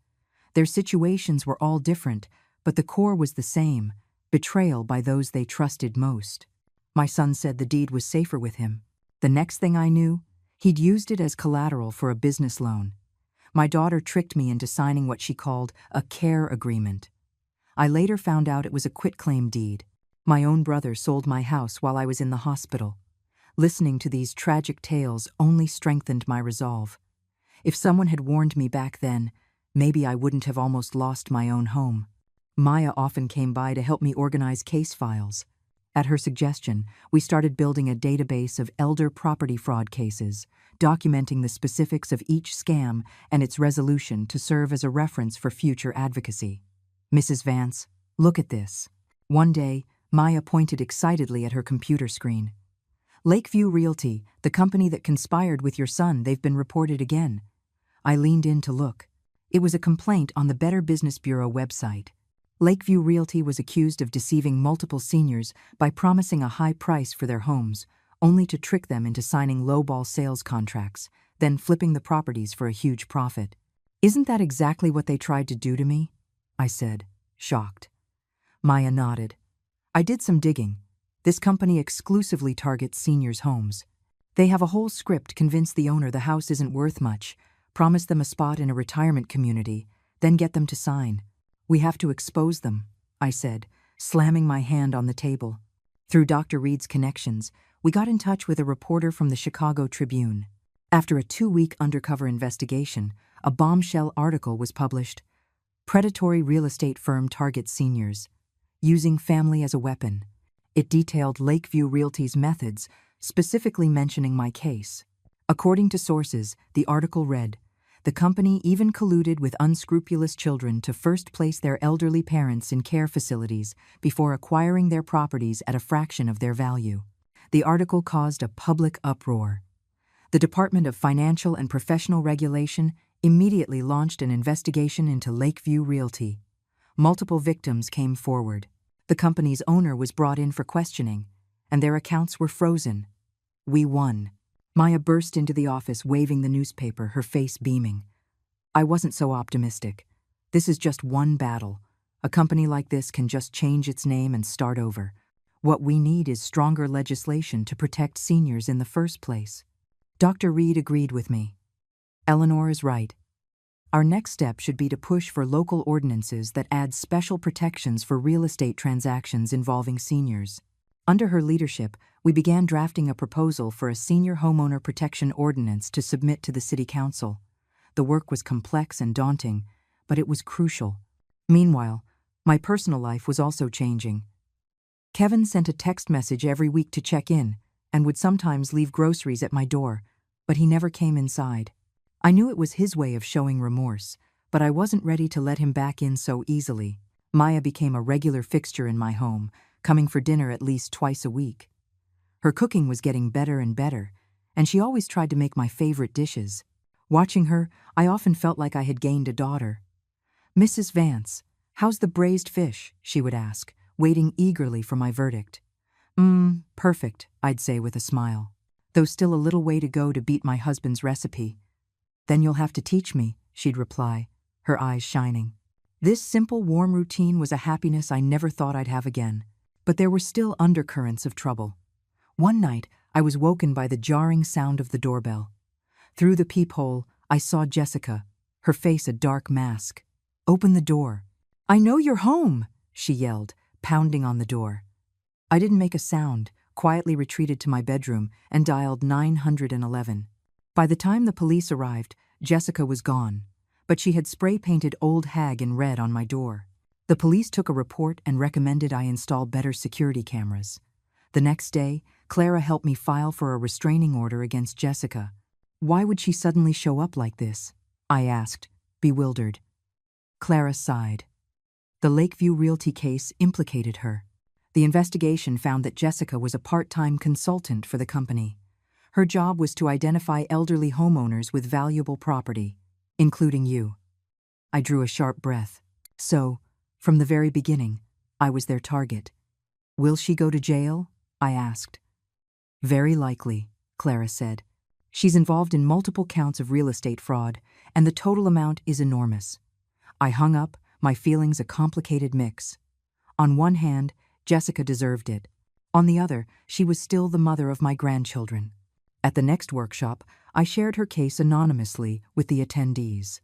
S1: Their situations were all different, but the core was the same: betrayal by those they trusted most. My son said the deed was safer with him. The next thing I knew, he'd used it as collateral for a business loan. My daughter tricked me into signing what she called a care agreement. I later found out it was a quitclaim deed. My own brother sold my house while I was in the hospital. Listening to these tragic tales only strengthened my resolve. If someone had warned me back then, maybe I wouldn't have almost lost my own home. Maya often came by to help me organize case files. At her suggestion, we started building a database of elder property fraud cases, documenting the specifics of each scam and its resolution to serve as a reference for future advocacy. Mrs. Vance, look at this. One day, Maya pointed excitedly at her computer screen. Lakeview Realty, the company that conspired with your son, they've been reported again. I leaned in to look. It was a complaint on the Better Business Bureau website. Lakeview Realty was accused of deceiving multiple seniors by promising a high price for their homes, only to trick them into signing lowball sales contracts, then flipping the properties for a huge profit. Isn't that exactly what they tried to do to me? I said, shocked. Maya nodded. I did some digging. This company exclusively targets seniors' homes. They have a whole script: convince the owner the house isn't worth much, promise them a spot in a retirement community, then get them to sign. We have to expose them, I said, slamming my hand on the table. Through Dr. Reed's connections, we got in touch with a reporter from the Chicago Tribune. After a 2-week undercover investigation, a bombshell article was published. Predatory real estate firm targets seniors, using family as a weapon. It detailed Lakeview Realty's methods, specifically mentioning my case. According to sources, the article read, "The company even colluded with unscrupulous children to first place their elderly parents in care facilities before acquiring their properties at a fraction of their value." The article caused a public uproar. The Department of Financial and Professional Regulation immediately launched an investigation into Lakeview Realty. Multiple victims came forward. The company's owner was brought in for questioning, and their accounts were frozen. We won. Maya burst into the office waving the newspaper, her face beaming. I wasn't so optimistic. This is just one battle. A company like this can just change its name and start over. What we need is stronger legislation to protect seniors in the first place. Dr. Reed agreed with me. Eleanor is right. Our next step should be to push for local ordinances that add special protections for real estate transactions involving seniors. Under her leadership, we began drafting a proposal for a senior homeowner protection ordinance to submit to the City Council. The work was complex and daunting, but it was crucial. Meanwhile, my personal life was also changing. Kevin sent a text message every week to check in, and would sometimes leave groceries at my door, but he never came inside. I knew it was his way of showing remorse, but I wasn't ready to let him back in so easily. Maya became a regular fixture in my home, coming for dinner at least twice a week. Her cooking was getting better and better, and she always tried to make my favorite dishes. Watching her, I often felt like I had gained a daughter. "Mrs. Vance, how's the braised fish?" she would ask, waiting eagerly for my verdict. Perfect," I'd say with a smile, though still a little way to go to beat my husband's recipe. "Then you'll have to teach me," she'd reply, her eyes shining. This simple, warm routine was a happiness I never thought I'd have again. But there were still undercurrents of trouble. One night, I was woken by the jarring sound of the doorbell. Through the peephole, I saw Jessica, her face a dark mask. "Open the door." "I know you're home," she yelled, pounding on the door. I didn't make a sound, quietly retreated to my bedroom, and dialed 911. By the time the police arrived, Jessica was gone, but she had spray-painted "Old Hag" in red on my door. The police took a report and recommended I install better security cameras. The next day, Clara helped me file for a restraining order against Jessica. Why would she suddenly show up like this? I asked, bewildered. Clara sighed. The Lakeview Realty case implicated her. The investigation found that Jessica was a part-time consultant for the company. Her job was to identify elderly homeowners with valuable property, including you. I drew a sharp breath. So, from the very beginning, I was their target. "Will she go to jail?" I asked. "Very likely," Clara said. "She's involved in multiple counts of real estate fraud, and the total amount is enormous." I hung up, my feelings a complicated mix. On one hand, Jessica deserved it. On the other, she was still the mother of my grandchildren. At the next workshop, I shared her case anonymously with the attendees.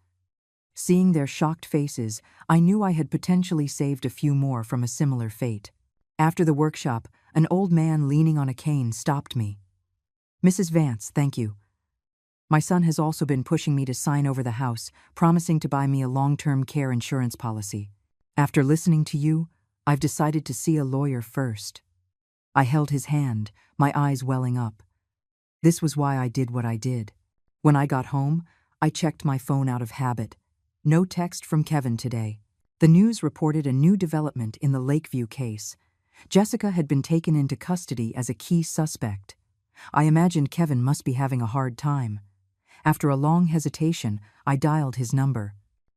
S1: Seeing their shocked faces, I knew I had potentially saved a few more from a similar fate. After the workshop, an old man leaning on a cane stopped me. "Mrs. Vance, thank you. My son has also been pushing me to sign over the house, promising to buy me a long-term care insurance policy. After listening to you, I've decided to see a lawyer first." I held his hand, my eyes welling up. This was why I did what I did. When I got home, I checked my phone out of habit. No text from Kevin today. The news reported a new development in the Lakeview case. Jessica had been taken into custody as a key suspect. I imagined Kevin must be having a hard time. After a long hesitation, I dialed his number.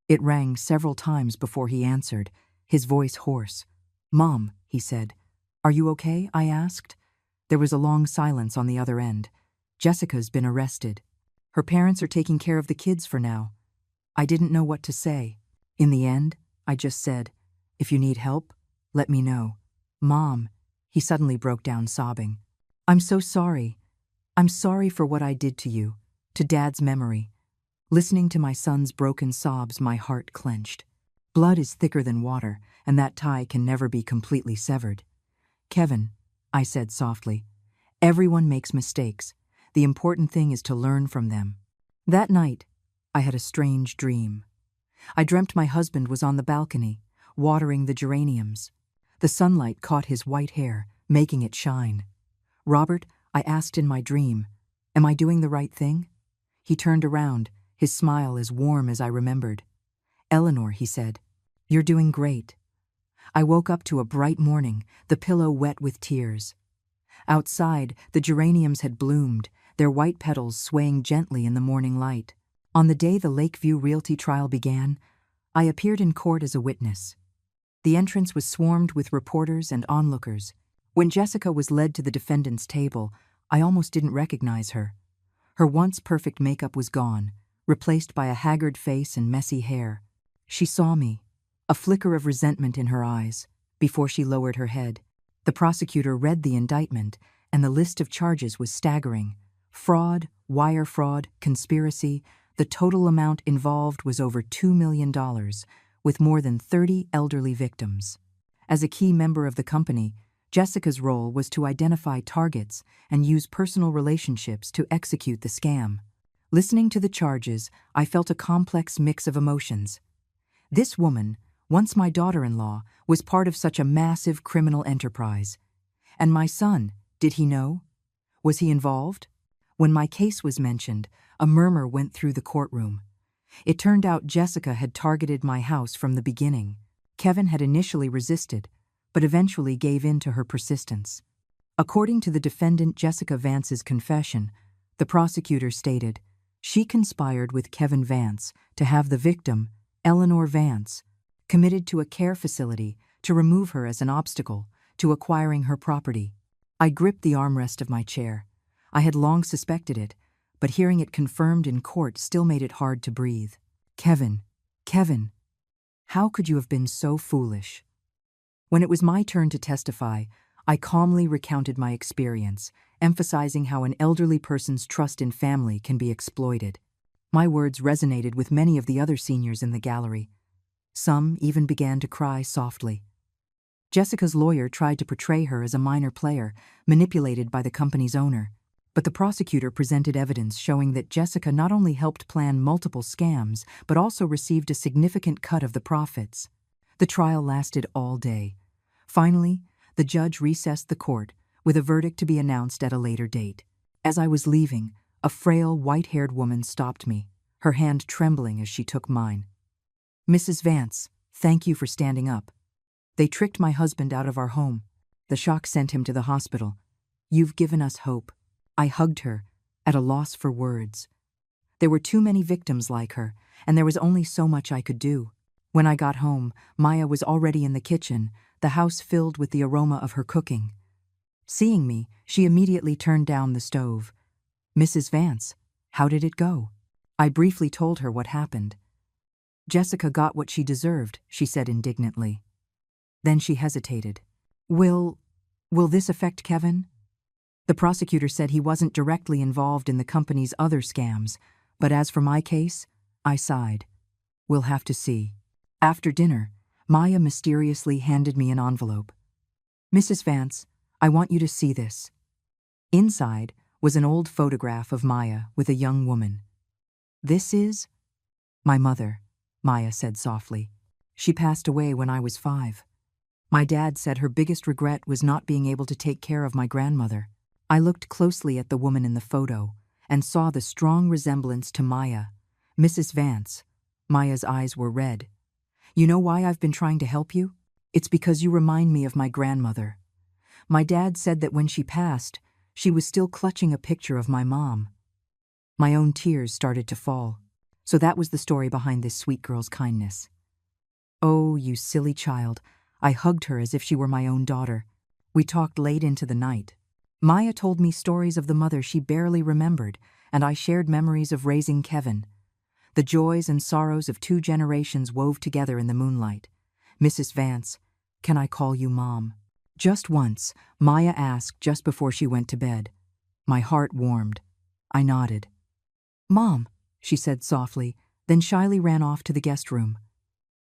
S1: It rang several times before he answered, his voice hoarse. "Mom," he said. "Are you okay?" I asked. There was a long silence on the other end. "Jessica's been arrested. Her parents are taking care of the kids for now." I didn't know what to say. In the end, I just said, "If you need help, let me know." "Mom," He suddenly broke down sobbing. "I'm so sorry. I'm sorry for what I did to you, to Dad's memory." Listening to my son's broken sobs, my heart clenched. Blood is thicker than water, and that tie can never be completely severed. "Kevin," I said softly, "everyone makes mistakes. The important thing is to learn from them." That night, I had a strange dream. I dreamt my husband was on the balcony, watering the geraniums. The sunlight caught his white hair, making it shine. "Robert," I asked in my dream, "am I doing the right thing?" He turned around, his smile as warm as I remembered. "Eleanor," he said, "you're doing great." I woke up to a bright morning, the pillow wet with tears. Outside, the geraniums had bloomed, their white petals swaying gently in the morning light. On the day the Lakeview Realty trial began, I appeared in court as a witness. The entrance was swarmed with reporters and onlookers. When Jessica was led to the defendant's table, I almost didn't recognize her. Her once perfect makeup was gone, replaced by a haggard face and messy hair. She saw me, a flicker of resentment in her eyes, before she lowered her head. The prosecutor read the indictment, and the list of charges was staggering. Fraud, wire fraud, conspiracy. The total amount involved was over $2 million, with more than 30 elderly victims. As a key member of the company, Jessica's role was to identify targets and use personal relationships to execute the scam. Listening to the charges, I felt a complex mix of emotions. This woman, once my daughter-in-law, was part of such a massive criminal enterprise. And my son, did he know? Was he involved? When my case was mentioned, a murmur went through the courtroom. It turned out Jessica had targeted my house from the beginning. Kevin had initially resisted, but eventually gave in to her persistence. According to the defendant Jessica Vance's confession, the prosecutor stated, she conspired with Kevin Vance to have the victim, Eleanor Vance, committed to a care facility to remove her as an obstacle to acquiring her property. I gripped the armrest of my chair. I had long suspected it, but hearing it confirmed in court still made it hard to breathe. Kevin, how could you have been so foolish? When it was my turn to testify, I calmly recounted my experience, emphasizing how an elderly person's trust in family can be exploited. My words resonated with many of the other seniors in the gallery. Some even began to cry softly. Jessica's lawyer tried to portray her as a minor player, manipulated by the company's owner. But the prosecutor presented evidence showing that Jessica not only helped plan multiple scams, but also received a significant cut of the profits. The trial lasted all day. Finally, the judge recessed the court, with a verdict to be announced at a later date. As I was leaving, a frail, white-haired woman stopped me, her hand trembling as she took mine. "Mrs. Vance, thank you for standing up. They tricked my husband out of our home. The shock sent him to the hospital. You've given us hope." I hugged her, at a loss for words. There were too many victims like her, and there was only so much I could do. When I got home, Maya was already in the kitchen, the house filled with the aroma of her cooking. Seeing me, she immediately turned down the stove. "Mrs. Vance, how did it go?" I briefly told her what happened. "Jessica got what she deserved," she said indignantly. Then she hesitated. Will this affect Kevin?" The prosecutor said he wasn't directly involved in the company's other scams, but as for my case, I sighed. "We'll have to see." After dinner, Maya mysteriously handed me an envelope. "Mrs. Vance, I want you to see this." Inside was an old photograph of Maya with a young woman. "This is my mother," Maya said softly. "She passed away when I was 5. My dad said her biggest regret was not being able to take care of my grandmother." I looked closely at the woman in the photo and saw the strong resemblance to Maya. "Mrs. Vance." Maya's eyes were red. "You know why I've been trying to help you? It's because you remind me of my grandmother. My dad said that when she passed, she was still clutching a picture of my mom." My own tears started to fall. So that was the story behind this sweet girl's kindness. "Oh, you silly child." I hugged her as if she were my own daughter. We talked late into the night. Maya told me stories of the mother she barely remembered, and I shared memories of raising Kevin. The joys and sorrows of 2 generations wove together in the moonlight. "Mrs. Vance, can I call you Mom?" Just once, Maya asked just before she went to bed. My heart warmed. I nodded. "Mom," she said softly, then shyly ran off to the guest room.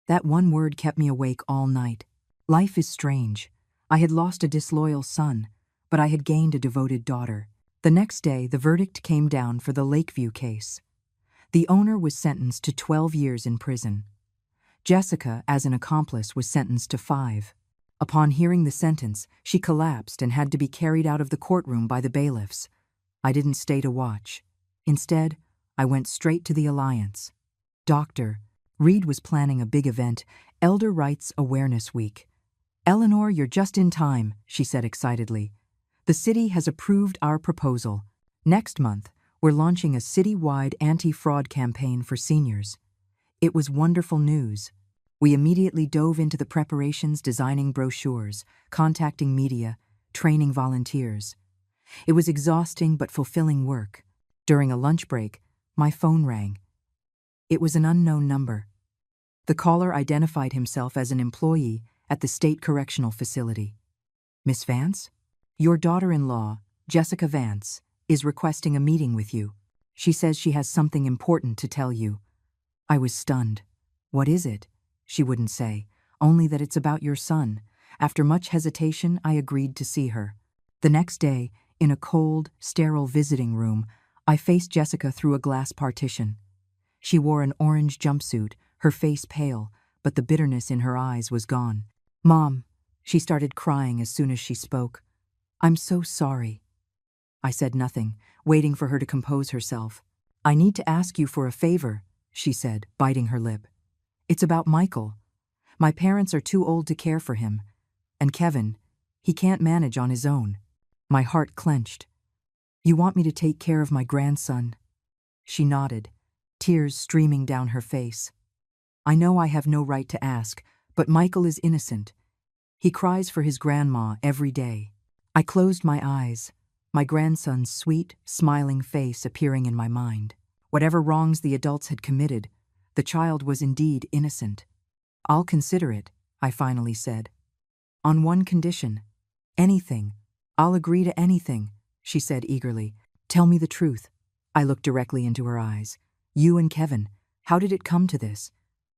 S1: That one word kept me awake all night. Life is strange. I had lost a disloyal son, but I had gained a devoted daughter. The next day, the verdict came down for the Lakeview case. The owner was sentenced to 12 years in prison. Jessica, as an accomplice, was sentenced to 5. Upon hearing the sentence, she collapsed and had to be carried out of the courtroom by the bailiffs. I didn't stay to watch. Instead, I went straight to the Alliance. "Doctor, Reed was planning a big event, Elder Rights Awareness Week." "Eleanor, you're just in time," she said excitedly. "The city has approved our proposal. Next month, we're launching a city-wide anti-fraud campaign for seniors." It was wonderful news. We immediately dove into the preparations, designing brochures, contacting media, training volunteers. It was exhausting but fulfilling work. During a lunch break, my phone rang. It was an unknown number. The caller identified himself as an employee at the state correctional facility. "Miss Vance? Your daughter-in-law, Jessica Vance, is requesting a meeting with you. She says she has something important to tell you." I was stunned. "What is it?" She wouldn't say, only that it's about your son. After much hesitation, I agreed to see her. The next day, in a cold, sterile visiting room, I faced Jessica through a glass partition. She wore an orange jumpsuit, her face pale, but the bitterness in her eyes was gone. "Mom," she started crying as soon as she spoke. "I'm so sorry." I said nothing, waiting for her to compose herself. "I need to ask you for a favor," she said, biting her lip. "It's about Michael. My parents are too old to care for him. And Kevin, he can't manage on his own." My heart clenched. "You want me to take care of my grandson?" She nodded, tears streaming down her face. "I know I have no right to ask, but Michael is innocent. He cries for his grandma every day." I closed my eyes, my grandson's sweet, smiling face appearing in my mind. Whatever wrongs the adults had committed, the child was indeed innocent. "I'll consider it," I finally said. "On one condition." "Anything. I'll agree to anything," she said eagerly. "Tell me the truth." I looked directly into her eyes. "You and Kevin, how did it come to this?"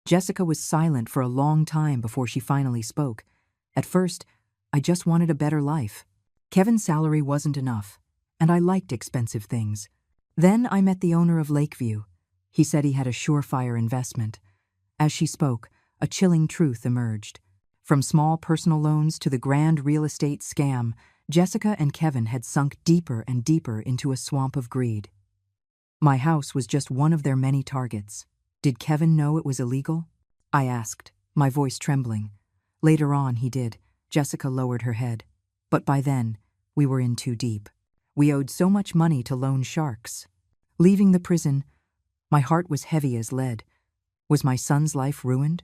S1: Jessica was silent for a long time before she finally spoke. "At first, I just wanted a better life. Kevin's salary wasn't enough, and I liked expensive things. Then I met the owner of Lakeview. He said he had a surefire investment." As she spoke, a chilling truth emerged. From small personal loans to the grand real estate scam, Jessica and Kevin had sunk deeper and deeper into a swamp of greed. My house was just one of their many targets. "Did Kevin know it was illegal?" I asked, my voice trembling. "Later on, he did." Jessica lowered her head. "But by then, we were in too deep. We owed so much money to loan sharks." Leaving the prison, my heart was heavy as lead. Was my son's life ruined?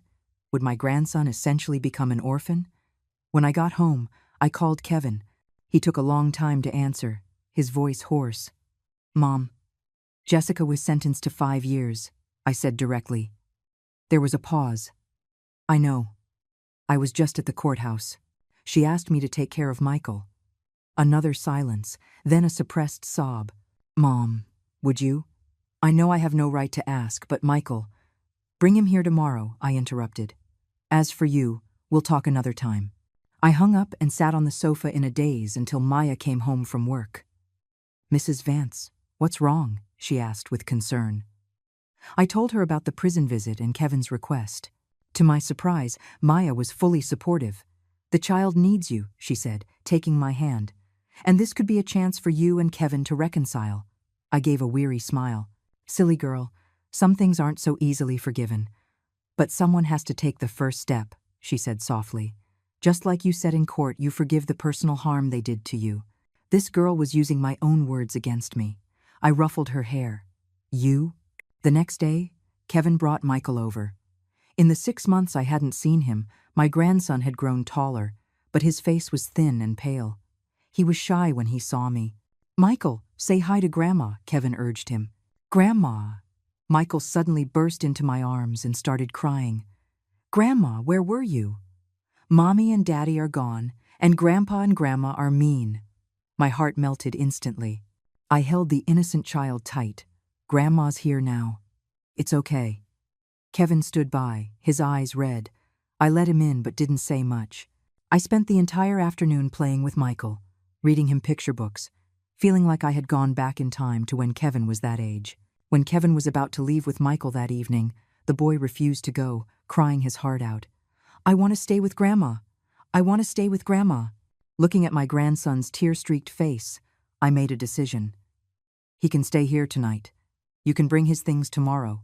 S1: Would my grandson essentially become an orphan? When I got home, I called Kevin. He took a long time to answer, his voice hoarse. "Mom, Jessica was sentenced to 5 years," I said directly. There was a pause. "I know. I was just at the courthouse. She asked me to take care of Michael." Another silence, then a suppressed sob. "Mom, would you? I know I have no right to ask, but Michael—" "Bring him here tomorrow," I interrupted. "As for you, we'll talk another time." I hung up and sat on the sofa in a daze until Maya came home from work. "Mrs. Vance, what's wrong?" she asked with concern. I told her about the prison visit and Kevin's request. To my surprise, Maya was fully supportive. "The child needs you," she said, taking my hand. "And this could be a chance for you and Kevin to reconcile." I gave a weary smile. "Silly girl, some things aren't so easily forgiven. But someone has to take the first step," she said softly. "Just like you said in court, you forgive the personal harm they did to you. This girl was using my own words against me." I ruffled her hair. "You?" The next day, Kevin brought Michael over. In the 6 months I hadn't seen him, my grandson had grown taller, but his face was thin and pale. He was shy when he saw me. "Michael, say hi to Grandma," Kevin urged him. "Grandma!" Michael suddenly burst into my arms and started crying. "Grandma, where were you?" "Mommy and Daddy are gone, And Grandpa and Grandma are mean. My heart melted instantly. I held the innocent child tight. Grandma's here now. It's okay. Kevin stood by, his eyes red. I let him in but didn't say much. I spent the entire afternoon playing with Michael, reading him picture books, feeling like I had gone back in time to when Kevin was that age. When Kevin was about to leave with Michael that evening, the boy refused to go, crying his heart out. I want to stay with Grandma. I want to stay with Grandma. Looking at my grandson's tear-streaked face, I made a decision. He can stay here tonight. You can bring his things tomorrow.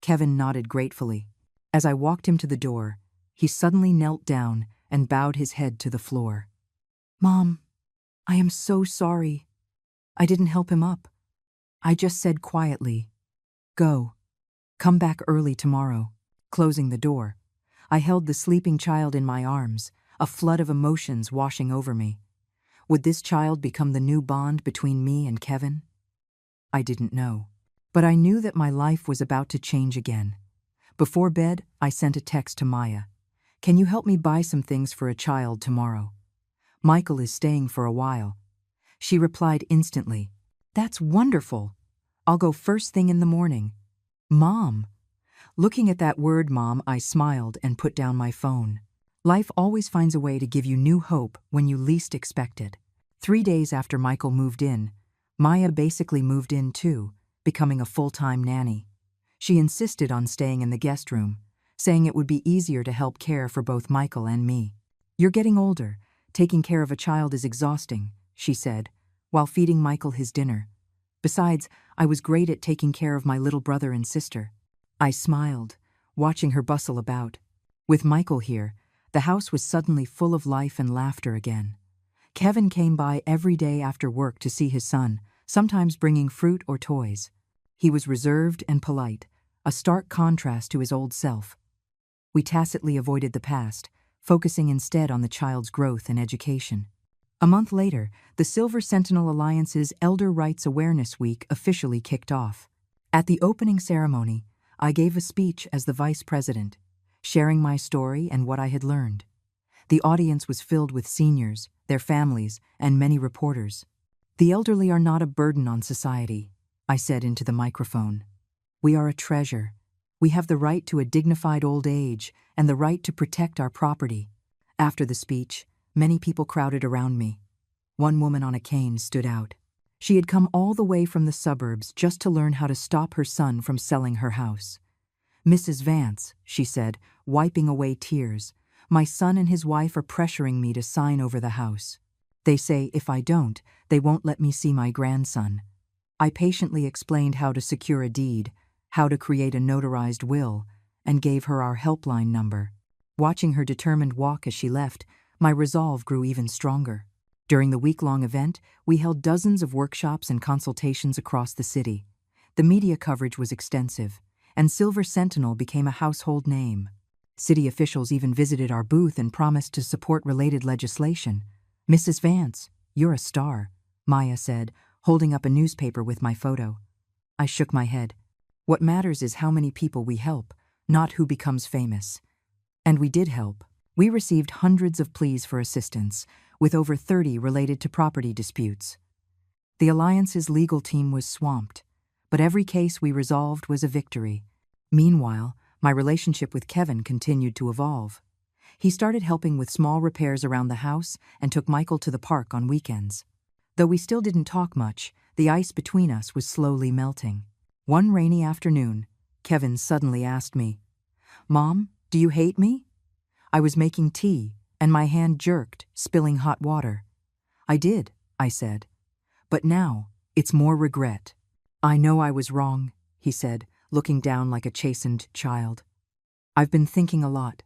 S1: Kevin nodded gratefully. As I walked him to the door, he suddenly knelt down and bowed his head to the floor. Mom, I am so sorry. I didn't help him up. I just said quietly, "Go. Come back early tomorrow." Closing the door, I held the sleeping child in my arms, a flood of emotions washing over me. Would this child become the new bond between me and Kevin? I didn't know. But I knew that my life was about to change again. Before bed, I sent a text to Maya. "Can you help me buy some things for a child tomorrow? Michael is staying for a while." She replied instantly, "That's wonderful. I'll go first thing in the morning." Mom. Looking at that word, Mom, I smiled and put down my phone. Life always finds a way to give you new hope when you least expect it. 3 days after Michael moved in, Maya basically moved in too, becoming a full-time nanny. She insisted on staying in the guest room, saying it would be easier to help care for both Michael and me. "You're getting older. Taking care of a child is exhausting," she said, while feeding Michael his dinner. Besides, I was great at taking care of my little brother and sister. I smiled, watching her bustle about. With Michael here, the house was suddenly full of life and laughter again. Kevin came by every day after work to see his son, sometimes bringing fruit or toys. He was reserved and polite, a stark contrast to his old self. We tacitly avoided the past, focusing instead on the child's growth and education. A month later, the Silver Sentinel Alliance's Elder Rights Awareness Week officially kicked off. At the opening ceremony, I gave a speech as the vice president, sharing my story and what I had learned. The audience was filled with seniors, their families, and many reporters. "The elderly are not a burden on society," I said into the microphone. "We are a treasure. We have the right to a dignified old age and the right to protect our property." After the speech, many people crowded around me. One woman on a cane stood out. She had come all the way from the suburbs just to learn how to stop her son from selling her house. "Mrs. Vance," she said, wiping away tears, "my son and his wife are pressuring me to sign over the house. They say if I don't, they won't let me see my grandson." I patiently explained how to secure a deed, how to create a notarized will, and gave her our helpline number. Watching her determined walk as she left, my resolve grew even stronger. During the week-long event, we held dozens of workshops and consultations across the city. The media coverage was extensive, and Silver Sentinel became a household name. City officials even visited our booth and promised to support related legislation. "Mrs. Vance, you're a star," Maya said, holding up a newspaper with my photo. I shook my head. "What matters is how many people we help, not who becomes famous." And we did help. We received hundreds of pleas for assistance, with over 30 related to property disputes. The Alliance's legal team was swamped, but every case we resolved was a victory. Meanwhile, my relationship with Kevin continued to evolve. He started helping with small repairs around the house and took Michael to the park on weekends. Though we still didn't talk much, the ice between us was slowly melting. One rainy afternoon, Kevin suddenly asked me, "Mom, do you hate me?" I was making tea, and my hand jerked, spilling hot water. "I did," I said. "But now, it's more regret." "I know I was wrong," he said, looking down like a chastened child. "I've been thinking a lot.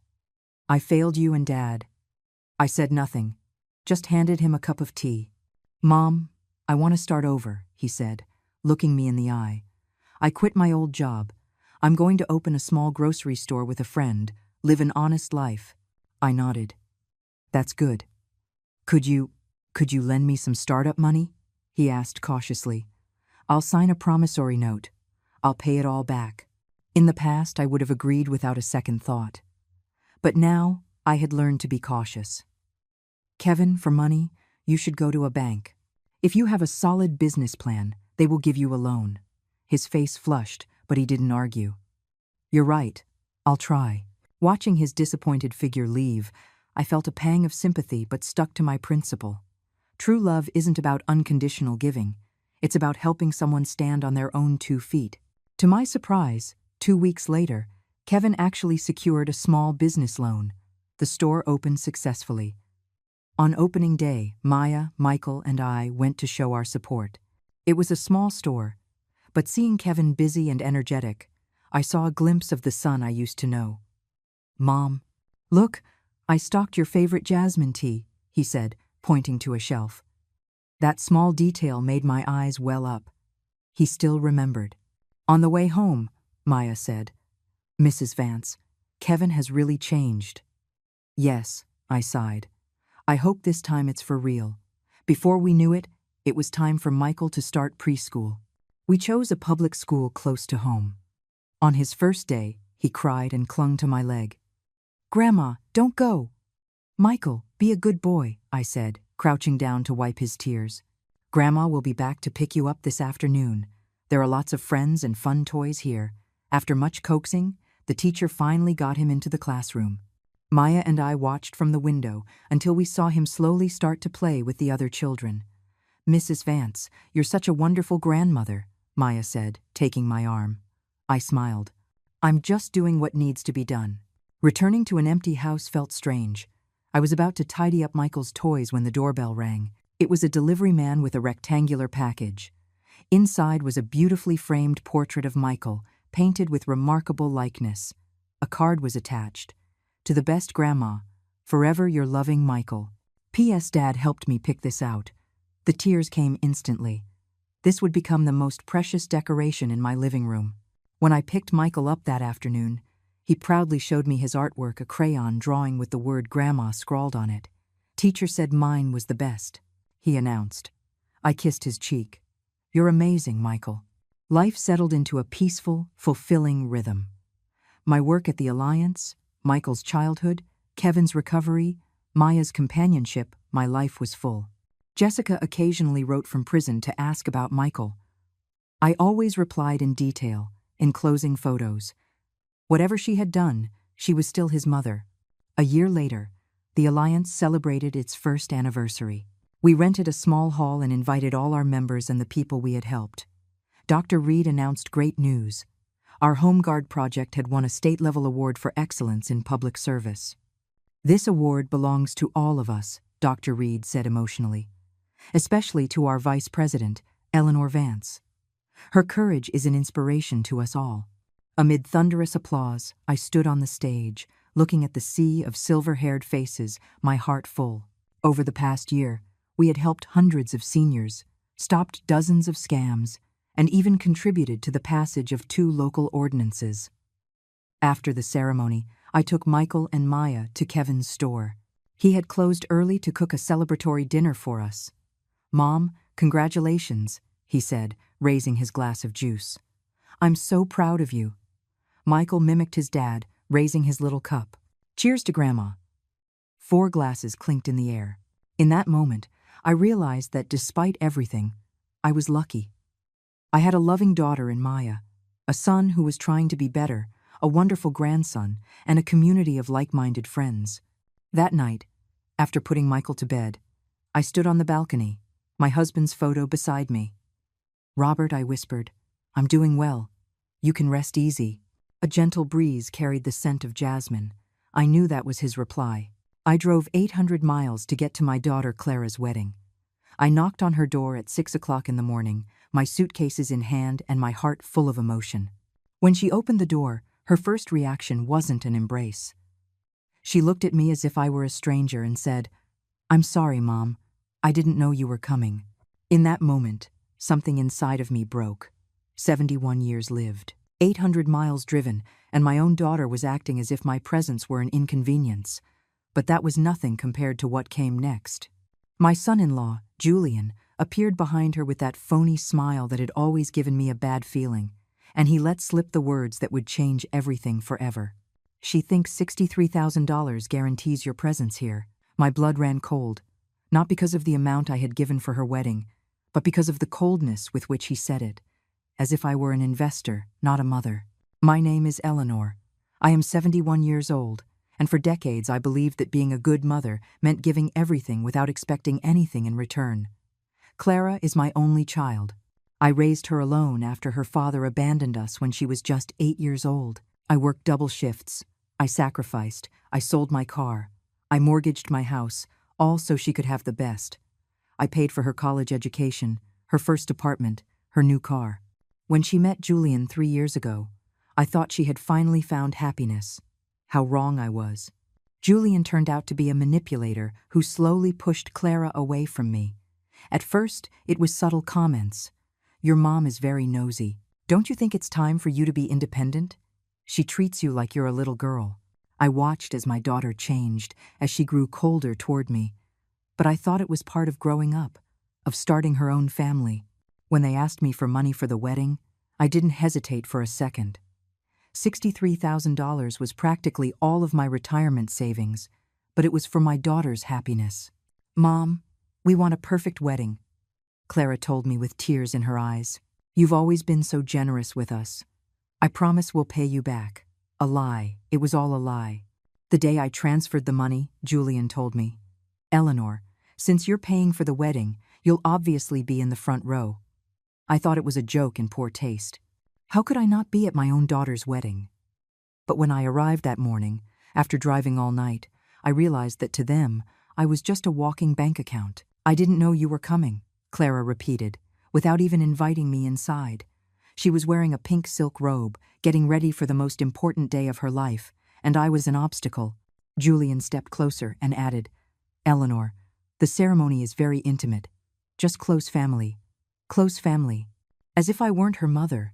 S1: I failed you and Dad." I said nothing, just handed him a cup of tea. "Mom, I want to start over," he said, looking me in the eye. "I quit my old job. I'm going to open a small grocery store with a friend, live an honest life." I nodded. "That's good. Could you lend me some startup money?" he asked cautiously. "I'll sign a promissory note. I'll pay it all back." In the past, I would have agreed without a second thought. But now, I had learned to be cautious. Kevin, for money, you should go to a bank. If you have a solid business plan, they will give you a loan. His face flushed, but he didn't argue. You're right. I'll try. Watching his disappointed figure leave, I felt a pang of sympathy but stuck to my principle. True love isn't about unconditional giving. It's about helping someone stand on their own 2 feet. To my surprise, 2 weeks later, Kevin actually secured a small business loan. The store opened successfully. On opening day, Maya, Michael, and I went to show our support. It was a small store, but seeing Kevin busy and energetic, I saw a glimpse of the son I used to know. Mom, look, I stocked your favorite jasmine tea, he said, pointing to a shelf. That small detail made my eyes well up. He still remembered. On the way home, Maya said, Mrs. Vance, Kevin has really changed. Yes, I sighed. I hope this time it's for real. Before we knew it, it was time for Michael to start preschool. We chose a public school close to home. On his first day, he cried and clung to my leg. Grandma, don't go. Michael, be a good boy, I said, crouching down to wipe his tears. Grandma will be back to pick you up this afternoon. There are lots of friends and fun toys here. After much coaxing, the teacher finally got him into the classroom. Maya and I watched from the window until we saw him slowly start to play with the other children. Mrs. Vance, you're such a wonderful grandmother, Maya said, taking my arm. I smiled. I'm just doing what needs to be done. Returning to an empty house felt strange. I was about to tidy up Michael's toys when the doorbell rang. It was a delivery man with a rectangular package. Inside was a beautifully framed portrait of Michael, painted with remarkable likeness. A card was attached. To the best grandma, forever your loving Michael. P.S. Dad helped me pick this out. The tears came instantly. This would become the most precious decoration in my living room. When I picked Michael up that afternoon, he proudly showed me his artwork, a crayon drawing with the word Grandma scrawled on it. Teacher said mine was the best, he announced. I kissed his cheek. You're amazing, Michael. Life settled into a peaceful, fulfilling rhythm. My work at the Alliance, Michael's childhood, Kevin's recovery, Maya's companionship, my life was full. Jessica occasionally wrote from prison to ask about Michael. I always replied in detail, enclosing photos. Whatever she had done, she was still his mother. A year later, the Alliance celebrated its first anniversary. We rented a small hall and invited all our members and the people we had helped. Dr. Reed announced great news. Our Home Guard project had won a state-level award for excellence in public service. This award belongs to all of us, Dr. Reed said emotionally, especially to our Vice President, Eleanor Vance. Her courage is an inspiration to us all. Amid thunderous applause, I stood on the stage, looking at the sea of silver-haired faces, my heart full. Over the past year, we had helped hundreds of seniors, stopped dozens of scams, and even contributed to the passage of 2 local ordinances. After the ceremony, I took Michael and Maya to Kevin's store. He had closed early to cook a celebratory dinner for us. Mom, congratulations, he said, raising his glass of juice. I'm so proud of you. Michael mimicked his dad, raising his little cup. Cheers to Grandma. 4 glasses clinked in the air. In that moment, I realized that despite everything, I was lucky. I had a loving daughter in Maya, a son who was trying to be better, a wonderful grandson, and a community of like-minded friends. That night, after putting Michael to bed, I stood on the balcony, my husband's photo beside me. Robert, I whispered, I'm doing well. You can rest easy. A gentle breeze carried the scent of jasmine. I knew that was his reply. I drove 800 miles to get to my daughter Clara's wedding. I knocked on her door at 6 o'clock in the morning, my suitcases in hand and my heart full of emotion. When she opened the door, her first reaction wasn't an embrace. She looked at me as if I were a stranger and said, I'm sorry, Mom. I didn't know you were coming. In that moment, something inside of me broke. 71 years lived, 800 miles driven, and my own daughter was acting as if my presence were an inconvenience. But that was nothing compared to what came next. My son-in-law, Julian, appeared behind her with that phony smile that had always given me a bad feeling, and he let slip the words that would change everything forever. She thinks $63,000 guarantees your presence here. My blood ran cold. not because of the amount I had given for her wedding, but because of the coldness with which he said it, as if I were an investor, not a mother. My name is Eleanor. I am 71 years old, and for decades I believed that being a good mother meant giving everything without expecting anything in return. Clara is my only child. I raised her alone after her father abandoned us when she was just 8 years old. I worked double shifts. I sacrificed. I sold my car. I mortgaged my house, all so she could have the best. I paid for her college education, her first apartment, her new car. When she met Julian 3 years ago, I thought she had finally found happiness. How wrong I was. Julian turned out to be a manipulator who slowly pushed Clara away from me. At first, it was subtle comments. Your mom is very nosy. Don't you think it's time for you to be independent? She treats you like you're a little girl. I watched as my daughter changed, as she grew colder toward me. But I thought it was part of growing up, of starting her own family. When they asked me for money for the wedding, I didn't hesitate for a second. $63,000 was practically all of my retirement savings, but it was for my daughter's happiness. Mom, we want a perfect wedding, Clara told me with tears in her eyes. You've always been so generous with us. I promise we'll pay you back. A lie. It was all a lie. The day I transferred the money, Julian told me. Eleanor, since you're paying for the wedding, you'll obviously be in the front row. I thought it was a joke in poor taste. How could I not be at my own daughter's wedding? But when I arrived that morning, after driving all night, I realized that to them, I was just a walking bank account. I didn't know you were coming, Clara repeated, without even inviting me inside. She was wearing a pink silk robe, getting ready for the most important day of her life, and I was an obstacle. Julian stepped closer and added, Eleanor, the ceremony is very intimate. Just close family. Close family. As if I weren't her mother.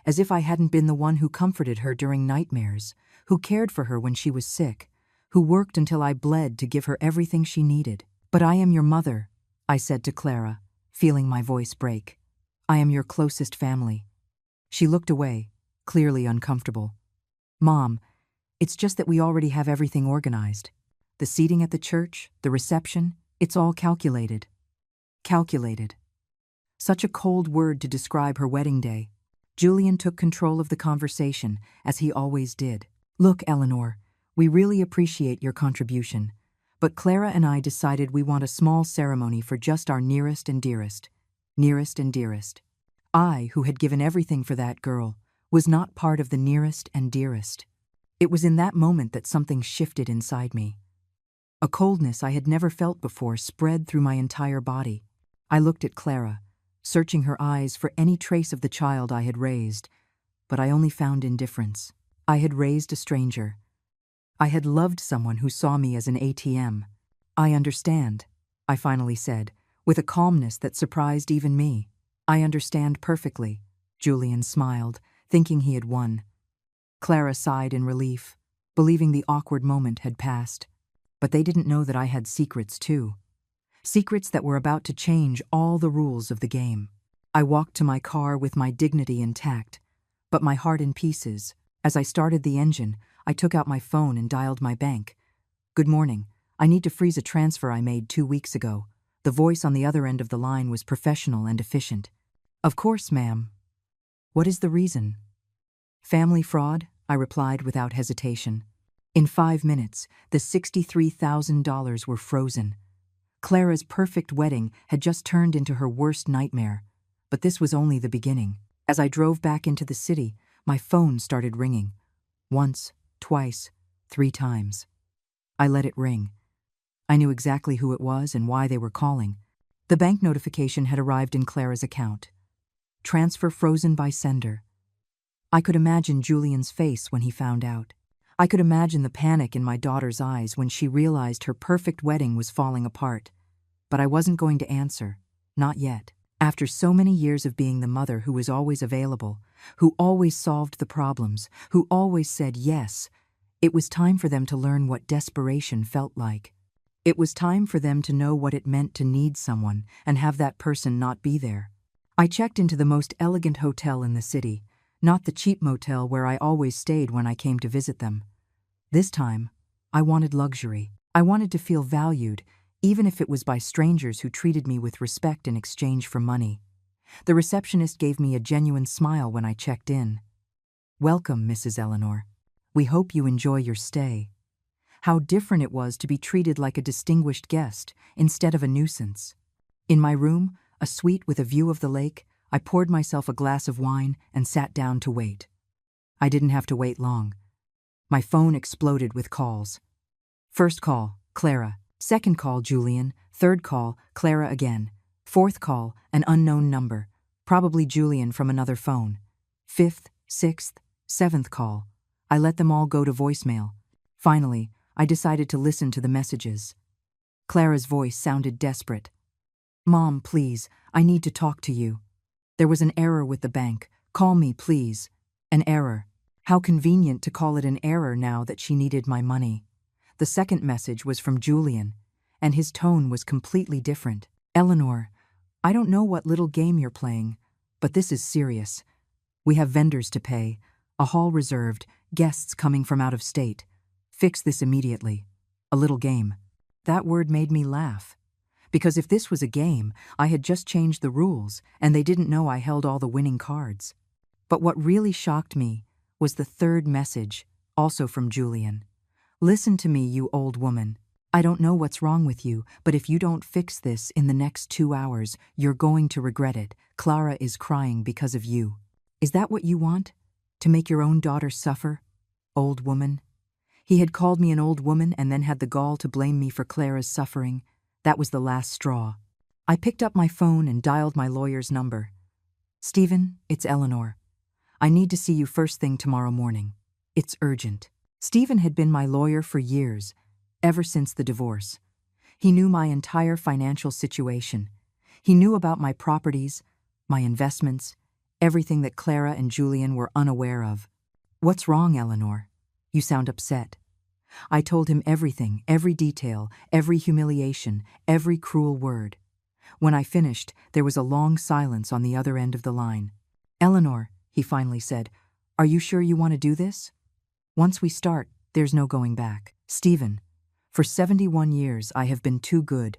S1: As if I hadn't been the one who comforted her during nightmares, who cared for her when she was sick, who worked until I bled to give her everything she needed. But I am your mother, I said to Clara, feeling my voice break. I am your closest family. She looked away, clearly uncomfortable. Mom, it's just that we already have everything organized. The seating at the church, the reception, it's all calculated. Calculated. Such a cold word to describe her wedding day. Julian took control of the conversation, as he always did. Look, Eleanor, we really appreciate your contribution, but Clara and I decided we want a small ceremony for just our nearest and dearest. Nearest and dearest. I, who had given everything for that girl, was not part of the nearest and dearest. It was in that moment that something shifted inside me. A coldness I had never felt before spread through my entire body. I looked at Clara, searching her eyes for any trace of the child I had raised, but I only found indifference. I had raised a stranger. I had loved someone who saw me as an ATM. I understand, I finally said, with a calmness that surprised even me. I understand perfectly, Julian smiled, thinking he had won. Clara sighed in relief, believing the awkward moment had passed. But they didn't know that I had secrets too. Secrets that were about to change all the rules of the game. I walked to my car with my dignity intact, but my heart in pieces. As I started the engine, I took out my phone and dialed my bank. Good morning. I need to freeze a transfer I made 2 weeks ago. The voice on the other end of the line was professional and efficient. Of course, ma'am. What is the reason? Family fraud, I replied without hesitation. In 5 minutes, the $63,000 were frozen. Clara's perfect wedding had just turned into her worst nightmare, but this was only the beginning. As I drove back into the city, my phone started ringing. Once, twice, 3 times. I let it ring. I knew exactly who it was and why they were calling. The bank notification had arrived in Clara's account. Transfer frozen by sender. I could imagine Julian's face when he found out. I could imagine the panic in my daughter's eyes when she realized her perfect wedding was falling apart. But I wasn't going to answer. Not yet. After so many years of being the mother who was always available, who always solved the problems, who always said yes, it was time for them to learn what desperation felt like. It was time for them to know what it meant to need someone and have that person not be there. I checked into the most elegant hotel in the city, not the cheap motel where I always stayed when I came to visit them. This time, I wanted luxury. I wanted to feel valued, even if it was by strangers who treated me with respect in exchange for money. The receptionist gave me a genuine smile when I checked in. "Welcome, Mrs. Eleanor. We hope you enjoy your stay." How different it was to be treated like a distinguished guest instead of a nuisance. In my room, a suite with a view of the lake, I poured myself a glass of wine and sat down to wait. I didn't have to wait long. My phone exploded with calls. First call, Clara. Second call, Julian. Third call, Clara again. Fourth call, an unknown number, probably Julian from another phone. Fifth, sixth, seventh call. I let them all go to voicemail. Finally, I decided to listen to the messages. Clara's voice sounded desperate. "Mom, please, I need to talk to you. There was an error with the bank. Call me, please." An error. How convenient to call it an error now that she needed my money. The second message was from Julian, and his tone was completely different. "Eleanor, I don't know what little game you're playing, but this is serious. We have vendors to pay, a hall reserved, guests coming from out of state. Fix this immediately." A little game. That word made me laugh. Because if this was a game, I had just changed the rules, and they didn't know I held all the winning cards. But what really shocked me was the third message, also from Julian. "Listen to me, you old woman. I don't know what's wrong with you, but if you don't fix this in the next 2 hours, you're going to regret it. Clara is crying because of you. Is that what you want? To make your own daughter suffer? Old woman." He had called me an old woman and then had the gall to blame me for Clara's suffering. That was the last straw. I picked up my phone and dialed my lawyer's number. "Stephen, it's Eleanor. I need to see you first thing tomorrow morning. It's urgent." Stephen had been my lawyer for years, ever since the divorce. He knew my entire financial situation. He knew about my properties, my investments, everything that Clara and Julian were unaware of. "What's wrong, Eleanor? You sound upset." I told him everything, every detail, every humiliation, every cruel word. When I finished, there was a long silence on the other end of the line. "Eleanor," he finally said, "are you sure you want to do this? Once we start, there's no going back." "Stephen, for 71 years I have been too good,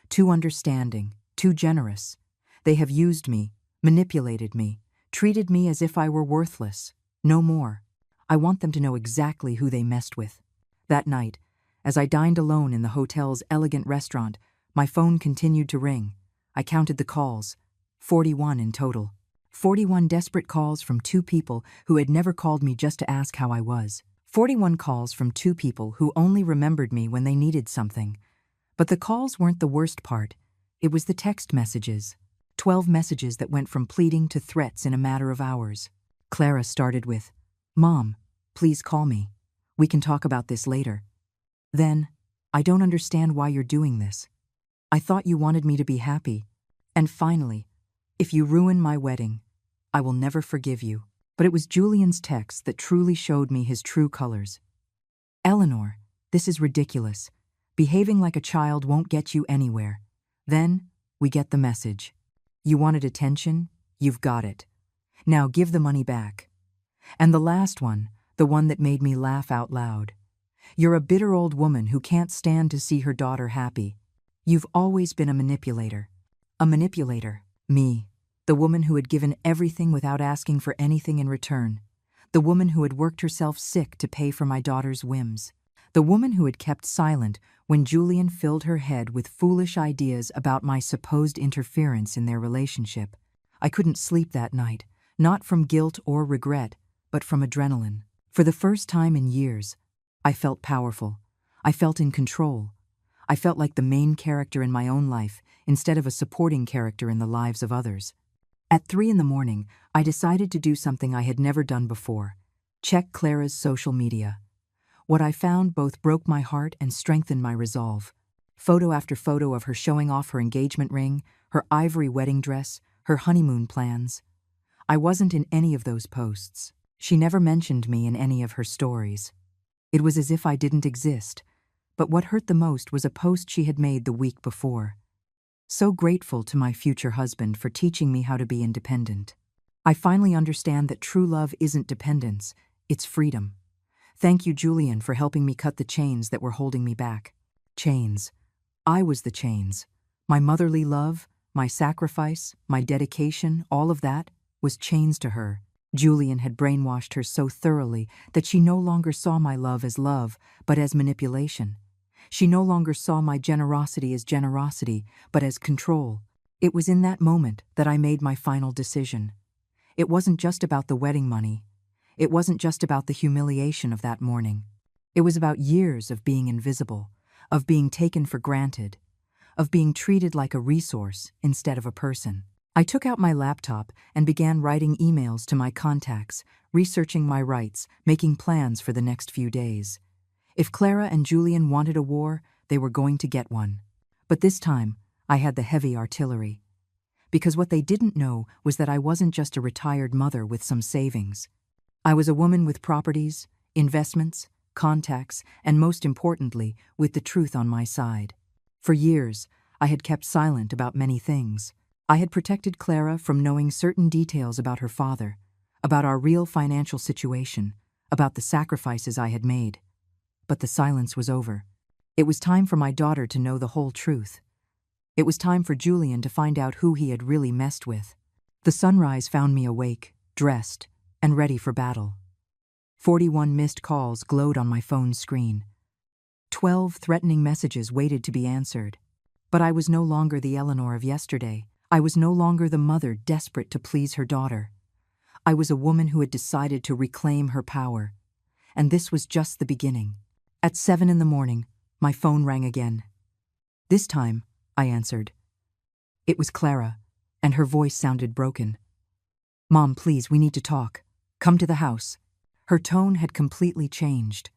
S1: too understanding, too generous. They have used me, manipulated me, treated me as if I were worthless. No more. I want them to know exactly who they messed with." That night, as I dined alone in the hotel's elegant restaurant, my phone continued to ring. I counted the calls, 41 in total. 41 desperate calls from 2 people who had never called me just to ask how I was. 41 calls from 2 people who only remembered me when they needed something. But the calls weren't the worst part. It was the text messages. 12 messages that went from pleading to threats in a matter of hours. Clara started with, "Mom, please call me. We can talk about this later." Then, "I don't understand why you're doing this. I thought you wanted me to be happy." And finally, "If you ruin my wedding, I will never forgive you." But it was Julian's text that truly showed me his true colors. "Eleanor, this is ridiculous. Behaving like a child won't get you anywhere." Then, we get the message. "You wanted attention? You've got it. Now give the money back." And the last one, the one that made me laugh out loud. "You're a bitter old woman who can't stand to see her daughter happy. You've always been a manipulator." A manipulator. Me. The woman who had given everything without asking for anything in return. The woman who had worked herself sick to pay for my daughter's whims. The woman who had kept silent when Julian filled her head with foolish ideas about my supposed interference in their relationship. I couldn't sleep that night, not from guilt or regret, but from adrenaline. For the first time in years, I felt powerful. I felt in control. I felt like the main character in my own life instead of a supporting character in the lives of others. At 3 in the morning, I decided to do something I had never done before. Check Clara's social media. What I found both broke my heart and strengthened my resolve. Photo after photo of her showing off her engagement ring, her ivory wedding dress, her honeymoon plans. I wasn't in any of those posts. She never mentioned me in any of her stories. It was as if I didn't exist. But what hurt the most was a post she had made the week before. "So grateful to my future husband for teaching me how to be independent. I finally understand that true love isn't dependence, it's freedom. Thank you, Julian, for helping me cut the chains that were holding me back." Chains. I was the chains. My motherly love, my sacrifice, my dedication, all of that was chains to her. Julian had brainwashed her so thoroughly that she no longer saw my love as love, but as manipulation. She no longer saw my generosity as generosity, but as control. It was in that moment that I made my final decision. It wasn't just about the wedding money. It wasn't just about the humiliation of that morning. It was about years of being invisible, of being taken for granted, of being treated like a resource instead of a person. I took out my laptop and began writing emails to my contacts, researching my rights, making plans for the next few days. If Clara and Julian wanted a war, they were going to get one. But this time, I had the heavy artillery. Because what they didn't know was that I wasn't just a retired mother with some savings. I was a woman with properties, investments, contacts, and most importantly, with the truth on my side. For years, I had kept silent about many things. I had protected Clara from knowing certain details about her father, about our real financial situation, about the sacrifices I had made. But the silence was over. It was time for my daughter to know the whole truth. It was time for Julian to find out who he had really messed with. The sunrise found me awake, dressed, and ready for battle. 41 missed calls glowed on my phone's screen. 12 threatening messages waited to be answered. But I was no longer the Eleanor of yesterday. I was no longer the mother desperate to please her daughter. I was a woman who had decided to reclaim her power. And this was just the beginning. At 7 in the morning, my phone rang again. This time, I answered. It was Clara, and her voice sounded broken. "Mom, please, we need to talk. Come to the house." Her tone had completely changed.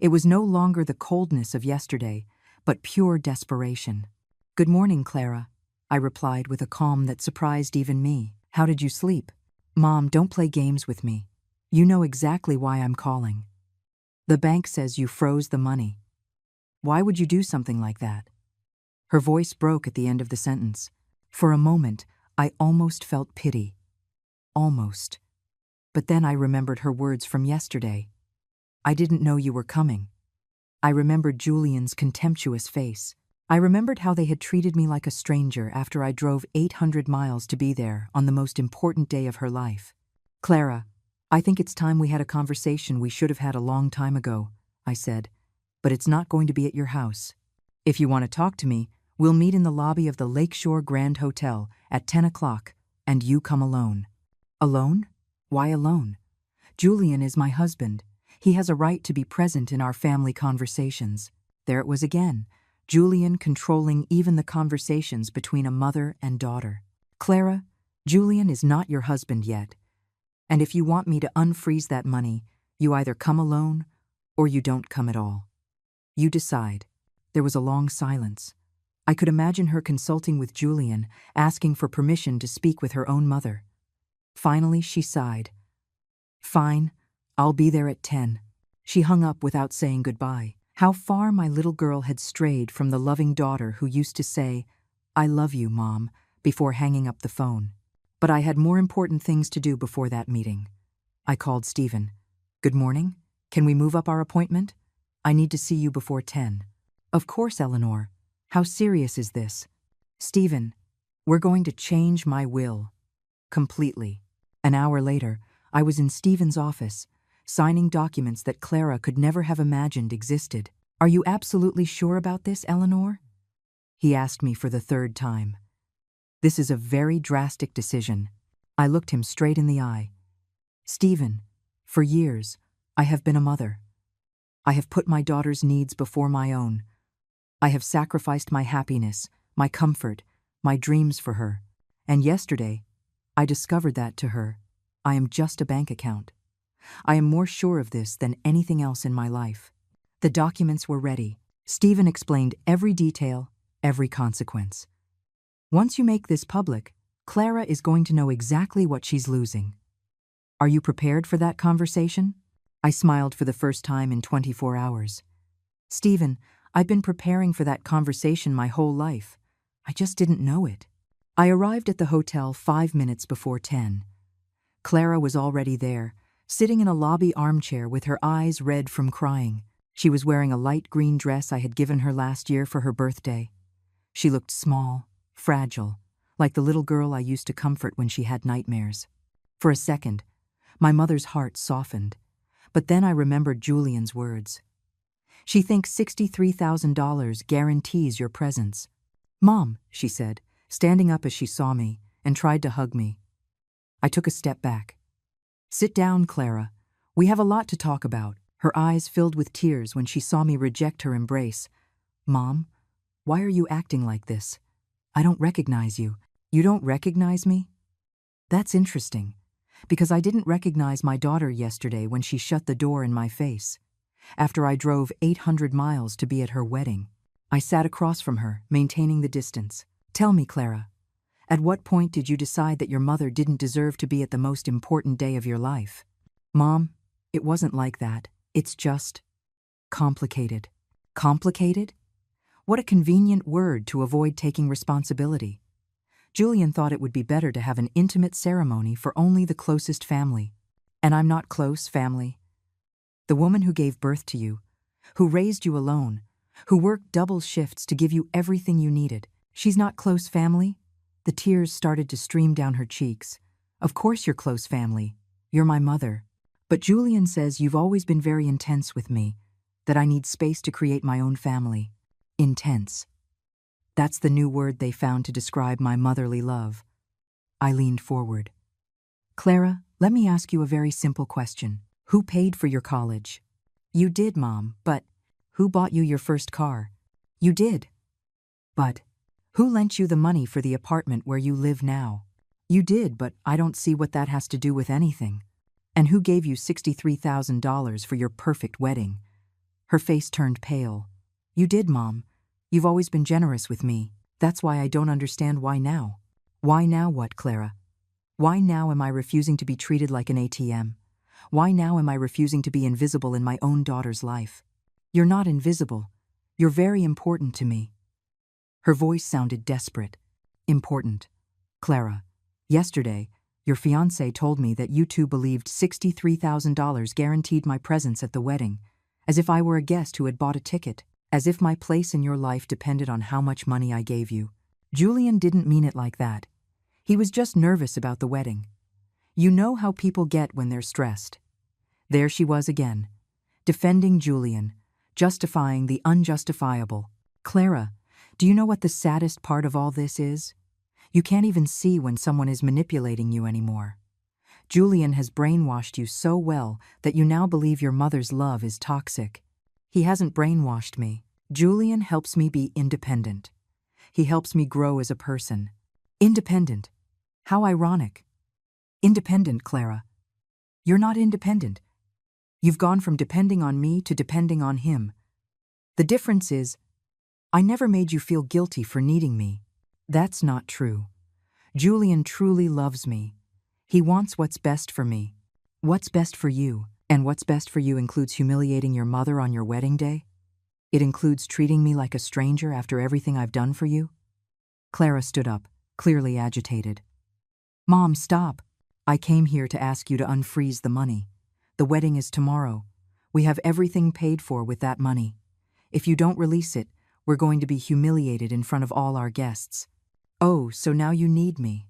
S1: It was no longer the coldness of yesterday, but pure desperation. "Good morning, Clara," I replied with a calm that surprised even me. "How did you sleep?" "Mom, don't play games with me. You know exactly why I'm calling. The bank says you froze the money. Why would you do something like that?" Her voice broke at the end of the sentence. For a moment, I almost felt pity. Almost. But then I remembered her words from yesterday. "I didn't know you were coming." I remembered Julian's contemptuous face. I remembered how they had treated me like a stranger after I drove 800 miles to be there on the most important day of her life. "Clara, I think it's time we had a conversation we should have had a long time ago," I said, "but it's not going to be at your house. If you want to talk to me, we'll meet in the lobby of the Lakeshore Grand Hotel at 10 o'clock, and you come alone." "Alone? Why alone? Julian is my husband. He has a right to be present in our family conversations." There it was again. Julian controlling even the conversations between a mother and daughter. "Clara, Julian is not your husband yet. And if you want me to unfreeze that money, you either come alone or you don't come at all. You decide." There was a long silence. I could imagine her consulting with Julian, asking for permission to speak with her own mother. Finally, she sighed. "Fine, I'll be there at 10. She hung up without saying goodbye. How far my little girl had strayed from the loving daughter who used to say, "I love you, Mom," before hanging up the phone. But I had more important things to do before that meeting. I called Stephen. "Good morning. Can we move up our appointment? I need to see you before 10. "Of course, Eleanor. How serious is this?" "Stephen, we're going to change my will. Completely." An hour later, I was in Stephen's office, signing documents that Clara could never have imagined existed. "Are you absolutely sure about this, Eleanor?" He asked me for the third time. "This is a very drastic decision." I looked him straight in the eye. "Stephen, for years, I have been a mother. I have put my daughter's needs before my own. I have sacrificed my happiness, my comfort, my dreams for her. And yesterday, I discovered that to her, I am just a bank account. I am more sure of this than anything else in my life." The documents were ready. Stephen explained every detail, every consequence. "Once you make this public, Clara is going to know exactly what she's losing. Are you prepared for that conversation?" I smiled for the first time in 24 hours. "Stephen, I've been preparing for that conversation my whole life. I just didn't know it." I arrived at the hotel 5 minutes before 10. Clara was already there, sitting in a lobby armchair with her eyes red from crying. She was wearing a light green dress I had given her last year for her birthday. She looked small, fragile, like the little girl I used to comfort when she had nightmares. For a second, my mother's heart softened, but then I remembered Julian's words. She thinks $63,000 guarantees your presence. Mom, she said, standing up as she saw me, and tried to hug me. I took a step back. Sit down, Clara. We have a lot to talk about. Her eyes filled with tears when she saw me reject her embrace. Mom, why are you acting like this? I don't recognize you. You don't recognize me? That's interesting, because I didn't recognize my daughter yesterday when she shut the door in my face. After I drove 800 miles to be at her wedding, I sat across from her, maintaining the distance. Tell me, Clara, at what point did you decide that your mother didn't deserve to be at the most important day of your life? Mom, it wasn't like that. It's just complicated. Complicated? What a convenient word to avoid taking responsibility. Julian thought it would be better to have an intimate ceremony for only the closest family. And I'm not close family. The woman who gave birth to you, who raised you alone, who worked double shifts to give you everything you needed, she's not close family? The tears started to stream down her cheeks. Of course you're close family. You're my mother. But Julian says you've always been very intense with me, that I need space to create my own family. Intense. That's the new word they found to describe my motherly love. I leaned forward. Clara, let me ask you a very simple question. Who paid for your college? You did, Mom, but who bought you your first car? You did. But who lent you the money for the apartment where you live now? You did, but I don't see what that has to do with anything. And who gave you $63,000 for your perfect wedding? Her face turned pale. You did, Mom. You've always been generous with me. That's why I don't understand why now. Why now what, Clara? Why now am I refusing to be treated like an ATM? Why now am I refusing to be invisible in my own daughter's life? You're not invisible. You're very important to me. Her voice sounded desperate. Important. Clara, yesterday, your fiancé told me that you two believed $63,000 guaranteed my presence at the wedding, as if I were a guest who had bought a ticket, as if my place in your life depended on how much money I gave you. Julian didn't mean it like that. He was just nervous about the wedding. You know how people get when they're stressed. There she was again, defending Julian, justifying the unjustifiable. Clara, do you know what the saddest part of all this is? You can't even see when someone is manipulating you anymore. Julian has brainwashed you so well that you now believe your mother's love is toxic. He hasn't brainwashed me. Julian helps me be independent. He helps me grow as a person. Independent. How ironic. Independent, Clara. You're not independent. You've gone from depending on me to depending on him. The difference is, I never made you feel guilty for needing me. That's not true. Julian truly loves me. He wants what's best for me. What's best for you, and what's best for you includes humiliating your mother on your wedding day? It includes treating me like a stranger after everything I've done for you? Clara stood up, clearly agitated. Mom, stop. I came here to ask you to unfreeze the money. The wedding is tomorrow. We have everything paid for with that money. If you don't release it, we're going to be humiliated in front of all our guests. Oh, so now you need me.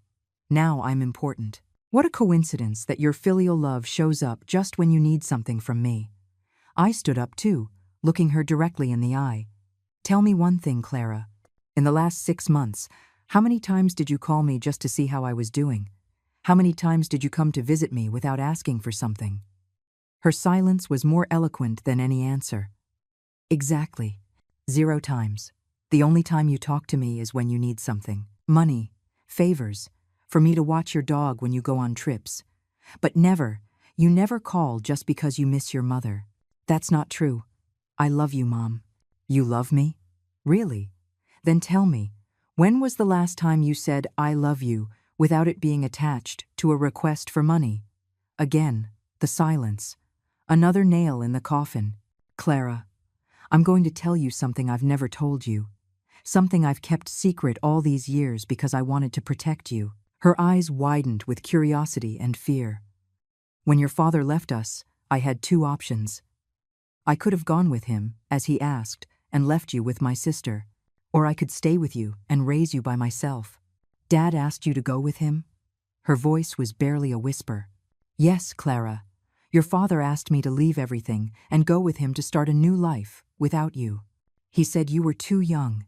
S1: Now I'm important. What a coincidence that your filial love shows up just when you need something from me. I stood up too, looking her directly in the eye. Tell me one thing, Clara. In the last 6 months, how many times did you call me just to see how I was doing? How many times did you come to visit me without asking for something? Her silence was more eloquent than any answer. Exactly. 0 times. The only time you talk to me is when you need something. Money, favors, for me to watch your dog when you go on trips. But you never call just because you miss your mother. That's not true. I love you, Mom. You love me? Really? Then tell me, when was the last time you said I love you without it being attached to a request for money? Again, the silence. Another nail in the coffin. Clara, I'm going to tell you something I've never told you. Something I've kept secret all these years because I wanted to protect you. Her eyes widened with curiosity and fear. When your father left us, I had 2 options. I could have gone with him, as he asked, and left you with my sister. Or I could stay with you and raise you by myself. Dad asked you to go with him? Her voice was barely a whisper. Yes, Clara. Your father asked me to leave everything and go with him to start a new life without you. He said you were too young,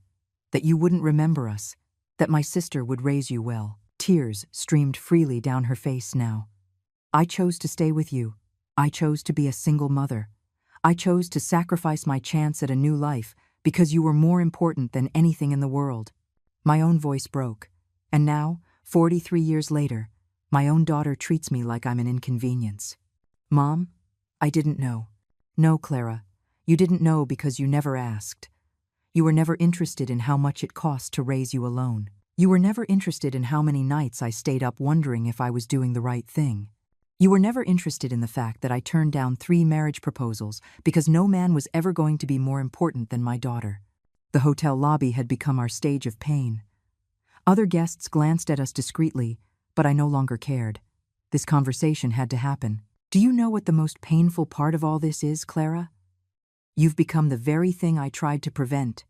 S1: that you wouldn't remember us, that my sister would raise you well. Tears streamed freely down her face now. I chose to stay with you. I chose to be a single mother. I chose to sacrifice my chance at a new life because you were more important than anything in the world. My own voice broke, and now, 43 years later, my own daughter treats me like I'm an inconvenience. Mom, I didn't know. No, Clara, you didn't know because you never asked. You were never interested in how much it cost to raise you alone. You were never interested in how many nights I stayed up wondering if I was doing the right thing. You were never interested in the fact that I turned down 3 marriage proposals because no man was ever going to be more important than my daughter. The hotel lobby had become our stage of pain. Other guests glanced at us discreetly, but I no longer cared. This conversation had to happen. Do you know what the most painful part of all this is, Clara? You've become the very thing I tried to prevent.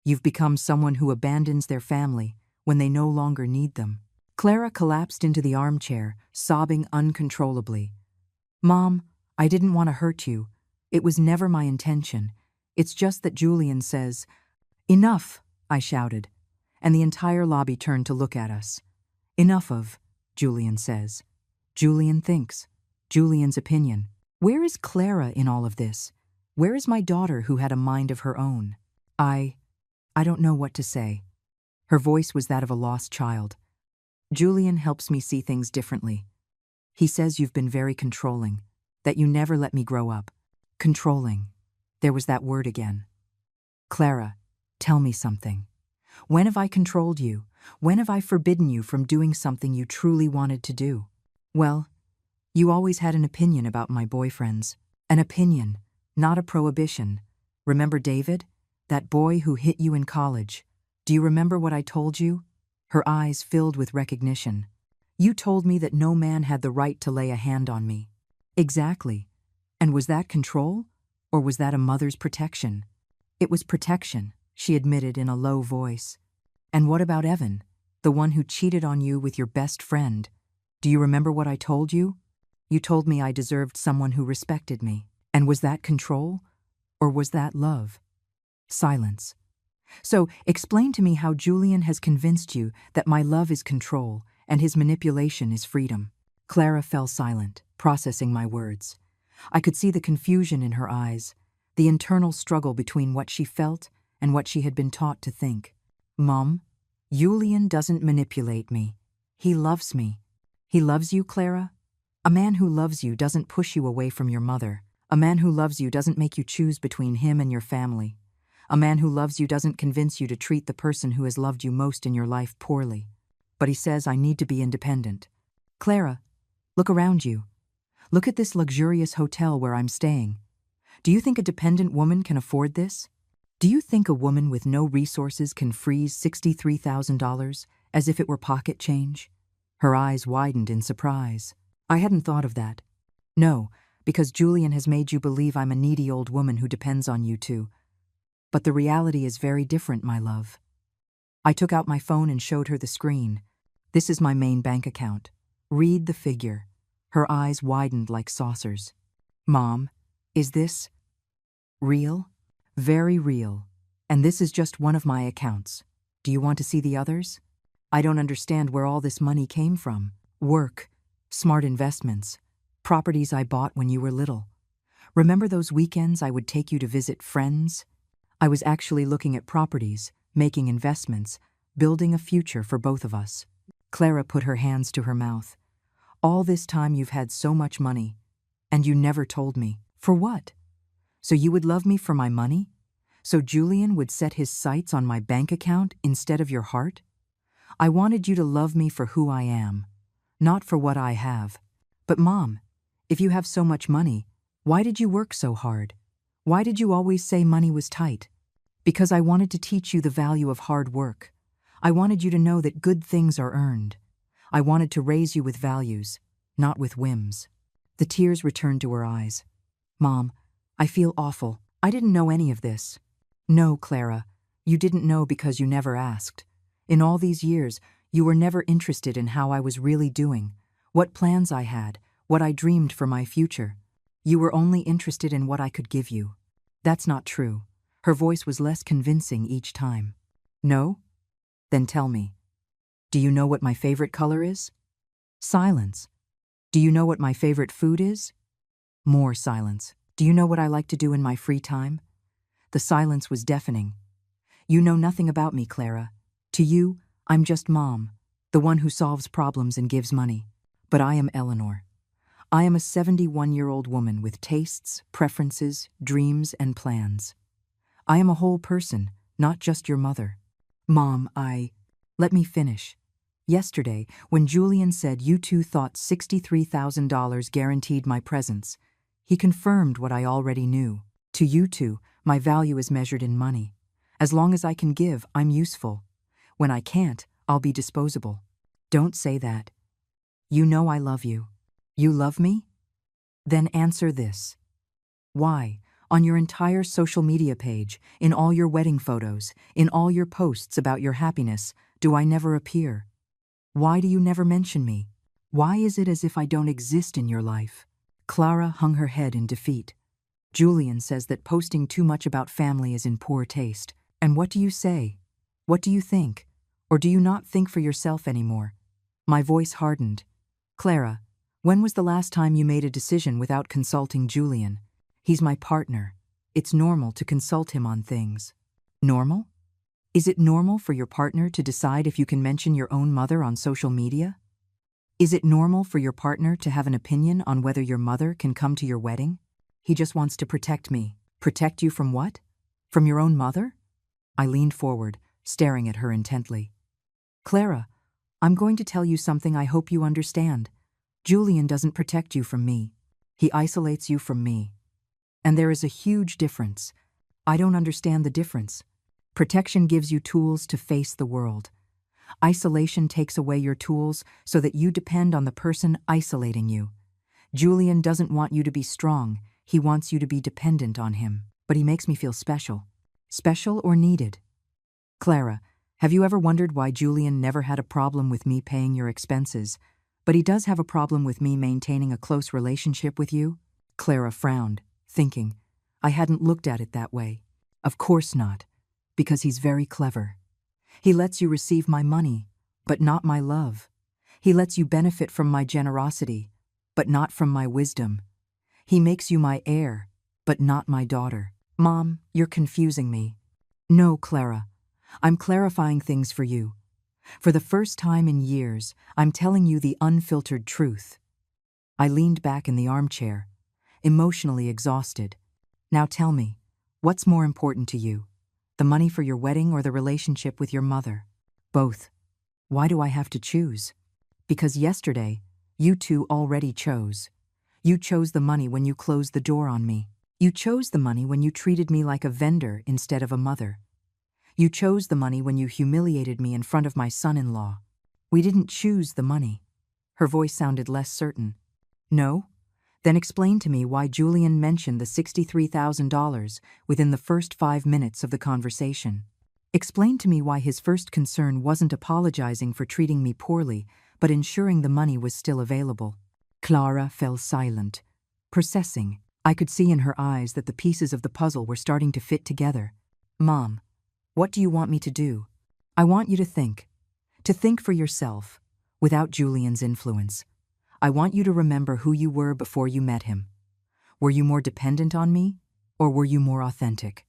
S1: You've become someone who abandons their family when they no longer need them. Clara collapsed into the armchair, sobbing uncontrollably. Mom, I didn't want to hurt you. It was never my intention. It's just that Julian says, Enough, I shouted, and the entire lobby turned to look at us. Enough of, Julian says. Julian thinks. Julian's opinion. Where is Clara in all of this? Where is my daughter who had a mind of her own? I don't know what to say. Her voice was that of a lost child. Julian helps me see things differently. He says you've been very controlling, that you never let me grow up. Controlling. There was that word again. Clara, tell me something. When have I controlled you? When have I forbidden you from doing something you truly wanted to do? Well, you always had an opinion about my boyfriends. An opinion, not a prohibition. Remember David? That boy who hit you in college. Do you remember what I told you? Her eyes filled with recognition. You told me that no man had the right to lay a hand on me. Exactly. And was that control? Or was that a mother's protection? It was protection, she admitted in a low voice. And what about Evan, the one who cheated on you with your best friend? Do you remember what I told you? You told me I deserved someone who respected me. And was that control? Or was that love? Silence. So, explain to me how Julian has convinced you that my love is control and his manipulation is freedom. Clara fell silent, processing my words. I could see the confusion in her eyes, the internal struggle between what she felt and what she had been taught to think. Mom, Julian doesn't manipulate me. He loves me. He loves you, Clara? A man who loves you doesn't push you away from your mother. A man who loves you doesn't make you choose between him and your family. A man who loves you doesn't convince you to treat the person who has loved you most in your life poorly. But he says I need to be independent. Clara, look around you. Look at this luxurious hotel where I'm staying. Do you think a dependent woman can afford this? Do you think a woman with no resources can freeze $63,000 as if it were pocket change? Her eyes widened in surprise. I hadn't thought of that. No, because Julian has made you believe I'm a needy old woman who depends on you too. But the reality is very different, my love. I took out my phone and showed her the screen. This is my main bank account. Read the figure. Her eyes widened like saucers. Mom, is this real? Very real. And this is just one of my accounts. Do you want to see the others? I don't understand where all this money came from. Work, smart investments, properties I bought when you were little. Remember those weekends I would take you to visit friends? I was actually looking at properties, making investments, building a future for both of us. Clara put her hands to her mouth. All this time you've had so much money, and you never told me. For what? So you would love me for my money? So Julian would set his sights on my bank account instead of your heart? I wanted you to love me for who I am, not for what I have. But Mom, if you have so much money, why did you work so hard? Why did you always say money was tight? Because I wanted to teach you the value of hard work. I wanted you to know that good things are earned. I wanted to raise you with values, not with whims. The tears returned to her eyes. Mom, I feel awful. I didn't know any of this. No, Clara, You didn't know because you never asked. In all these years, you were never interested in how I was really doing, what plans I had, what I dreamed for my future. You were only interested in what I could give you. That's not true. Her voice was less convincing each time. No? Then tell me. Do you know what my favorite color is? Silence. Do you know what my favorite food is? More silence. Do you know what I like to do in my free time? The silence was deafening. You know nothing about me, Clara. To you, I'm just Mom, the one who solves problems and gives money. But I am Eleanor. I am a 71-year-old woman with tastes, preferences, dreams, and plans. I am a whole person, not just your mother. Mom, Let me finish. Yesterday, when Julian said you two thought $63,000 guaranteed my presence, he confirmed what I already knew. To you two, my value is measured in money. As long as I can give, I'm useful. When I can't, I'll be disposable. Don't say that. You know I love you. You love me? Then answer this. Why, on your entire social media page, in all your wedding photos, in all your posts about your happiness, do I never appear? Why do you never mention me? Why is it as if I don't exist in your life? Clara hung her head in defeat. Julian says that posting too much about family is in poor taste. And what do you say? What do you think? Or do you not think for yourself anymore? My voice hardened. Clara, when was the last time you made a decision without consulting Julian? He's my partner. It's normal to consult him on things. Normal? Is it normal for your partner to decide if you can mention your own mother on social media? Is it normal for your partner to have an opinion on whether your mother can come to your wedding? He just wants to protect me. Protect you from what? From your own mother? I leaned forward, staring at her intently. Clara, I'm going to tell you something I hope you understand. Julian doesn't protect you from me. He isolates you from me. And there is a huge difference. I don't understand the difference. Protection gives you tools to face the world. Isolation takes away your tools so that you depend on the person isolating you. Julian doesn't want you to be strong. He wants you to be dependent on him. But he makes me feel special. Special or needed? Clara, have you ever wondered why Julian never had a problem with me paying your expenses, but he does have a problem with me maintaining a close relationship with you? Clara frowned, thinking, I hadn't looked at it that way. Of course not, because he's very clever. He lets you receive my money, but not my love. He lets you benefit from my generosity, but not from my wisdom. He makes you my heir, but not my daughter. Mom, you're confusing me. No, Clara. I'm clarifying things for you. For the first time in years, I'm telling you the unfiltered truth. I leaned back in the armchair, emotionally exhausted. Now tell me, what's more important to you? The money for your wedding or the relationship with your mother? Both. Why do I have to choose? Because yesterday, you two already chose. You chose the money when you closed the door on me. You chose the money when you treated me like a vendor instead of a mother. You chose the money when you humiliated me in front of my son-in-law. We didn't choose the money. Her voice sounded less certain. No? Then explain to me why Julian mentioned the $63,000 within the first 5 minutes of the conversation. Explain to me why his first concern wasn't apologizing for treating me poorly, but ensuring the money was still available. Clara fell silent, processing. I could see in her eyes that the pieces of the puzzle were starting to fit together. Mom, what do you want me to do? I want you to think. To think for yourself, without Julian's influence. I want you to remember who you were before you met him. Were you more dependent on me, or were you more authentic?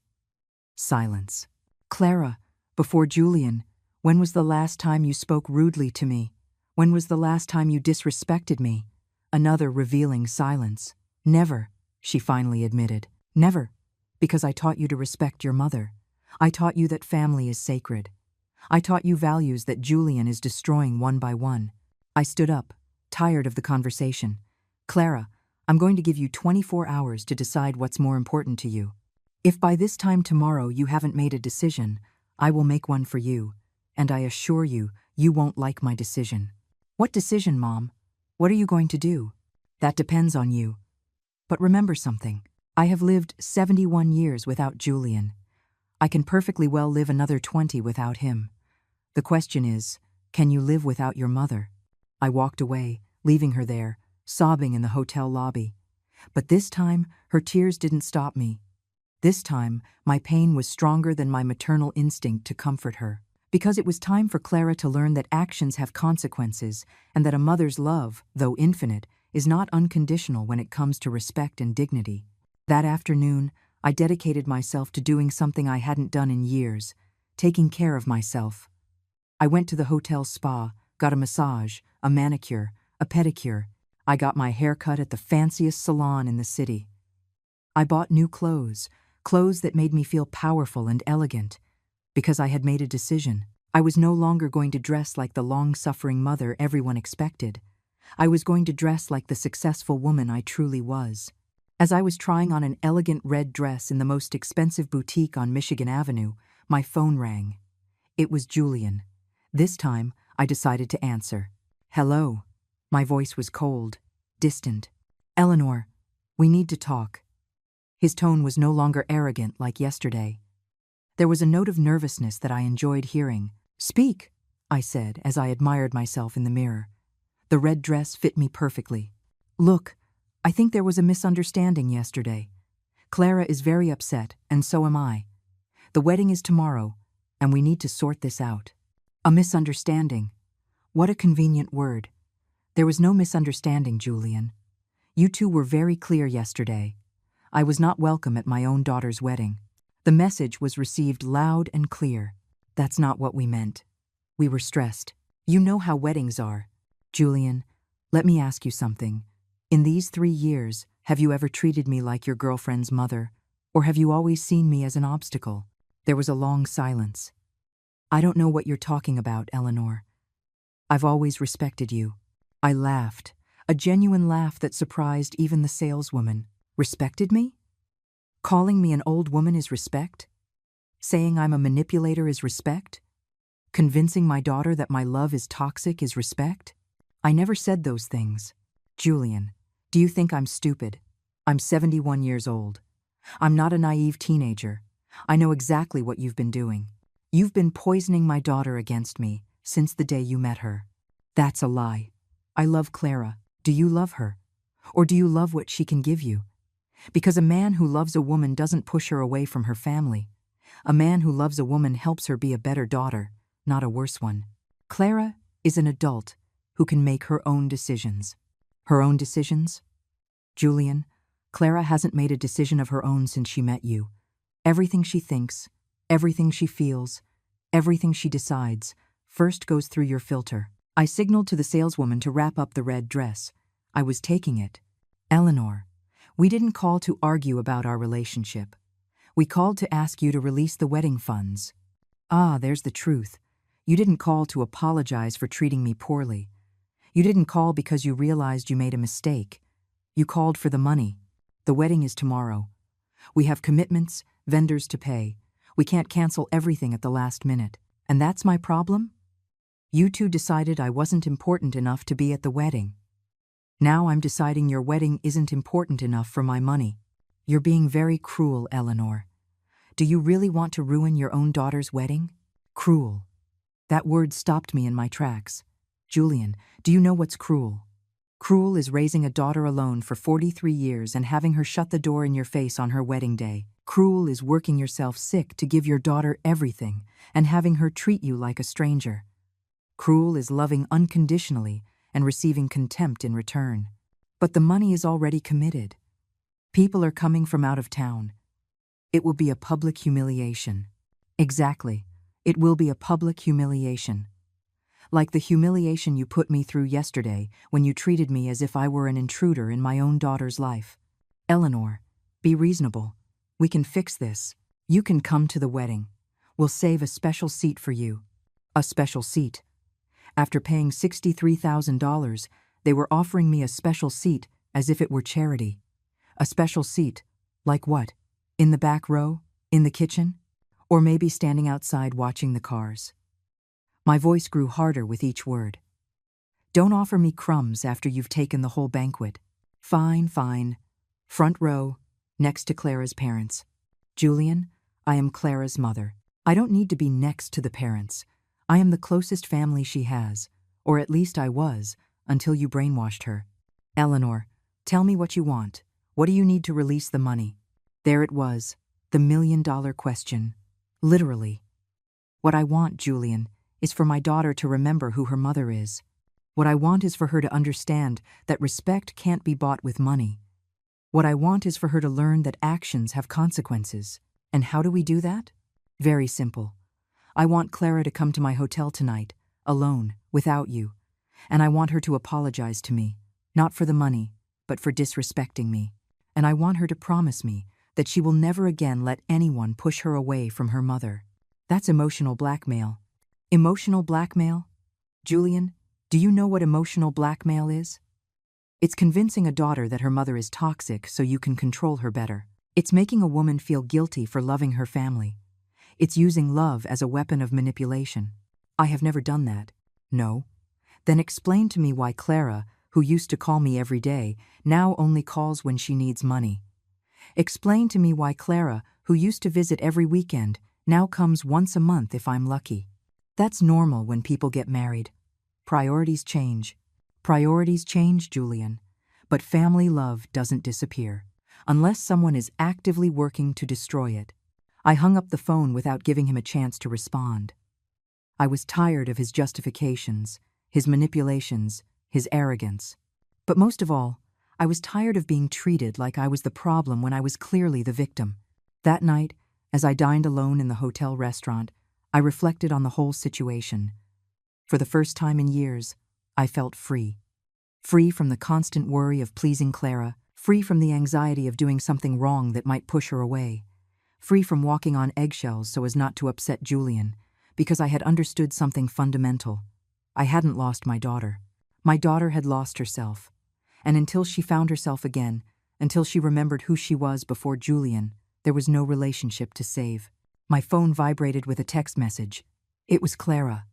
S1: Silence. Clara, before Julian, when was the last time you spoke rudely to me? When was the last time you disrespected me? Another revealing silence. Never, she finally admitted. Never, because I taught you to respect your mother. I taught you that family is sacred. I taught you values that Julian is destroying one by one. I stood up, tired of the conversation. Clara, I'm going to give you 24 hours to decide what's more important to you. If by this time tomorrow you haven't made a decision, I will make one for you, and I assure you, you won't like my decision. What decision, Mom? What are you going to do? That depends on you. But remember something. I have lived 71 years without Julian. I can perfectly well live another 20 without him. The question is, can you live without your mother? I walked away, leaving her there, sobbing in the hotel lobby. But this time, her tears didn't stop me. This time, my pain was stronger than my maternal instinct to comfort her. Because it was time for Clara to learn that actions have consequences and that a mother's love, though infinite, is not unconditional when it comes to respect and dignity. That afternoon, I dedicated myself to doing something I hadn't done in years, taking care of myself. I went to the hotel spa, got a massage, a manicure, a pedicure. I got my hair cut at the fanciest salon in the city. I bought new clothes that made me feel powerful and elegant. Because I had made a decision. I was no longer going to dress like the long-suffering mother everyone expected. I was going to dress like the successful woman I truly was. As I was trying on an elegant red dress in the most expensive boutique on Michigan Avenue, my phone rang. It was Julian. This time, I decided to answer. Hello. My voice was cold, distant. Eleanor, we need to talk. His tone was no longer arrogant like yesterday. There was a note of nervousness that I enjoyed hearing. Speak, I said as I admired myself in the mirror. The red dress fit me perfectly. Look, I think there was a misunderstanding yesterday. Clara is very upset, and so am I. The wedding is tomorrow, and we need to sort this out. A misunderstanding. What a convenient word. There was no misunderstanding, Julian. You two were very clear yesterday. I was not welcome at my own daughter's wedding. The message was received loud and clear. That's not what we meant. We were stressed. You know how weddings are. Julian, let me ask you something. In these 3 years, have you ever treated me like your girlfriend's mother? Or have you always seen me as an obstacle? There was a long silence. I don't know what you're talking about, Eleanor. I've always respected you. I laughed, a genuine laugh that surprised even the saleswoman. Respected me? Calling me an old woman is respect? Saying I'm a manipulator is respect? Convincing my daughter that my love is toxic is respect? I never said those things. Julian, do you think I'm stupid? I'm 71 years old. I'm not a naive teenager. I know exactly what you've been doing. You've been poisoning my daughter against me since the day you met her. That's a lie. I love Clara. Do you love her? Or do you love what she can give you? Because a man who loves a woman doesn't push her away from her family. A man who loves a woman helps her be a better daughter, not a worse one. Clara is an adult who can make her own decisions. Her own decisions? Julian, Clara hasn't made a decision of her own since she met you. Everything she thinks, everything she feels, everything she decides, first goes through your filter. I signaled to the saleswoman to wrap up the red dress. I was taking it. Eleanor, we didn't call to argue about our relationship. We called to ask you to release the wedding funds. Ah, there's the truth. You didn't call to apologize for treating me poorly. You didn't call because you realized you made a mistake. You called for the money. The wedding is tomorrow. We have commitments, vendors to pay. We can't cancel everything at the last minute. And that's my problem? You two decided I wasn't important enough to be at the wedding. Now I'm deciding your wedding isn't important enough for my money. You're being very cruel, Eleanor. Do you really want to ruin your own daughter's wedding? Cruel. That word stopped me in my tracks. Julian, do you know what's cruel? Cruel is raising a daughter alone for 43 years and having her shut the door in your face on her wedding day. Cruel is working yourself sick to give your daughter everything and having her treat you like a stranger. Cruel is loving unconditionally and receiving contempt in return. But the money is already committed. People are coming from out of town. It will be a public humiliation. Exactly. It will be a public humiliation. Like the humiliation you put me through yesterday when you treated me as if I were an intruder in my own daughter's life. Eleanor, be reasonable. We can fix this. You can come to the wedding. We'll save a special seat for you. A special seat. After paying $63,000, they were offering me a special seat as if it were charity. A special seat. Like what? In the back row? In the kitchen? Or maybe standing outside watching the cars? My voice grew harder with each word. Don't offer me crumbs after you've taken the whole banquet. Fine, fine. Front row, next to Clara's parents. Julian, I am Clara's mother. I don't need to be next to the parents. I am the closest family she has, or at least I was, until you brainwashed her. Eleanor, tell me what you want. What do you need to release the money? There it was, the million-dollar question. Literally. What I want, Julian, is for my daughter to remember who her mother is. What I want is for her to understand that respect can't be bought with money. What I want is for her to learn that actions have consequences. And how do we do that? Very simple. I want Clara to come to my hotel tonight, alone, without you. And I want her to apologize to me, not for the money, but for disrespecting me. And I want her to promise me that she will never again let anyone push her away from her mother. That's emotional blackmail. Emotional blackmail? Julian, do you know what emotional blackmail is? It's convincing a daughter that her mother is toxic so you can control her better. It's making a woman feel guilty for loving her family. It's using love as a weapon of manipulation. I have never done that. No? Then explain to me why Clara, who used to call me every day, now only calls when she needs money. Explain to me why Clara, who used to visit every weekend, now comes once a month if I'm lucky. That's normal when people get married. Priorities change. Priorities change, Julian. But family love doesn't disappear, unless someone is actively working to destroy it. I hung up the phone without giving him a chance to respond. I was tired of his justifications, his manipulations, his arrogance. But most of all, I was tired of being treated like I was the problem when I was clearly the victim. That night, as I dined alone in the hotel restaurant, I reflected on the whole situation. For the first time in years, I felt free. Free from the constant worry of pleasing Clara, free from the anxiety of doing something wrong that might push her away, free from walking on eggshells so as not to upset Julian, because I had understood something fundamental. I hadn't lost my daughter. My daughter had lost herself. And until she found herself again, until she remembered who she was before Julian, there was no relationship to save. My phone vibrated with a text message. It was Clara.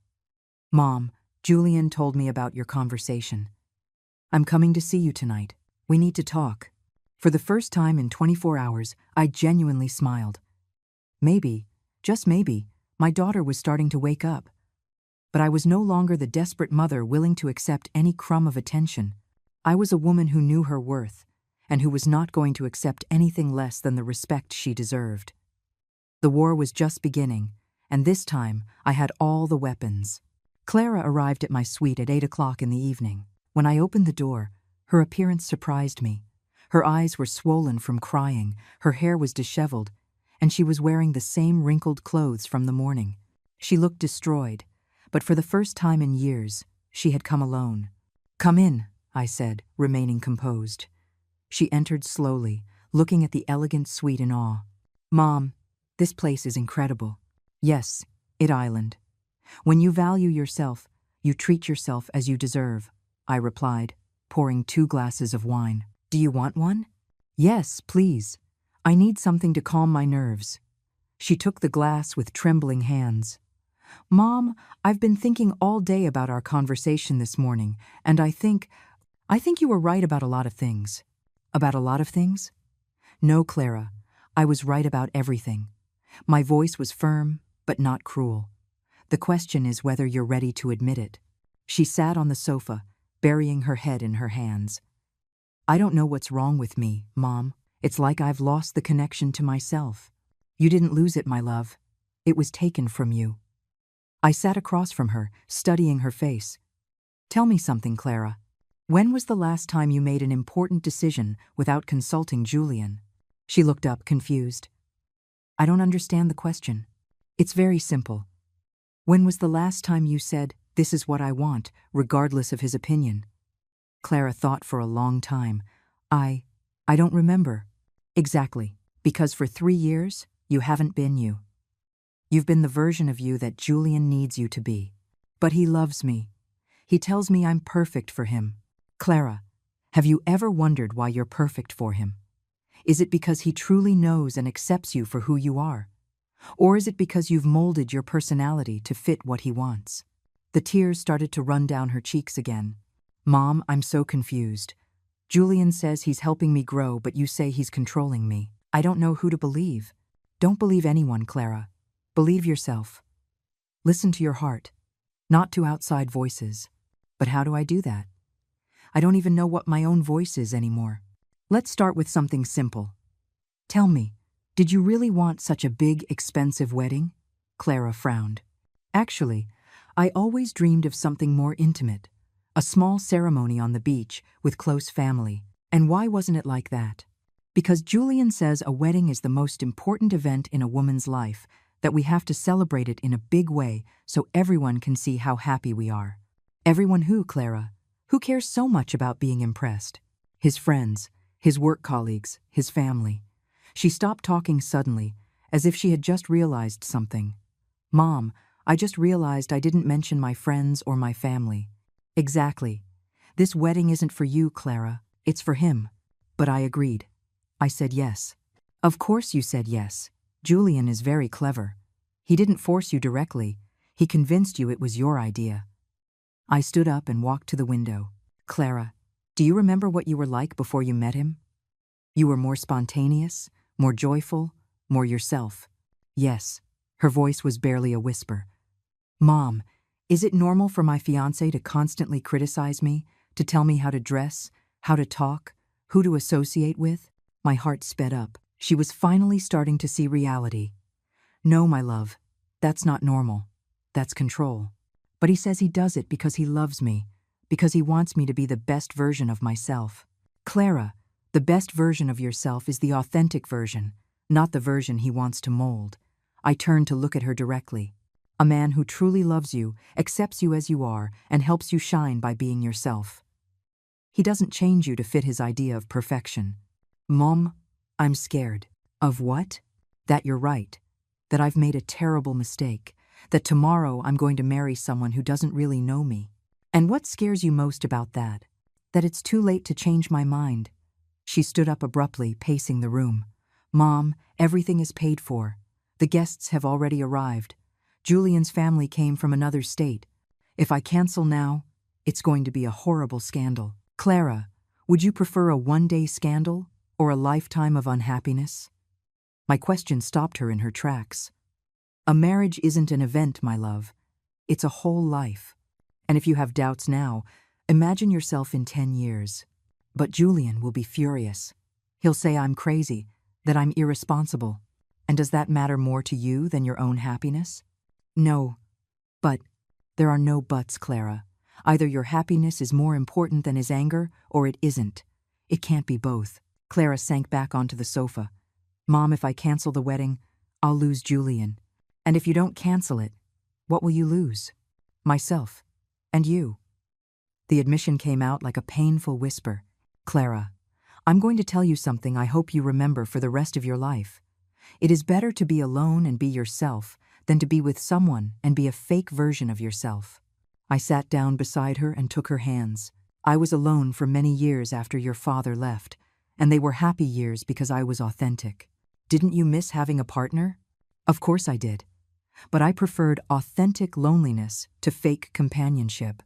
S1: Mom, Julian told me about your conversation. I'm coming to see you tonight. We need to talk. For the first time in 24 hours, I genuinely smiled. Maybe, just maybe, my daughter was starting to wake up. But I was no longer the desperate mother willing to accept any crumb of attention. I was a woman who knew her worth, and who was not going to accept anything less than the respect she deserved. The war was just beginning, and this time I had all the weapons. Clara arrived at my suite at 8 o'clock in the evening. When I opened the door, her appearance surprised me. Her eyes were swollen from crying, her hair was disheveled, and she was wearing the same wrinkled clothes from the morning. She looked destroyed, but for the first time in years, she had come alone. "Come in," I said, remaining composed. She entered slowly, looking at the elegant suite in awe. "Mom, this place is incredible." "Yes, it island. When you value yourself, you treat yourself as you deserve," I replied, pouring 2 glasses of wine. "Do you want one?" "Yes, please. I need something to calm my nerves." She took the glass with trembling hands. "Mom, I've been thinking all day about our conversation this morning, and I think you were right about a lot of things." "About a lot of things?" "No, Clara. I was right about everything." My voice was firm, but not cruel. "The question is whether you're ready to admit it." She sat on the sofa, burying her head in her hands. "I don't know what's wrong with me, Mom. It's like I've lost the connection to myself." "You didn't lose it, my love. It was taken from you." I sat across from her, studying her face. "Tell me something, Clara. When was the last time you made an important decision without consulting Julian?" She looked up, confused. "I don't understand the question." "It's very simple. When was the last time you said, 'This is what I want,' regardless of his opinion?" Clara thought for a long time. I don't remember." "Exactly. Because for 3 years, you haven't been you. You've been the version of you that Julian needs you to be. But he loves me. He tells me I'm perfect for him." "Clara, have you ever wondered why you're perfect for him? Is it because he truly knows and accepts you for who you are? Or is it because you've molded your personality to fit what he wants?" The tears started to run down her cheeks again. "Mom, I'm so confused. Julian says he's helping me grow, but you say he's controlling me. I don't know who to believe." Don't believe anyone, Clara. Believe yourself. Listen to your heart, not to outside voices. But how do I do that? I don't even know what my own voice is anymore. Let's start with something simple. Tell me, did you really want such a big, expensive wedding? Clara frowned. Actually, I always dreamed of something more intimate. A small ceremony on the beach with close family. And why wasn't it like that? Because Julian says a wedding is the most important event in a woman's life, that we have to celebrate it in a big way so everyone can see how happy we are. Everyone who, Clara? Who cares so much about being impressed? His friends, his work colleagues, his family. She stopped talking suddenly, as if she had just realized something. Mom, I just realized I didn't mention my friends or my family. Exactly. This wedding isn't for you, Clara. It's for him. But I agreed. I said yes. Of course you said yes. Julian is very clever. He didn't force you directly. He convinced you it was your idea. I stood up and walked to the window. Clara, do you remember what you were like before you met him? You were more spontaneous, more joyful, more yourself. Yes. Her voice was barely a whisper. Mom, is it normal for my fiancé to constantly criticize me, to tell me how to dress, how to talk, who to associate with? My heart sped up. She was finally starting to see reality. No, my love, that's not normal. That's control. But he says he does it because he loves me, because he wants me to be the best version of myself. Clara, the best version of yourself is the authentic version, not the version he wants to mold. I turned to look at her directly. A man who truly loves you, accepts you as you are, and helps you shine by being yourself. He doesn't change you to fit his idea of perfection. Mom, I'm scared. Of what? That you're right. That I've made a terrible mistake. That tomorrow I'm going to marry someone who doesn't really know me. And what scares you most about that? That it's too late to change my mind. She stood up abruptly, pacing the room. Mom, everything is paid for. The guests have already arrived. Julian's family came from another state. If I cancel now, it's going to be a horrible scandal. Clara, would you prefer a one-day scandal or a lifetime of unhappiness? My question stopped her in her tracks. A marriage isn't an event, my love. It's a whole life. And if you have doubts now, imagine yourself in 10 years. But Julian will be furious. He'll say I'm crazy, that I'm irresponsible. And does that matter more to you than your own happiness? No. But there are no buts, Clara. Either your happiness is more important than his anger, or it isn't. It can't be both. Clara sank back onto the sofa. Mom, if I cancel the wedding, I'll lose Julian. And if you don't cancel it, what will you lose? Myself. And you. The admission came out like a painful whisper. Clara, I'm going to tell you something I hope you remember for the rest of your life. It is better to be alone and be yourself than to be with someone and be a fake version of yourself. I sat down beside her and took her hands. I was alone for many years after your father left, and they were happy years because I was authentic. Didn't you miss having a partner? Of course I did. But I preferred authentic loneliness to fake companionship.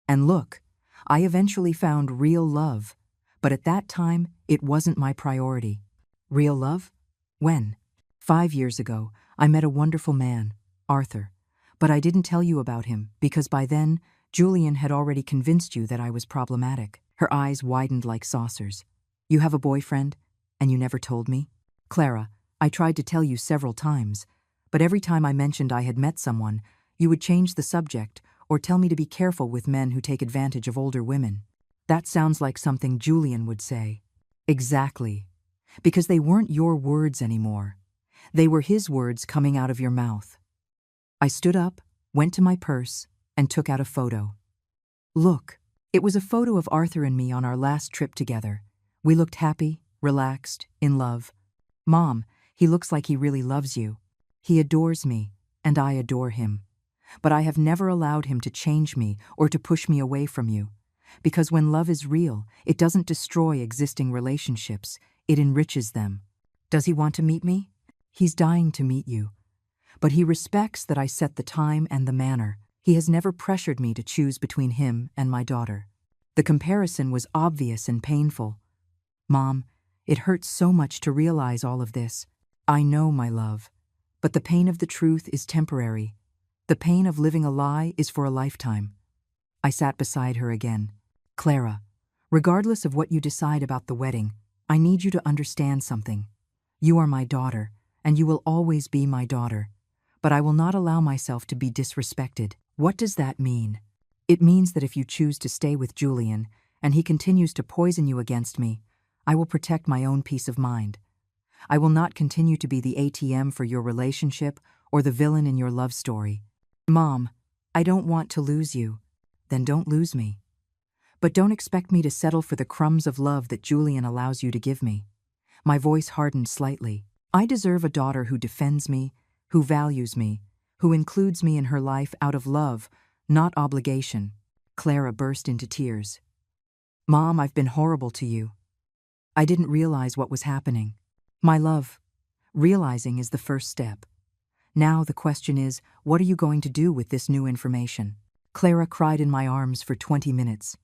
S1: And look, I eventually found real love, but at that time, it wasn't my priority. Real love? When? 5 years ago, I met a wonderful man, Arthur. But I didn't tell you about him because by then, Julian had already convinced you that I was problematic. Her eyes widened like saucers. You have a boyfriend, and you never told me? Clara, I tried to tell you several times, but every time I mentioned I had met someone, you would change the subject or tell me to be careful with men who take advantage of older women. That sounds like something Julian would say. Exactly. Because they weren't your words anymore. They were his words coming out of your mouth. I stood up, went to my purse, and took out a photo. Look, it was a photo of Arthur and me on our last trip together. We looked happy, relaxed, in love. Mom, he looks like he really loves you. He adores me, and I adore him. But I have never allowed him to change me or to push me away from you. Because when love is real, it doesn't destroy existing relationships, it enriches them. Does he want to meet me? He's dying to meet you. But he respects that I set the time and the manner. He has never pressured me to choose between him and my daughter. The comparison was obvious and painful. Mom, it hurts so much to realize all of this. I know, my love, but the pain of the truth is temporary. The pain of living a lie is for a lifetime. I sat beside her again. Clara, regardless of what you decide about the wedding, I need you to understand something. You are my daughter, and you will always be my daughter. But I will not allow myself to be disrespected. What does that mean? It means that if you choose to stay with Julian, and he continues to poison you against me, I will protect my own peace of mind. I will not continue to be the ATM for your relationship or the villain in your love story. Mom, I don't want to lose you. Then don't lose me. But don't expect me to settle for the crumbs of love that Julian allows you to give me. My voice hardened slightly. I deserve a daughter who defends me, who values me, who includes me in her life out of love, not obligation. Clara burst into tears. Mom, I've been horrible to you. I didn't realize what was happening. My love, realizing is the first step. Now the question is, what are you going to do with this new information? Clara cried in my arms for 20 minutes.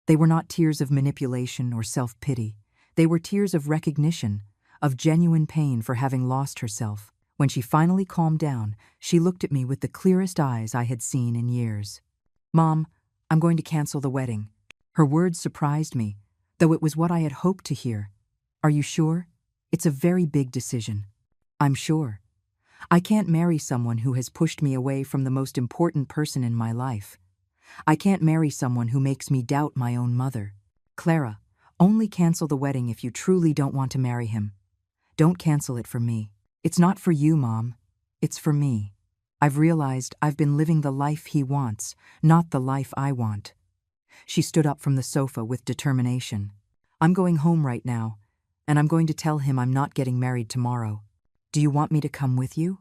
S1: They were not tears of manipulation or self-pity. They were tears of recognition, of genuine pain for having lost herself. When she finally calmed down, she looked at me with the clearest eyes I had seen in years. Mom, I'm going to cancel the wedding. Her words surprised me, though it was what I had hoped to hear. Are you sure? It's a very big decision. I'm sure. I can't marry someone who has pushed me away from the most important person in my life. I can't marry someone who makes me doubt my own mother. Clara, only cancel the wedding if you truly don't want to marry him. Don't cancel it for me. It's not for you, Mom. It's for me. I've realized I've been living the life he wants, not the life I want. She stood up from the sofa with determination. I'm going home right now, and I'm going to tell him I'm not getting married tomorrow. Do you want me to come with you?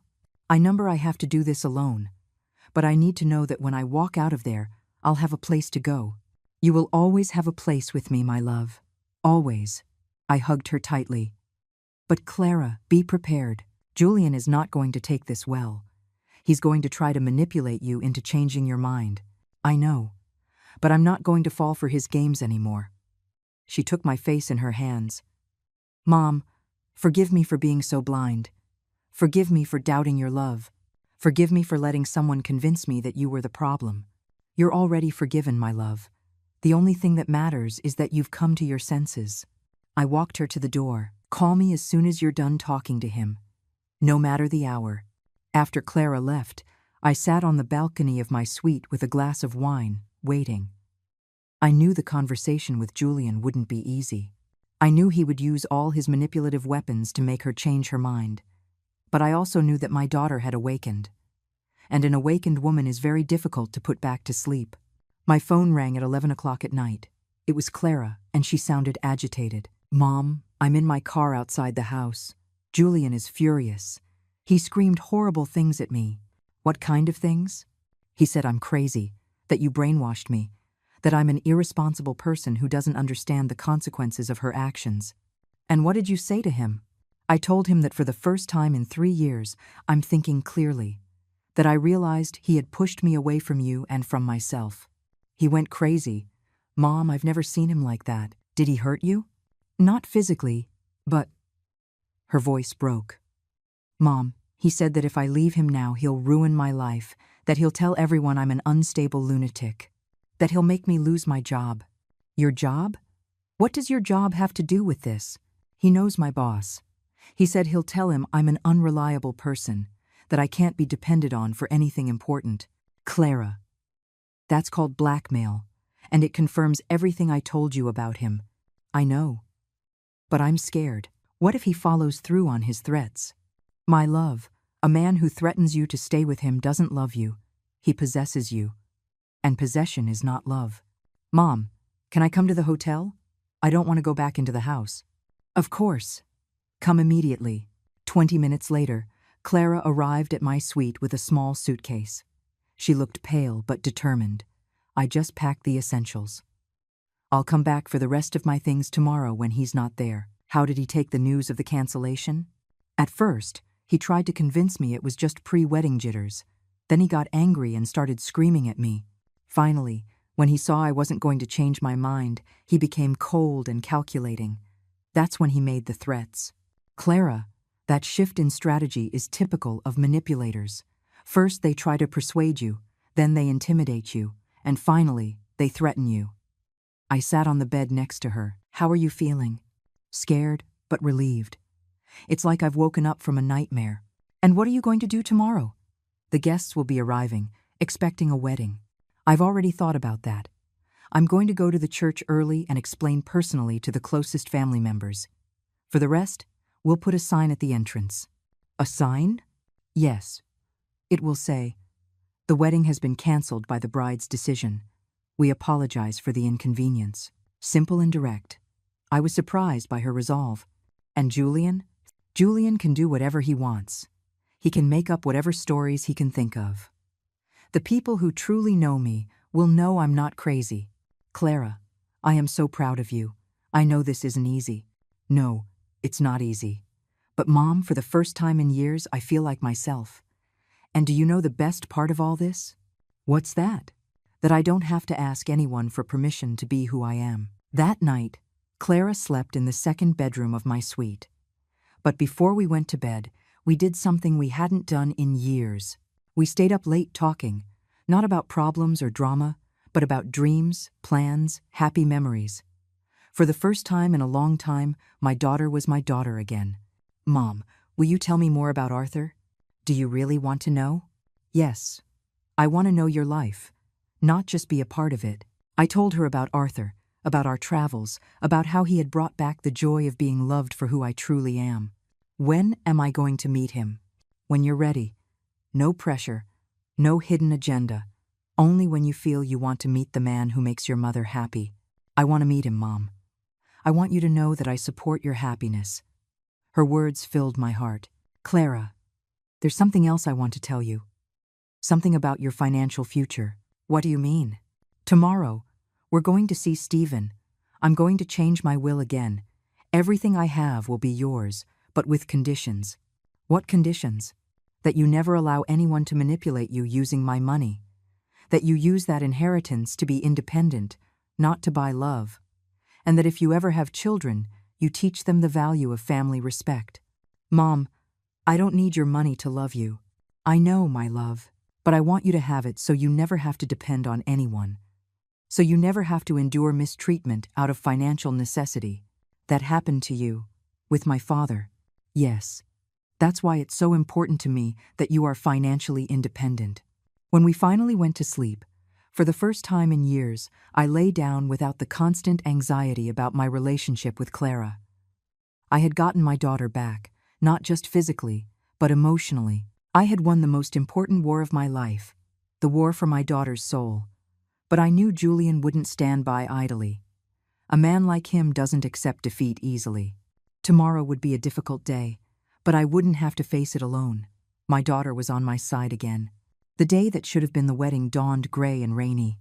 S1: I have to do this alone, but I need to know that when I walk out of there, I'll have a place to go. You will always have a place with me, my love. Always. I hugged her tightly. But Clara, be prepared. Julian is not going to take this well. He's going to try to manipulate you into changing your mind. I know, but I'm not going to fall for his games anymore. She took my face in her hands. Mom, forgive me for being so blind. Forgive me for doubting your love. Forgive me for letting someone convince me that you were the problem. You're already forgiven, my love. The only thing that matters is that you've come to your senses. I walked her to the door. Call me as soon as you're done talking to him. No matter the hour. After Clara left, I sat on the balcony of my suite with a glass of wine, waiting. I knew the conversation with Julian wouldn't be easy. I knew he would use all his manipulative weapons to make her change her mind. But I also knew that my daughter had awakened. And an awakened woman is very difficult to put back to sleep. My phone rang at 11 o'clock at night. It was Clara, and she sounded agitated. Mom, I'm in my car outside the house. Julian is furious. He screamed horrible things at me. What kind of things? He said I'm crazy, that you brainwashed me, that I'm an irresponsible person who doesn't understand the consequences of her actions. And what did you say to him? I told him that for the first time in 3 years, I'm thinking clearly, that I realized he had pushed me away from you and from myself. He went crazy. Mom, I've never seen him like that. Did he hurt you? Not physically, but... Her voice broke. Mom, he said that if I leave him now, he'll ruin my life, that he'll tell everyone I'm an unstable lunatic, that he'll make me lose my job. Your job? What does your job have to do with this? He knows my boss. He said he'll tell him I'm an unreliable person, that I can't be depended on for anything important. Clara. That's called blackmail, and it confirms everything I told you about him. I know. But I'm scared. What if he follows through on his threats? My love, a man who threatens you to stay with him doesn't love you. He possesses you. And possession is not love. Mom, can I come to the hotel? I don't want to go back into the house. Of course. Come immediately. 20 minutes later, Clara arrived at my suite with a small suitcase. She looked pale but determined. I just packed the essentials. I'll come back for the rest of my things tomorrow when he's not there. How did he take the news of the cancellation? At first, he tried to convince me it was just pre-wedding jitters. Then he got angry and started screaming at me. Finally, when he saw I wasn't going to change my mind, he became cold and calculating. That's when he made the threats. Clara, That shift in strategy is typical of manipulators. First, they try to persuade you, then they intimidate you, and finally, they threaten you. I sat on the bed next to her. How are you feeling? Scared, but relieved. It's like I've woken up from a nightmare. And what are you going to do tomorrow? The guests will be arriving, expecting a wedding. I've already thought about that. I'm going to go to the church early and explain personally to the closest family members. For the rest, we'll put a sign at the entrance. A sign? Yes. It will say, "The wedding has been canceled by the bride's decision. We apologize for the inconvenience." Simple and direct. I was surprised by her resolve. And Julian? Julian can do whatever he wants. He can make up whatever stories he can think of. The people who truly know me will know I'm not crazy. Clara, I am so proud of you. I know this isn't easy. No, it's not easy. But Mom, for the first time in years, I feel like myself. And do you know the best part of all this? What's that? That I don't have to ask anyone for permission to be who I am. That night, Clara slept in the second bedroom of my suite. But before we went to bed, we did something we hadn't done in years. We stayed up late talking, not about problems or drama, but about dreams, plans, happy memories. For the first time in a long time, my daughter was my daughter again. Mom, will you tell me more about Arthur? Do you really want to know? Yes. I want to know your life, not just be a part of it. I told her about Arthur, about our travels, about how he had brought back the joy of being loved for who I truly am. When am I going to meet him? When you're ready. No pressure, no hidden agenda. Only when you feel you want to meet the man who makes your mother happy. I want to meet him, Mom. I want you to know that I support your happiness. Her words filled my heart. Clara, there's something else I want to tell you. Something about your financial future. What do you mean? Tomorrow, we're going to see Stephen. I'm going to change my will again. Everything I have will be yours, but with conditions. What conditions? That you never allow anyone to manipulate you using my money. That you use that inheritance to be independent, not to buy love. And that if you ever have children, you teach them the value of family respect. Mom, I don't need your money to love you. I know, my love, but I want you to have it so you never have to depend on anyone. So you never have to endure mistreatment out of financial necessity. That happened to you, with my father. Yes. That's why it's so important to me that you are financially independent. When we finally went to sleep, for the first time in years, I lay down without the constant anxiety about my relationship with Clara. I had gotten my daughter back, not just physically, but emotionally. I had won the most important war of my life, the war for my daughter's soul. But I knew Julian wouldn't stand by idly. A man like him doesn't accept defeat easily. Tomorrow would be a difficult day, but I wouldn't have to face it alone. My daughter was on my side again. The day that should have been the wedding dawned gray and rainy.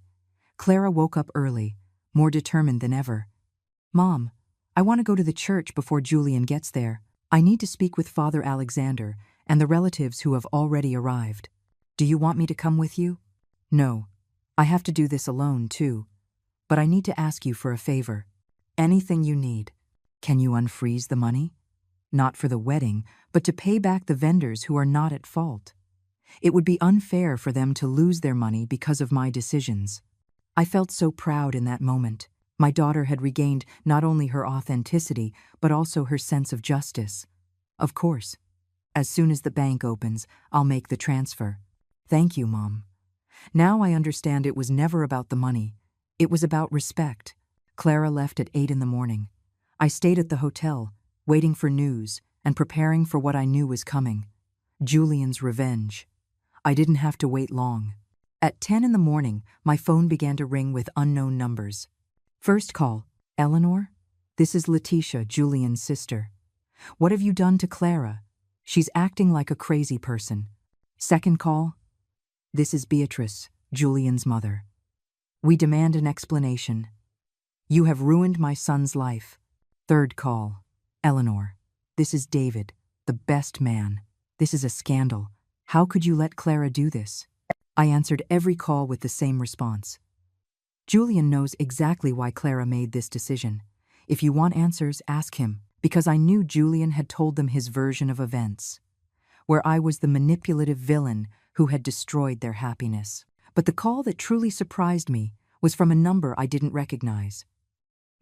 S1: Clara woke up early, more determined than ever. Mom, I want to go to the church before Julian gets there. I need to speak with Father Alexander and the relatives who have already arrived. Do you want me to come with you? No, I have to do this alone too. But I need to ask you for a favor. Anything you need. Can you unfreeze the money? Not for the wedding, but to pay back the vendors who are not at fault. It would be unfair for them to lose their money because of my decisions. I felt so proud in that moment. My daughter had regained not only her authenticity, but also her sense of justice. Of course. As soon as the bank opens, I'll make the transfer. Thank you, Mom. Now I understand it was never about the money. It was about respect. Clara left at 8 in the morning. I stayed at the hotel, waiting for news and preparing for what I knew was coming. Julian's revenge. I didn't have to wait long. At 10 in the morning, my phone began to ring with unknown numbers. First call, Eleanor? This is Letitia, Julian's sister. What have you done to Clara? She's acting like a crazy person. Second call, this is Beatrice, Julian's mother. We demand an explanation. You have ruined my son's life. Third call, Eleanor. This is David, the best man. This is a scandal. How could you let Clara do this? I answered every call with the same response. Julian knows exactly why Clara made this decision. If you want answers, ask him. because I knew Julian had told them his version of events, where I was the manipulative villain who had destroyed their happiness. But the call that truly surprised me was from a number I didn't recognize.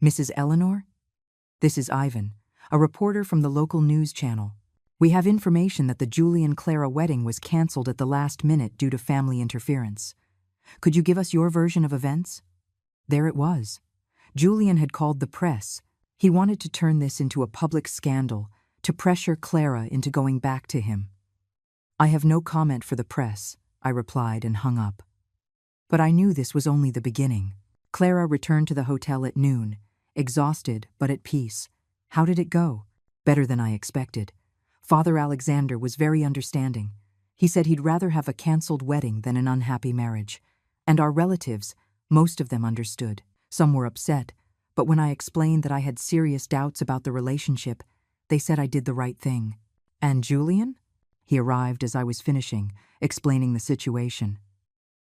S1: "Mrs. Eleanor? This is Ivan, a reporter from the local news channel. We have information that the Julian-Clara wedding was canceled at the last minute due to family interference. Could you give us your version of events?" There it was. Julian had called the press. He wanted to turn this into a public scandal, to pressure Clara into going back to him. "I have no comment for the press," I replied and hung up. But I knew this was only the beginning. Clara returned to the hotel at noon, exhausted but at peace. How did it go? Better than I expected. Father Alexander was very understanding. He said he'd rather have a canceled wedding than an unhappy marriage. And our relatives, most of them understood. Some were upset, but when I explained that I had serious doubts about the relationship, they said I did the right thing. "And Julian?" He arrived as I was finishing, explaining the situation.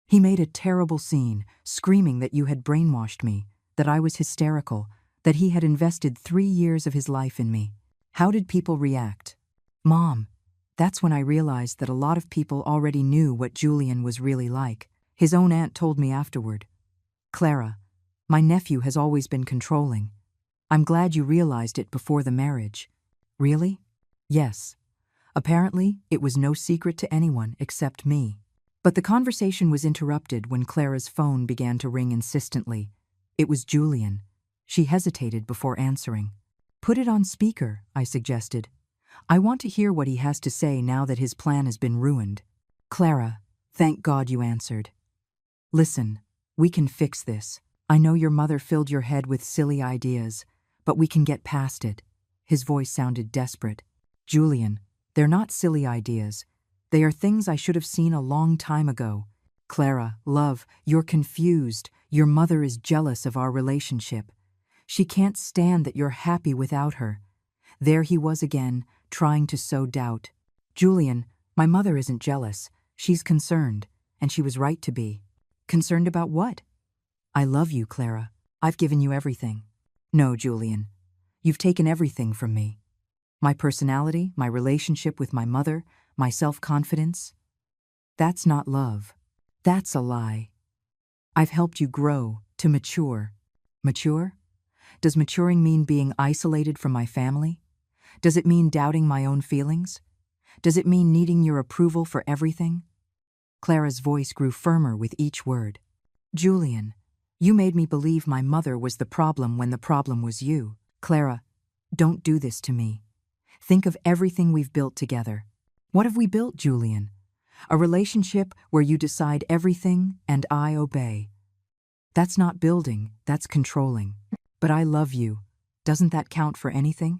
S1: "He made a terrible scene, screaming that you had brainwashed me, that I was hysterical, that he had invested 3 years of his life in me." How did people react? "Mom," that's when I realized that a lot of people already knew what Julian was really like. His own aunt told me afterward, "Clara, my nephew has always been controlling. I'm glad you realized it before the marriage." "Really?" "Yes. Apparently, it was no secret to anyone except me." But the conversation was interrupted when Clara's phone began to ring insistently. It was Julian. She hesitated before answering. "Put it on speaker," I suggested. "I want to hear what he has to say now that his plan has been ruined." "Clara, thank God you answered. Listen, we can fix this. I know your mother filled your head with silly ideas, but we can get past it." His voice sounded desperate. "Julian, they're not silly ideas. They are things I should have seen a long time ago. Clara, love, you're confused. Your mother is jealous of our relationship. She can't stand that you're happy without her." There he was again, trying to sow doubt. "Julian, my mother isn't jealous. She's concerned, and she was right to be." "Concerned about what?" "I love you, Clara. I've given you everything." "No, Julian. You've taken everything from me. My personality, my relationship with my mother, my self-confidence. That's not love. That's a lie. I've helped you grow, to mature." "Mature? Does maturing mean being isolated from my family? Does it mean doubting my own feelings? Does it mean needing your approval for everything?" Clara's voice grew firmer with each word. "Julian, you made me believe my mother was the problem when the problem was you. Clara, don't do this to me. Think of everything we've built together." "What have we built, Julian?" "A relationship where you decide everything and I obey." "That's not building, that's controlling." "But I love you. Doesn't that count for anything?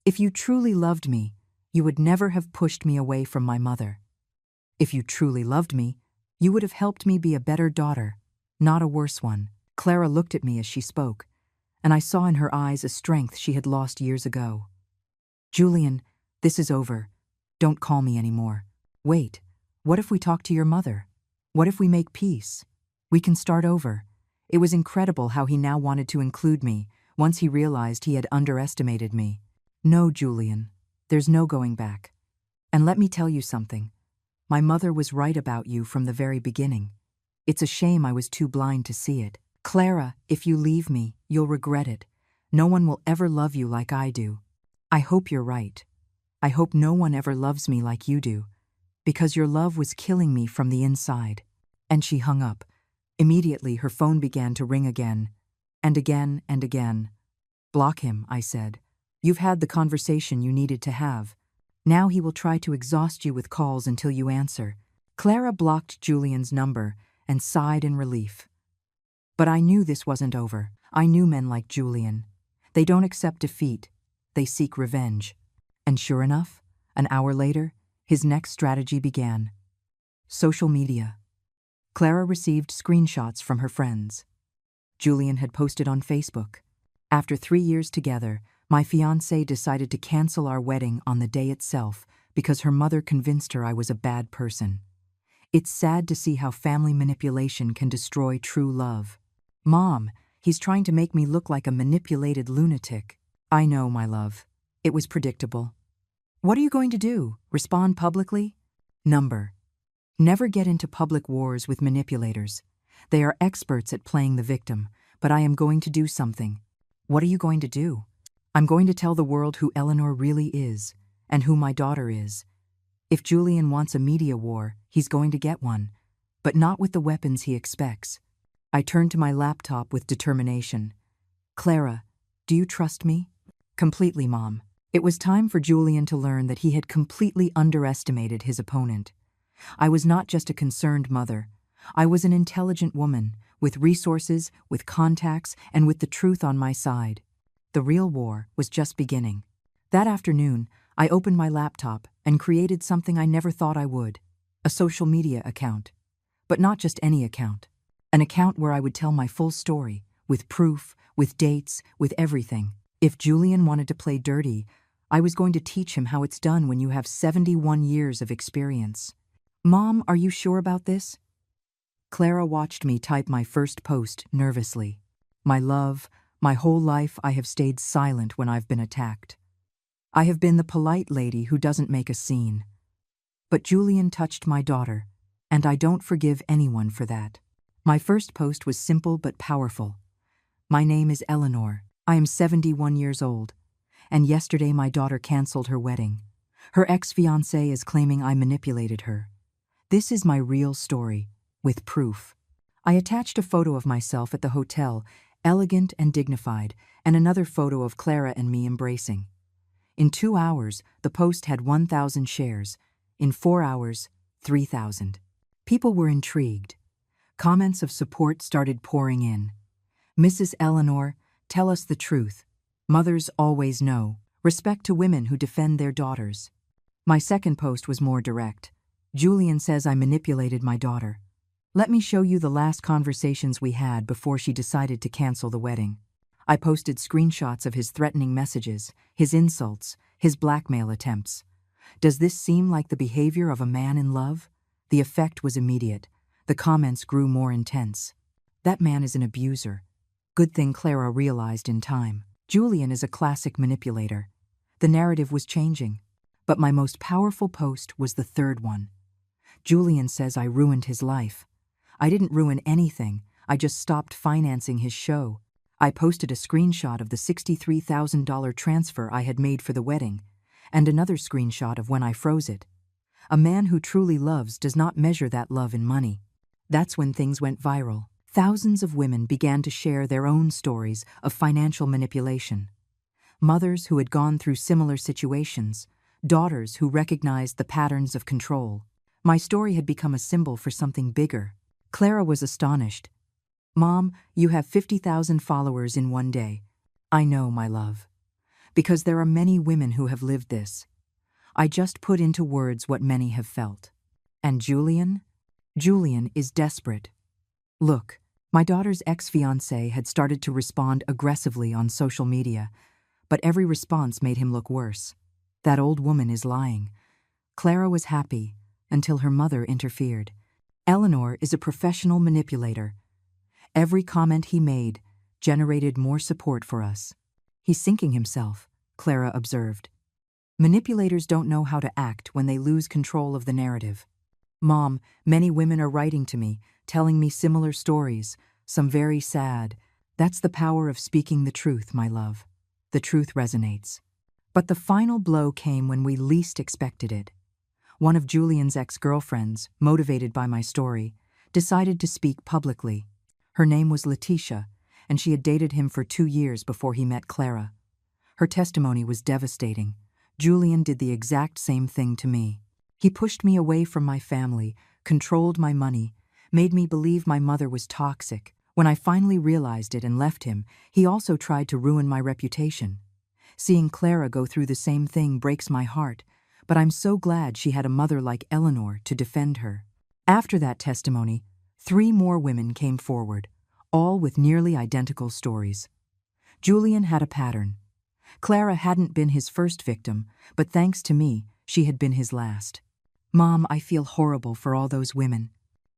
S1: If you truly loved me, you would never have pushed me away from my mother. If you truly loved me, you would have helped me be a better daughter, not a worse one." Clara looked at me as she spoke, and I saw in her eyes a strength she had lost years ago. "Julian, this is over. Don't call me anymore." "Wait, what if we talk to your mother? What if we make peace? We can start over." It was incredible how he now wanted to include me, once he realized he had underestimated me. "No, Julian, there's no going back. And let me tell you something. My mother was right about you from the very beginning. It's a shame I was too blind to see it. Clara, if you leave me, you'll regret it. No one will ever love you like I do. I hope you're right. I hope no one ever loves me like you do, because your love was killing me from the inside." And she hung up. Immediately, her phone began to ring again, and again and again. "Block him," I said. "You've had the conversation you needed to have. Now he will try to exhaust you with calls until you answer." Clara blocked Julian's number and sighed in relief. But I knew this wasn't over. I knew men like Julian. They don't accept defeat. They seek revenge. And sure enough, an hour later, his next strategy began. Social media. Clara received screenshots from her friends. Julian had posted on Facebook, "After 3 years together, my fiancé decided to cancel our wedding on the day itself because her mother convinced her I was a bad person. It's sad to see how family manipulation can destroy true love. Mom, he's trying to make me look like a manipulated lunatic." "I know, my love. It was predictable. What are you going to do? Respond publicly? Number. Never get into public wars with manipulators. They are experts at playing the victim, but I am going to do something. What are you going to do? I'm going to tell the world who Eleanor really is, and who my daughter is. If Julian wants a media war, he's going to get one, but not with the weapons he expects. I turned to my laptop with determination. Clara, do you trust me? Completely, Mom. It was time for Julian to learn that he had completely underestimated his opponent. I was not just a concerned mother. I was an intelligent woman, with resources, with contacts, and with the truth on my side. The real war was just beginning. That afternoon, I opened my laptop and created something I never thought I would: a social media account. But not just any account. An account where I would tell my full story, with proof, with dates, with everything. If Julian wanted to play dirty, I was going to teach him how it's done when you have 71 years of experience. Mom, are you sure about this? Clara watched me type my first post nervously. My love, my whole life I have stayed silent when I've been attacked. I have been the polite lady who doesn't make a scene. But Julian touched my daughter, and I don't forgive anyone for that. My first post was simple but powerful. My name is Eleanor. I am 71 years old. And yesterday my daughter canceled her wedding. Her ex-fiancé is claiming I manipulated her. This is my real story, with proof. I attached a photo of myself at the hotel, elegant and dignified, and another photo of Clara and me embracing. In 2 hours, the post had 1,000 shares. In 4 hours, 3,000. People were intrigued. Comments of support started pouring in. Mrs. Eleanor, tell us the truth. Mothers always know. Respect to women who defend their daughters. My second post was more direct. Julian says I manipulated my daughter. Let me show you the last conversations we had before she decided to cancel the wedding. I posted screenshots of his threatening messages, his insults, his blackmail attempts. Does this seem like the behavior of a man in love? The effect was immediate. The comments grew more intense. That man is an abuser. Good thing Clara realized in time. Julian is a classic manipulator. The narrative was changing. But my most powerful post was the third one. Julian says I ruined his life. I didn't ruin anything. I just stopped financing his show. I posted a screenshot of the $63,000 transfer I had made for the wedding, and another screenshot of when I froze it. A man who truly loves does not measure that love in money. That's when things went viral. Thousands of women began to share their own stories of financial manipulation. Mothers who had gone through similar situations, daughters who recognized the patterns of control. My story had become a symbol for something bigger. Clara was astonished. Mom, you have 50,000 followers in one day. I know, my love. Because there are many women who have lived this. I just put into words what many have felt. And Julian? Julian is desperate. Look, my daughter's ex-fiancé had started to respond aggressively on social media, but every response made him look worse. That old woman is lying. Clara was happy until her mother interfered. Eleanor is a professional manipulator. Every comment he made generated more support for us. He's sinking himself, Clara observed. Manipulators don't know how to act when they lose control of the narrative. Mom, many women are writing to me, telling me similar stories, some very sad. That's the power of speaking the truth, my love. The truth resonates. But the final blow came when we least expected it. One of Julian's ex-girlfriends, motivated by my story, decided to speak publicly. Her name was Letitia, and she had dated him for 2 years before he met Clara. Her testimony was devastating. Julian did the exact same thing to me. He pushed me away from my family, controlled my money, made me believe my mother was toxic. When I finally realized it and left him, he also tried to ruin my reputation. Seeing Clara go through the same thing breaks my heart, but I'm so glad she had a mother like Eleanor to defend her. After that testimony, 3 more women came forward, all with nearly identical stories. Julian had a pattern. Clara hadn't been his first victim, but thanks to me, she had been his last. Mom, I feel horrible for all those women.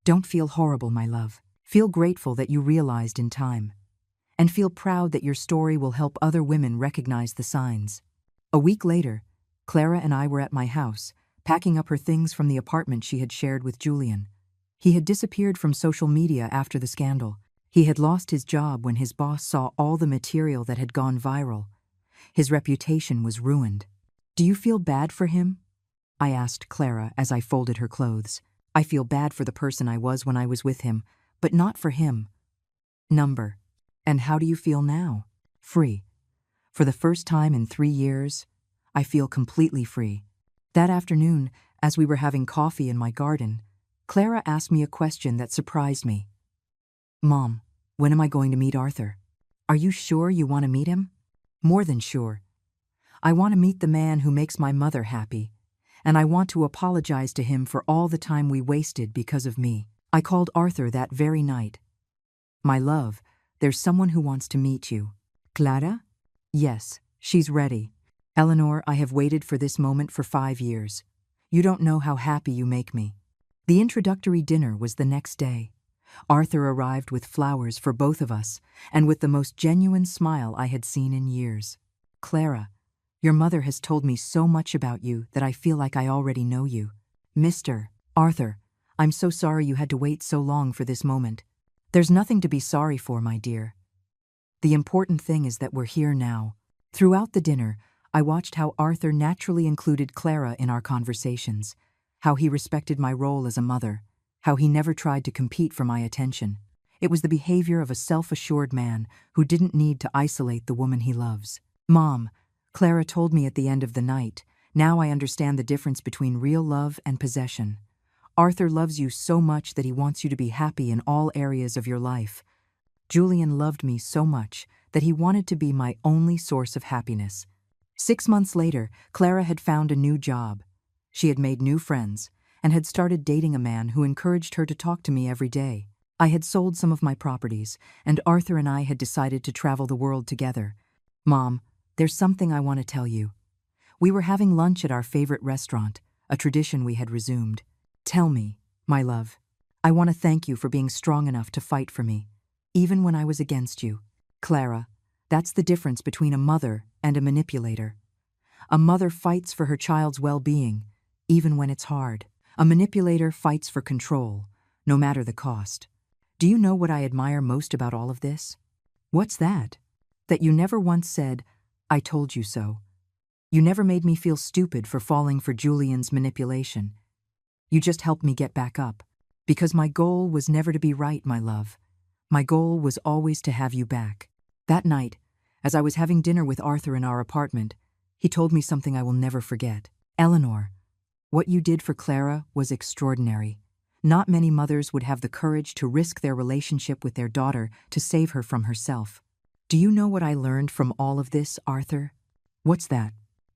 S1: Don't feel horrible, my love. Feel grateful that you realized in time. And feel proud that your story will help other women recognize the signs. A week later, Clara and I were at my house, packing up her things from the apartment she had shared with Julian. He had disappeared from social media after the scandal. He had lost his job when his boss saw all the material that had gone viral. His reputation was ruined. "Do you feel bad for him?" I asked Clara as I folded her clothes. "I feel bad for the person I was when I was with him, but not for him." Number. "And how do you feel now?" "Free. For the first time in 3 years, I feel completely free." That afternoon, as we were having coffee in my garden, Clara asked me a question that surprised me. "Mom, when am I going to meet Arthur?" "Are you sure you want to meet him?" "More than sure. I want to meet the man who makes my mother happy, and I want to apologize to him for all the time we wasted because of me." I called Arthur that very night. "My love, there's someone who wants to meet you." "Clara?" "Yes, she's ready. Eleanor, I have waited for this moment for 5 years. You don't know how happy you make me." The introductory dinner was the next day. Arthur arrived with flowers for both of us, and with the most genuine smile I had seen in years. "Clara, your mother has told me so much about you that I feel like I already know you." "Mr. Arthur, I'm so sorry you had to wait so long for this moment." "There's nothing to be sorry for, my dear. The important thing is that we're here now." Throughout the dinner, I watched how Arthur naturally included Clara in our conversations, how he respected my role as a mother, how he never tried to compete for my attention. It was the behavior of a self-assured man who didn't need to isolate the woman he loves. "Mom," Clara told me at the end of the night, "now I understand the difference between real love and possession. Arthur loves you so much that he wants you to be happy in all areas of your life. Julian loved me so much that he wanted to be my only source of happiness." 6 months later, Clara had found a new job. She had made new friends and had started dating a man who encouraged her to talk to me every day. I had sold some of my properties, and Arthur and I had decided to travel the world together. "Mom, there's something I want to tell you." We were having lunch at our favorite restaurant, a tradition we had resumed. "Tell me, my love. I want to thank you for being strong enough to fight for me, even when I was against you." "Clara, that's the difference between a mother and a manipulator. A mother fights for her child's well-being, even when it's hard. A manipulator fights for control, no matter the cost. Do you know what I admire most about all of this?" "What's that?" "That you never once said, 'I told you so.' You never made me feel stupid for falling for Julian's manipulation. You just helped me get back up. Because my goal was never to be right, my love. My goal was always to have you back." That night, as I was having dinner with Arthur in our apartment, he told me something I will never forget. "Eleanor, what you did for Clara was extraordinary. Not many mothers would have the courage to risk their relationship with their daughter to save her from herself. Do you know what I learned from all of this, Arthur?" "What's that?"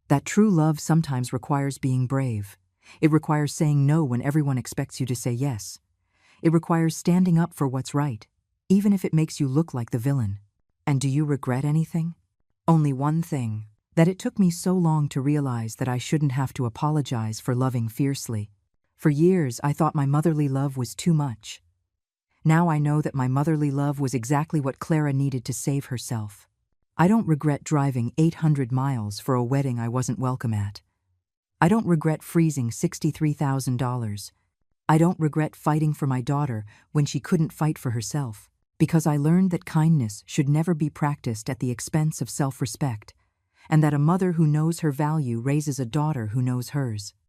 S1: "That true love sometimes requires being brave. It requires saying no when everyone expects you to say yes. It requires standing up for what's right, even if it makes you look like the villain." "And do you regret anything?" "Only one thing. That it took me so long to realize that I shouldn't have to apologize for loving fiercely. For years, I thought my motherly love was too much. Now I know that my motherly love was exactly what Clara needed to save herself. I don't regret driving 800 miles for a wedding I wasn't welcome at. I don't regret freezing $63,000. I don't regret fighting for my daughter when she couldn't fight for herself, because I learned that kindness should never be practiced at the expense of self-respect, and that a mother who knows her value raises a daughter who knows hers."